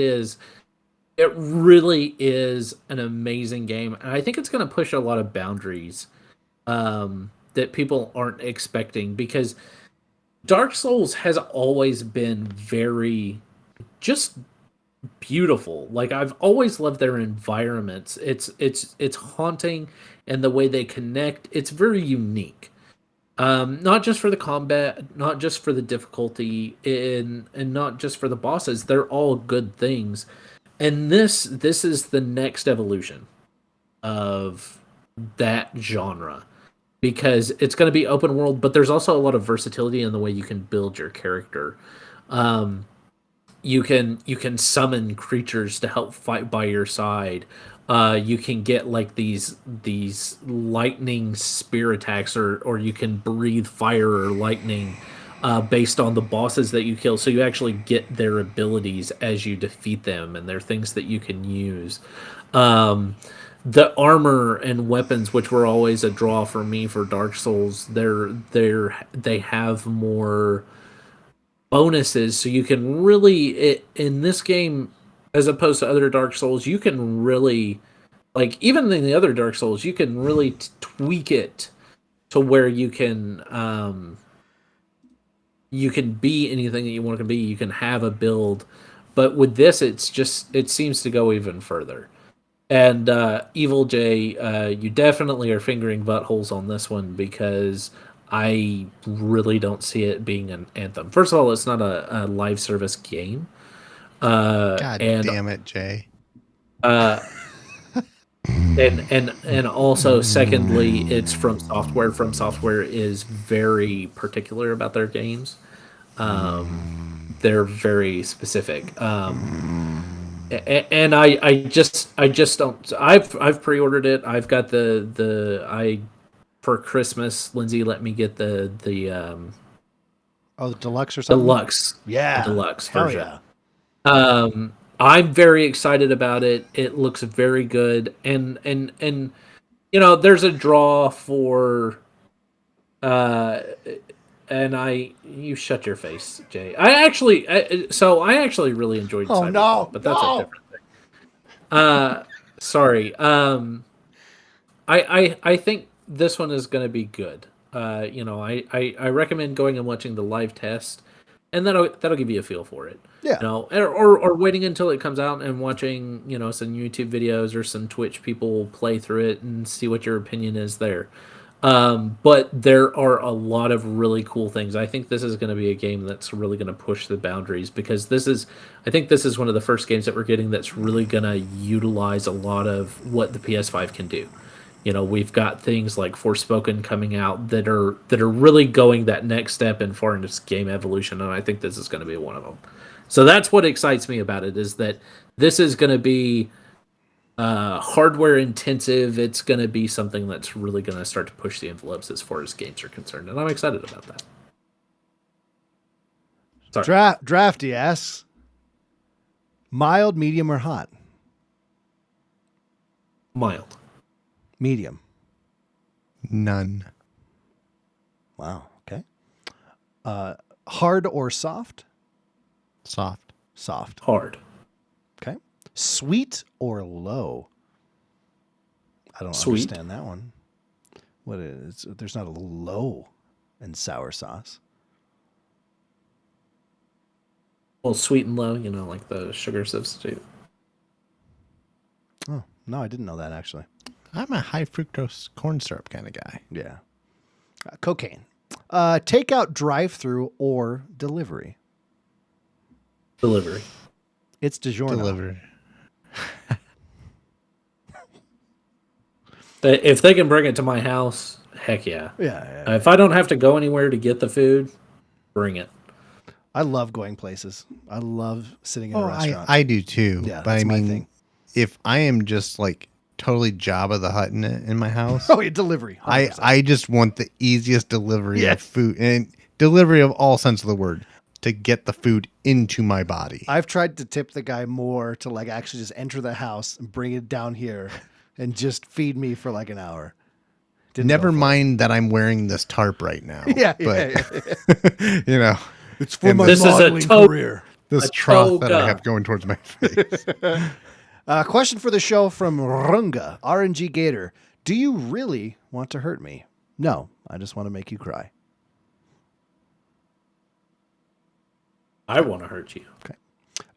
really is an amazing game, and I think it's going to push a lot of boundaries that people aren't expecting, because Dark Souls has always been very just beautiful. Like, I've always loved their environments. It's haunting, and the way they connect, it's very unique. Not just for the combat, not just for the difficulty, and not just for the bosses. They're all good things. And this is the next evolution of that genre, because it's going to be open world, but there's also a lot of versatility in the way you can build your character. You can summon creatures to help fight by your side. You can get like these lightning spear attacks, or you can breathe fire or lightning based on the bosses that you kill. So you actually get their abilities as you defeat them, and they're things that you can use. The armor and weapons, which were always a draw for me for Dark Souls, they have more bonuses, so you can really in this game, as opposed to other Dark Souls, you can really, like, even in the other Dark Souls, you can really tweak it to where you can be anything that you want to be. You can have a build, but with this, it seems to go even further. And Evil J, you definitely are fingering buttholes on this one, because I really don't see it being an Anthem. First of all, it's not a live service game. God damn it, Jay. And also, secondly, it's From Software. From Software is very particular about their games. They're very specific. And I just don't. I've pre-ordered it. I've got for Christmas, Lindsay let me get the the deluxe or something. Deluxe, yeah, the deluxe hell version. yeah. I'm very excited about it. It looks very good, and there's a draw for. And you shut your face, Jay. I actually really enjoyed Cyberpunk, no, but that's a different thing. Sorry. I think this one is going to be good. I recommend going and watching the live test, and that'll give you a feel for it. Yeah. Or waiting until it comes out and watching, some YouTube videos or some Twitch people play through it and see what your opinion is there. But there are a lot of really cool things. I think this is going to be a game that's really going to push the boundaries, because I think this is one of the first games that we're getting that's really going to utilize a lot of what the PS5 can do. We've got things like Forspoken coming out that are really going that next step in far into game evolution, and I think this is going to be one of them. So that's what excites me about it, is that this is going to be hardware intensive. It's going to be something that's really going to start to push the envelopes as far as games are concerned, and I'm excited about that. Sorry. Drafty asks, mild, medium, or hot? Mild. Medium. None. Wow. Okay. Hard or soft? Soft. Soft. Hard. Okay. Sweet or low? I don't Sweet. understand that one. What is? There's not a low in sour sauce. Well, sweet and low, like the sugar substitute. Oh, no, I didn't know that actually. I'm a high fructose corn syrup kind of guy. Yeah. Cocaine. Takeout, drive-through, or delivery? Delivery. It's DiGiorno. Delivered. If they can bring it to my house, heck yeah. Yeah. If I don't have to go anywhere to get the food, bring it. I love going places. I love sitting in a restaurant. I do too. Yeah, but that's I my mean, thing. if I am just like totally Jabba the Hutt in my house, Oh, yeah, delivery. 100%. I just want the easiest delivery Yes. of food and delivery of all sense of the word to get the food into my body. I've tried to tip the guy more to like actually just enter the house and bring it down here and just feed me for like an hour. Didn't Never go for mind that I'm wearing this tarp right now. Yeah, but yeah. you know, It's for my This is a modeling to- career. this A trough that I toga. have going towards my face. Question for the show from Runga, RNG Gator. Do you really want to hurt me? No, I just want to make you cry. I want to hurt you.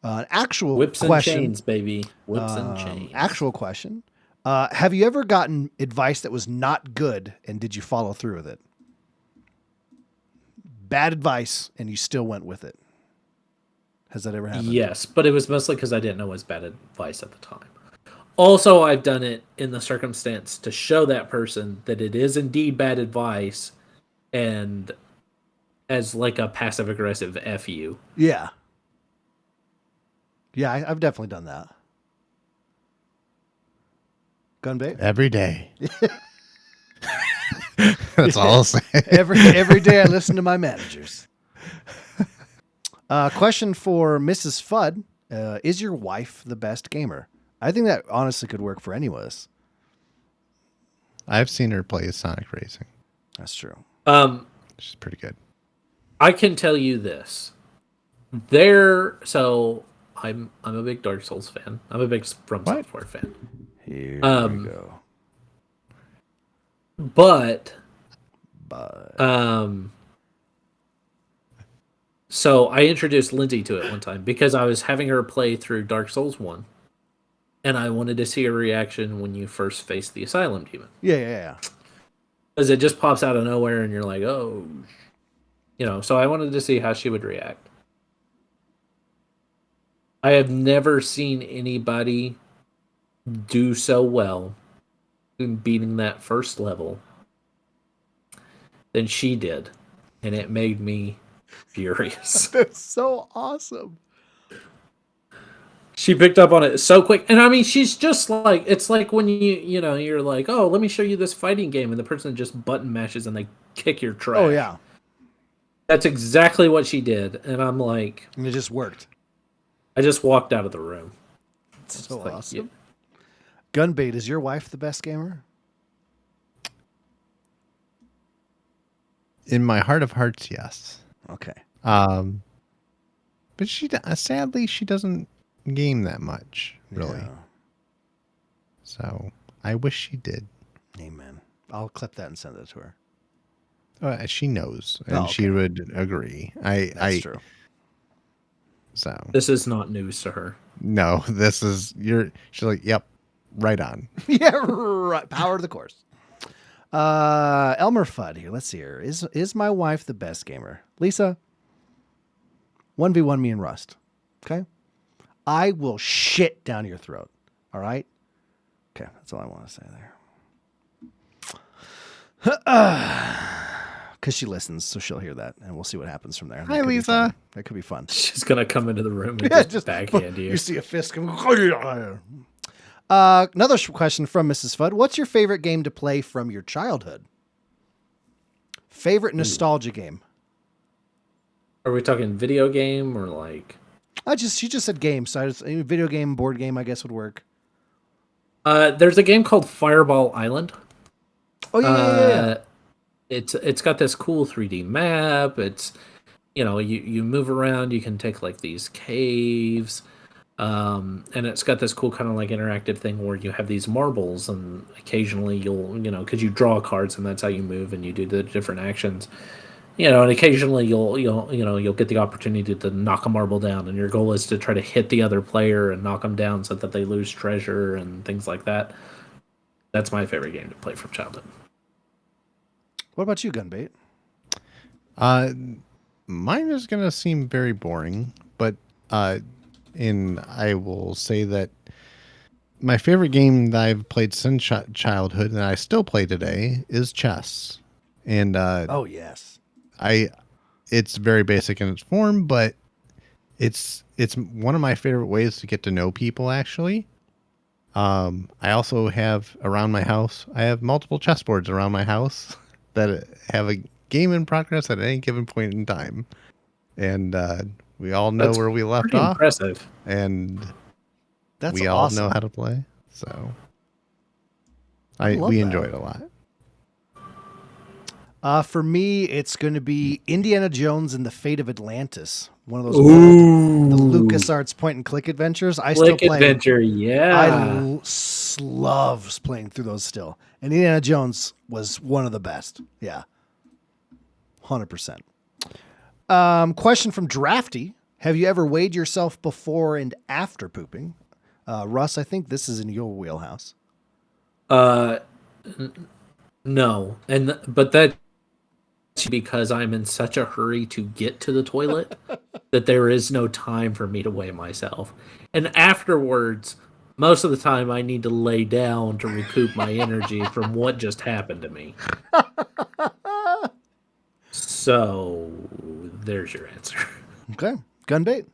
An actual Whips and question. chains, baby. Whips and chains. Actual question. Have you ever gotten advice that was not good and did you follow through with it? Bad advice and you still went with it. Has that ever happened? Yes, but it was mostly because I didn't know it was bad advice at the time. Also, I've done it in the circumstance to show that person that it is indeed bad advice and as like a passive-aggressive F you. Yeah. Yeah, I've definitely done that. Gunbait? Every day. That's all I'll say. Every day I listen to my managers. Question for Mrs. Fudd. Is your wife the best gamer? I think that honestly could work for any of us. I've seen her play Sonic Racing. That's true. She's pretty good. I can tell you this. So I'm a big Dark Souls fan. I'm a big From Software fan. Here we go. But Bye. so I introduced Lindsay to it one time because I was having her play through Dark Souls 1. And I wanted to see her reaction when you first face the Asylum Demon. Yeah. Because it just pops out of nowhere and you're like, oh. So I wanted to see how she would react. I have never seen anybody do so well in beating that first level than she did. And it made me furious. That's so awesome. She picked up on it so quick. And I mean, she's just like, it's like when you're like, oh, let me show you this fighting game. And the person just button mashes and they kick your trash. Oh, yeah. That's exactly what she did. And I'm like, And it just worked. I just walked out of the room. It's so like, awesome. Gunbait, is your wife the best gamer? In my heart of hearts, yes. Okay. But sadly, she doesn't game that much, really. Yeah. So I wish she did. Amen. I'll clip that and send it to her. She knows, and okay. she would agree. That's true. So This is not news to her. no, this is She's like, yep, right on. Yeah, right. Power to the course. ELMMERFUDD here. Let's see here. Is my wife the best gamer? Lisa, 1v1 me and Rust. Okay? I will shit down your throat. All right? Okay, that's all I want to say there. Because she listens, so she'll hear that, and we'll see what happens from there. Hi, Lisa. That could be fun. She's going to come into the room and Yeah, just backhand you. You see a fist come. Another question from Mrs. Fudd. What's your favorite game to play from your childhood? Favorite nostalgia game? Are we talking video game or like... She just said game, so video game, board game, I guess would work. There's a game called Fireball Island. Oh yeah. It's got this cool 3D map. It's you move around. You can take like these caves, and it's got this cool kind of like interactive thing where you have these marbles, and occasionally because you draw cards, and that's how you move, and you do the different actions. And occasionally you'll get the opportunity to knock a marble down, and your goal is to try to hit the other player and knock them down so that they lose treasure and things like that. That's my favorite game to play from childhood. What about you, Gunbait? Mine is gonna seem very boring, but and I will say that my favorite game that I've played since childhood and I still play today is chess. And Oh yes. it's very basic in its form, but it's one of my favorite ways to get to know people actually. I also have around my house, I have multiple chessboards around my house that have a game in progress at any given point in time. And we all know That's where we left pretty off. impressive. And That's we all know how to play. So we enjoy it a lot. For me, it's going to be Indiana Jones and the Fate of Atlantis. One of those Ooh. the LucasArts point and click adventures. I Click still play. adventure, yeah. I loves playing through those still. And Indiana Jones was one of the best. Yeah. 100%. Question from Drafty. Have you ever weighed yourself before and after pooping? Russ, I think this is in your wheelhouse. No. But that's because I'm in such a hurry to get to the toilet that there is no time for me to weigh myself. And afterwards, most of the time I need to lay down to recoup my energy from what just happened to me. So there's your answer. Okay. Gunbait.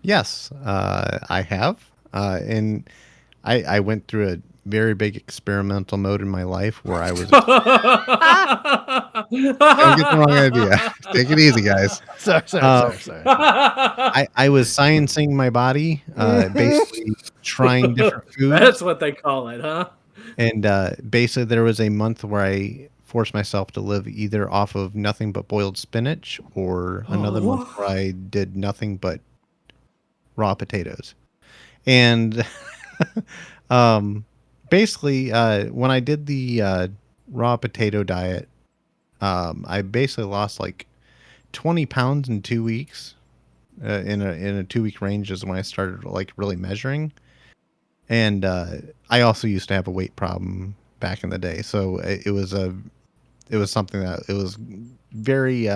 Yes, I have. And I went through a very big experimental mode in my life where I was. Don't get the wrong idea. Take it easy, guys. Sorry. I was sciencing my body, basically trying different foods. That's what they call it, huh? And basically, there was a month where I forced myself to live either off of nothing but boiled spinach or another month where I did nothing but raw potatoes. And basically, when I did the raw potato diet, I basically lost like 20 pounds in 2 weeks. In a 2 week range is when I started like really measuring. And I also used to have a weight problem back in the day, so it was something that it was very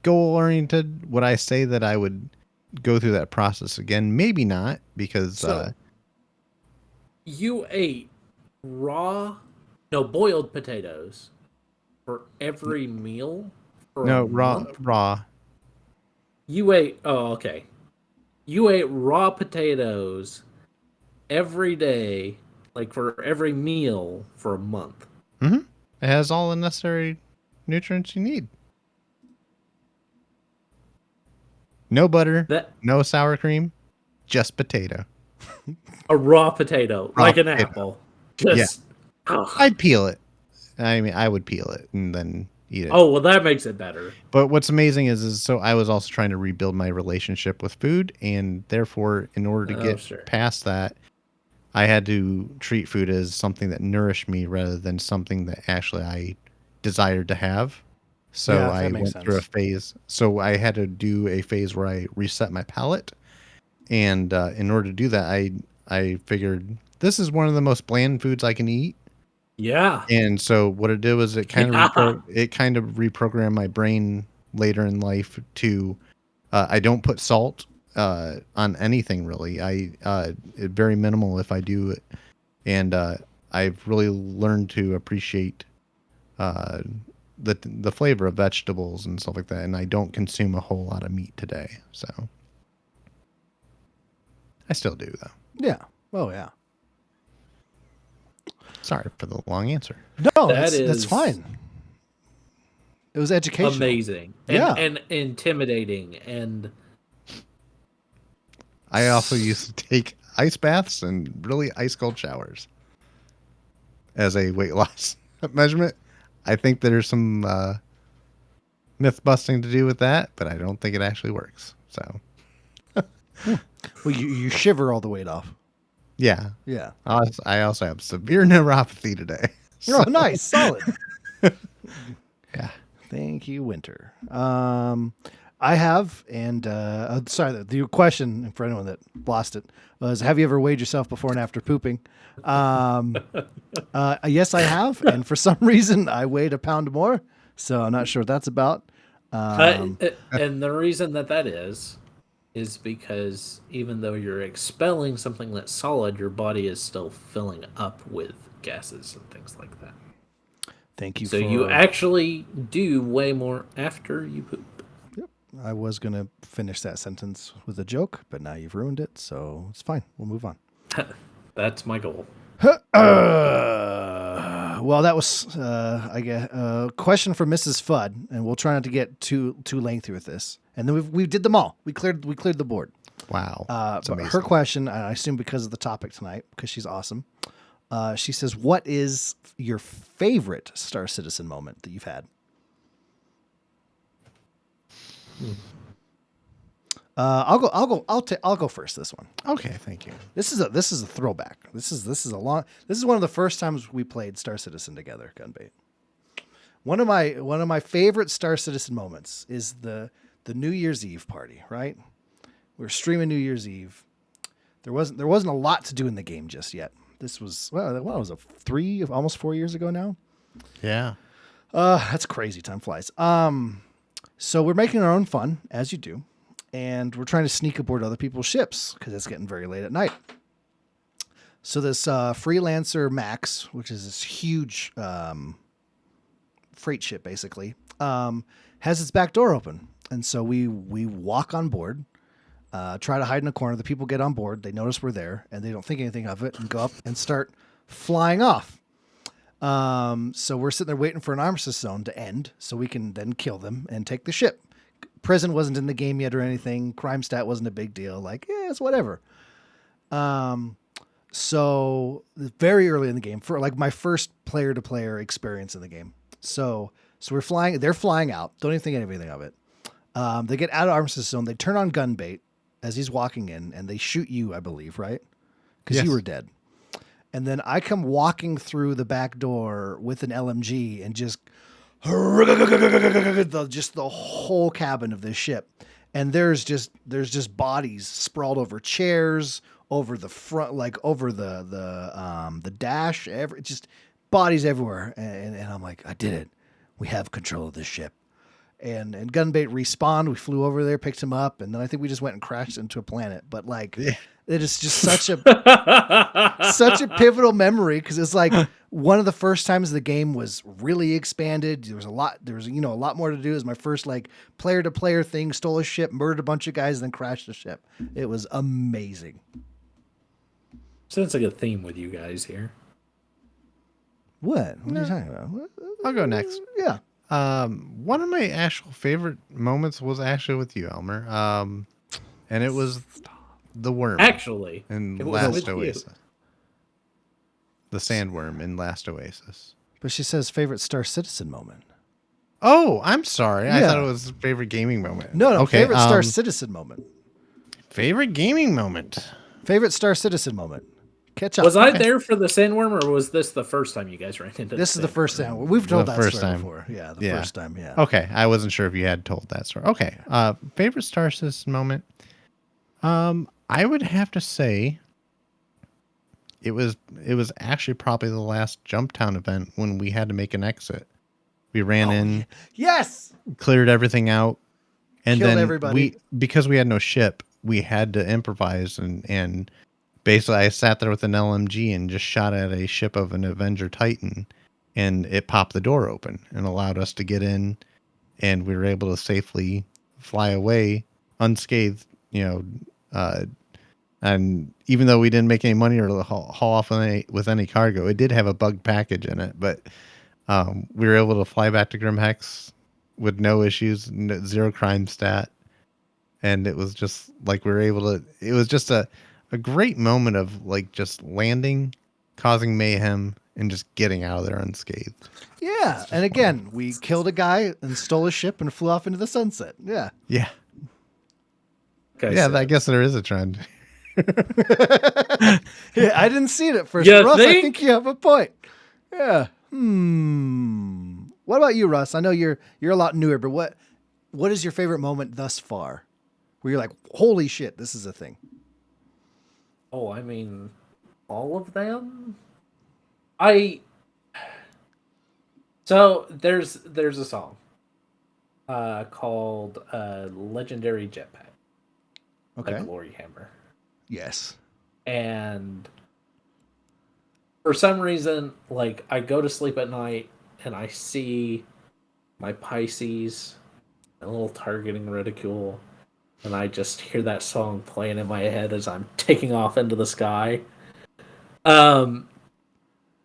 goal oriented. Would I say that I would go through that process again? Maybe not, because you ate boiled potatoes for every meal for a month? Raw. You ate you ate raw potatoes every day, like for every meal for a month. Mm-hmm. It has all the necessary nutrients you need. No butter, no sour cream, just potato. A raw potato, like an apple. Just, yeah. I'd peel it. I mean, I would peel it and then eat it. Oh, well, that makes it better. But what's amazing is so I was also trying to rebuild my relationship with food, and therefore, in order to get past that, I had to treat food as something that nourished me rather than something that actually I desired to have. So I went through a phase. So I had to do a phase where I reset my palate. And in order to do that, I figured this is one of the most bland foods I can eat. Yeah. And so what it did was it kind of reprogrammed my brain later in life to I don't put salt on anything really. Very minimal if I do it, and I've really learned to appreciate the flavor of vegetables and stuff like that. And I don't consume a whole lot of meat today, so I still do though. Yeah. Oh yeah. Sorry for the long answer. No, that's fine. It was educational. Amazing. And intimidating. And I also used to take ice baths and really ice cold showers as a weight loss measurement. I think there's some myth busting to do with that, but I don't think it actually works. So Well, you shiver all the weight off. yeah, Yeah. I also have severe neuropathy today. Oh, nice, solid. Yeah. Thank you, Winter. I have, and sorry, the question for anyone that lost it was: have you ever weighed yourself before and after pooping? Yes, I have, and for some reason, I weighed a pound more. So I'm not sure what that's about. And the reason that is because even though you're expelling something that's solid, your body is still filling up with gases and things like that. Thank you. So you actually do way more after you poop. I was going to finish that sentence with a joke, but now you've ruined it, so it's fine. We'll move on. That's my goal. Well, that was, I guess, a question from Mrs. Fudd, and we'll try not to get too lengthy with this. And then we did them all. We cleared the board. Wow. But her question, I assume because of the topic tonight, because she's awesome. She says, "What is your favorite Star Citizen moment that you've had?" I'll go first. This one. Okay, thank you. This is a throwback. This is one of the first times we played Star Citizen together, Gunbait. One of my favorite Star Citizen moments is the New Year's Eve party, right? We were streaming New Year's Eve. There wasn't a lot to do in the game just yet. This was almost 4 years ago now. Yeah. That's crazy. Time flies. So we're making our own fun, as you do, and we're trying to sneak aboard other people's ships because it's getting very late at night. So this freelancer Max, which is this huge freight ship, basically, has its back door open, and so we walk on board, try to hide in a corner. The people get on board, they notice we're there, and they don't think anything of it, and go up and start flying off. So we're sitting there waiting for an armistice zone to end so we can then kill them and take the ship. Prison wasn't in the game yet or anything. Crime stat wasn't a big deal. Like, yeah, it's whatever. So very early in the game, for like my first player to player experience in the game. So we're flying, they're flying out. Don't even think anything of it. They get out of armistice zone. They turn on Gunbait as he's walking in and they shoot you, I believe, right? Because you were dead. And then I come walking through the back door with an LMG and just the whole cabin of this ship. And there's just bodies sprawled over chairs, over the front, like over the dash, just bodies everywhere. And I'm like, I did it. We have control of this ship. And Gunbait respawned. We flew over there, picked him up, and then I think we just went and crashed into a planet. But like, it is just such a pivotal memory because it's like one of the first times the game was really expanded. There was a lot more to do. It was my first like player to player thing. Stole a ship, murdered a bunch of guys, and then crashed the ship. It was amazing. Sounds like a theme with you guys here. What are you talking about? I'll go next. Yeah. One of my actual favorite moments was actually with you, Elmer. And it was the worm. Actually, in it was Last with you. Oasis. The sandworm in Last Oasis. But she says favorite Star Citizen moment. Oh, I'm sorry. I Yeah. thought it was favorite gaming moment. No, okay, favorite Star Citizen moment. Favorite gaming moment. Favorite Star Citizen moment. Catch up. Was I there for the sandworm, or was this the first time you guys ran into? This is the first time we've told The that first story time. before. Yeah, the Yeah. first time. Yeah. Okay, I wasn't sure if you had told that story. Okay, favorite Star Citizen moment. I would have to say it was actually probably the last Jumptown event when we had to make an exit. We ran in, Yes. cleared everything out, and Killed then everybody. because we had no ship, we had to improvise and basically I sat there with an LMG and just shot at a ship of an Avenger Titan, and it popped the door open and allowed us to get in, and we were able to safely fly away unscathed. And even though we didn't make any money or haul off with any cargo, it did have a bug package in it, but we were able to fly back to Grim Hex with no issues, zero crime stat. And it was just like it was just a great moment of like just landing, causing mayhem, and just getting out of there unscathed. Yeah, and again, we killed a guy and stole a ship and flew off into the sunset. Yeah. Yeah. Like Yeah, said. I guess there is a trend. Yeah, I didn't see it at first. You Russ, I think? think you have a point. Yeah. What about you, Russ? I know you're a lot newer, but what is your favorite moment thus far? Where you're like, holy shit, this is a thing. Oh, I mean, all of them. So there's a song called "Legendary Jetpack" by Okay. Glory Hammer, Yes. and for some reason, like I go to sleep at night and I see my Pisces, a little targeting ridicule, and I just hear that song playing in my head as I'm taking off into the sky.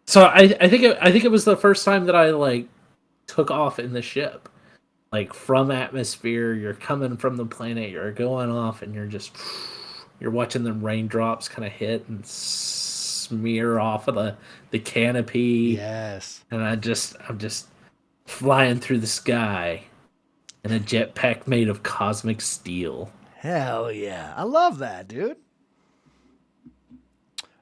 So I think it was the first time that I like took off in the ship, like from atmosphere. You're coming from the planet, you're going off, and you're watching the raindrops kind of hit and smear off of the canopy, Yes. and I'm just flying through the sky in a jetpack made of cosmic steel. Hell yeah. I love that, dude.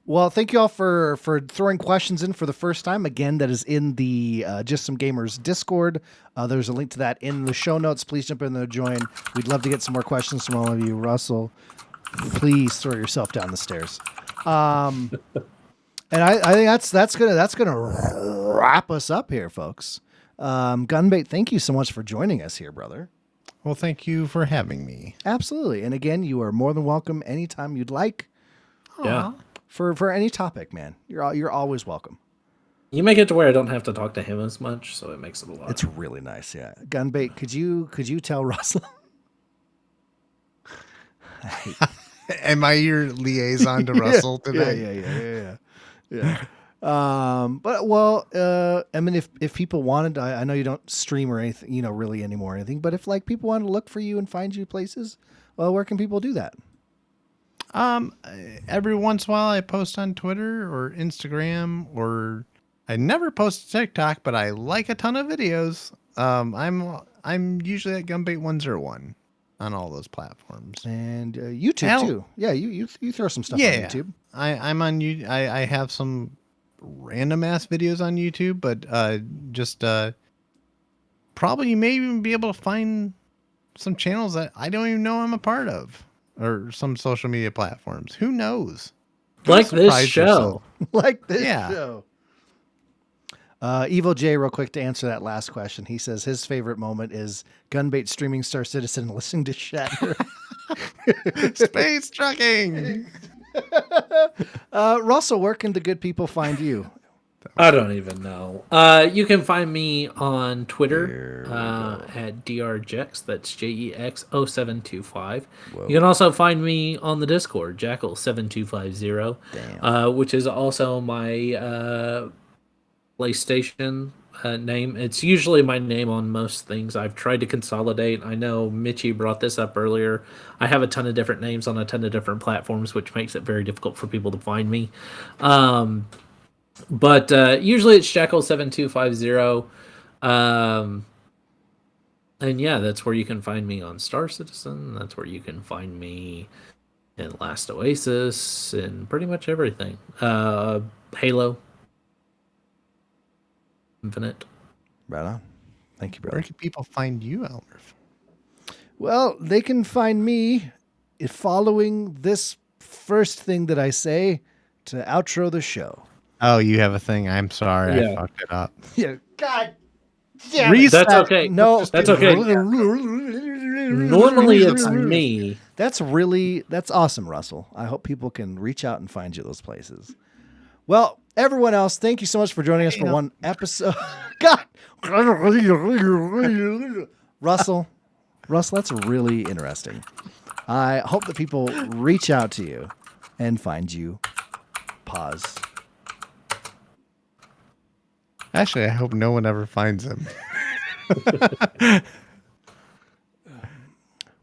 Well, thank you all for throwing questions in for the first time. Again, that is in the Just Some Gamers Discord. There's a link to that in the show notes. Please jump in there, join. We'd love to get some more questions from all of you. Russell, please throw yourself down the stairs. And I think that's gonna wrap us up here, folks. Gunbait, thank you so much for joining us here, brother. Well, thank you for having me. Absolutely. And again, you are more than welcome anytime you'd like. Yeah. For any topic, man. You're always welcome. You make it to where I don't have to talk to him as much, so it makes it a lot. It's really nice, yeah. Gunbait, could you tell Russell? Am I your liaison to Russell today? Yeah. But well, I mean, if people wanted, I know you don't stream or anything, really anymore or anything. But if like people wanted to look for you and find you places, well, where can people do that? Every once in a while I post on Twitter or Instagram, or I never post to TikTok, but I like a ton of videos. I'm usually at Gunbait101 on all those platforms. And YouTube too. Yeah, you throw some stuff on YouTube. I'm on you. I have some random ass videos on YouTube, but probably you may even be able to find some channels that I don't even know I'm a part of, or some social media platforms. Who knows? Like this Surprise show. yourself. Like this Yeah. show. Evo J, real quick to answer that last question. He says his favorite moment is Gunbait streaming Star Citizen and listening to Shatner. Space trucking. Russell, where can the good people find you? I don't even know. You can find me on Twitter at drjex. That's JEX0725. Whoa. You can also find me on the Discord, Jackal7250, which is also my PlayStation name. It's usually my name on most things. I've tried to consolidate. I know Mitchie brought this up earlier. I have a ton of different names on a ton of different platforms, which makes it very difficult for people to find me. But usually it's Jackal7250. And yeah, that's where you can find me on Star Citizen. That's where you can find me in Last Oasis and pretty much everything. Halo. Infinite. Right on. Thank you, brother. Where can people find you, Elmer? Well, they can find me following this first thing that I say to outro the show. Oh, you have a thing. I'm sorry. Yeah. I fucked it up. Yeah. God damn Reset. That's okay. No, That's okay. Normally it's me. That's awesome, Russell. I hope people can reach out and find you those places. Well, everyone else, thank you so much for joining us for one episode. God, Russell, that's really interesting. I hope that people reach out to you and find you. Pause. Actually, I hope no one ever finds him. Were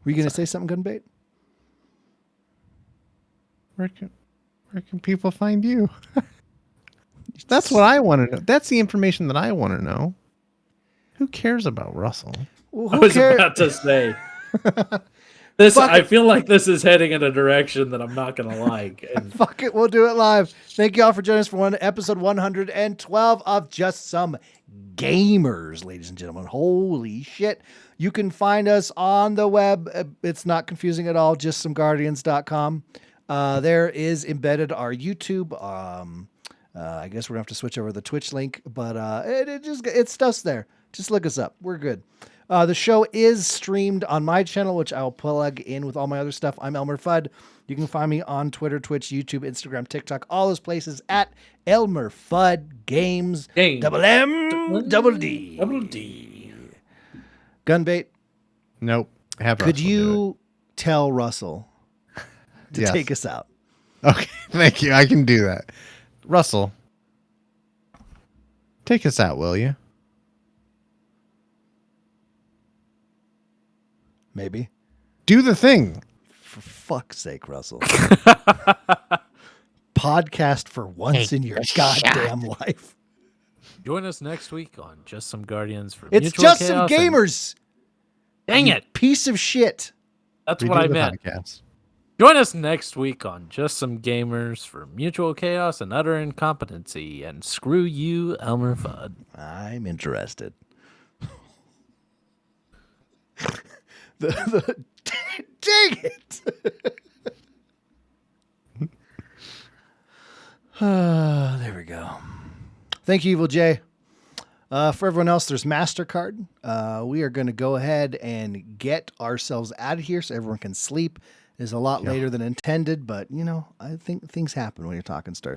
you going to say something, Gunbait? Where can people find you? That's what I want to know. That's the information that I want to know. Who cares about Russell? Well, I who was cares? about to say this. Fuck I it. feel like this is heading in a direction that I'm not gonna like. And Fuck it, we'll do it live. Thank you all for joining us for episode 112 of Just Some Gamers, ladies and gentlemen. Holy shit. You can find us on the web. It's not confusing at all. JustSomeGuardians.com. There is embedded our YouTube. I guess we're gonna have to switch over the Twitch link, but it's stuff's there. Just look us up. We're good. The show is streamed on my channel, which I'll plug in with all my other stuff. I'm ELMMERFUDD. You can find me on Twitter, Twitch, YouTube, Instagram, TikTok, all those places at ELMMERFUDD Games. Double M, double D. Double D. Gunbait, Nope. Have could Russell do you tell Russell to Yes. take us out? it. Okay, thank you. I can do that. Russell, take us out, will you? Maybe. Do the thing. For fuck's sake, Russell. Podcast for once in your goddamn life. Join us next week on Just Some Guardians for It's Mutual Just Some Chaos and- Gamers. Dang it! Piece of shit. That's Redo what I the meant. podcast. Join us next week on Just Some Gamers for Mutual Chaos and Utter Incompetency. And screw you, ELMMERFUDD. I'm interested. Dang it. There we go. Thank you, Evil J. For everyone else, there's MasterCard. We are going to go ahead and get ourselves out of here so everyone can sleep. It's a lot later than intended, but, you know, I think things happen when you're talking Star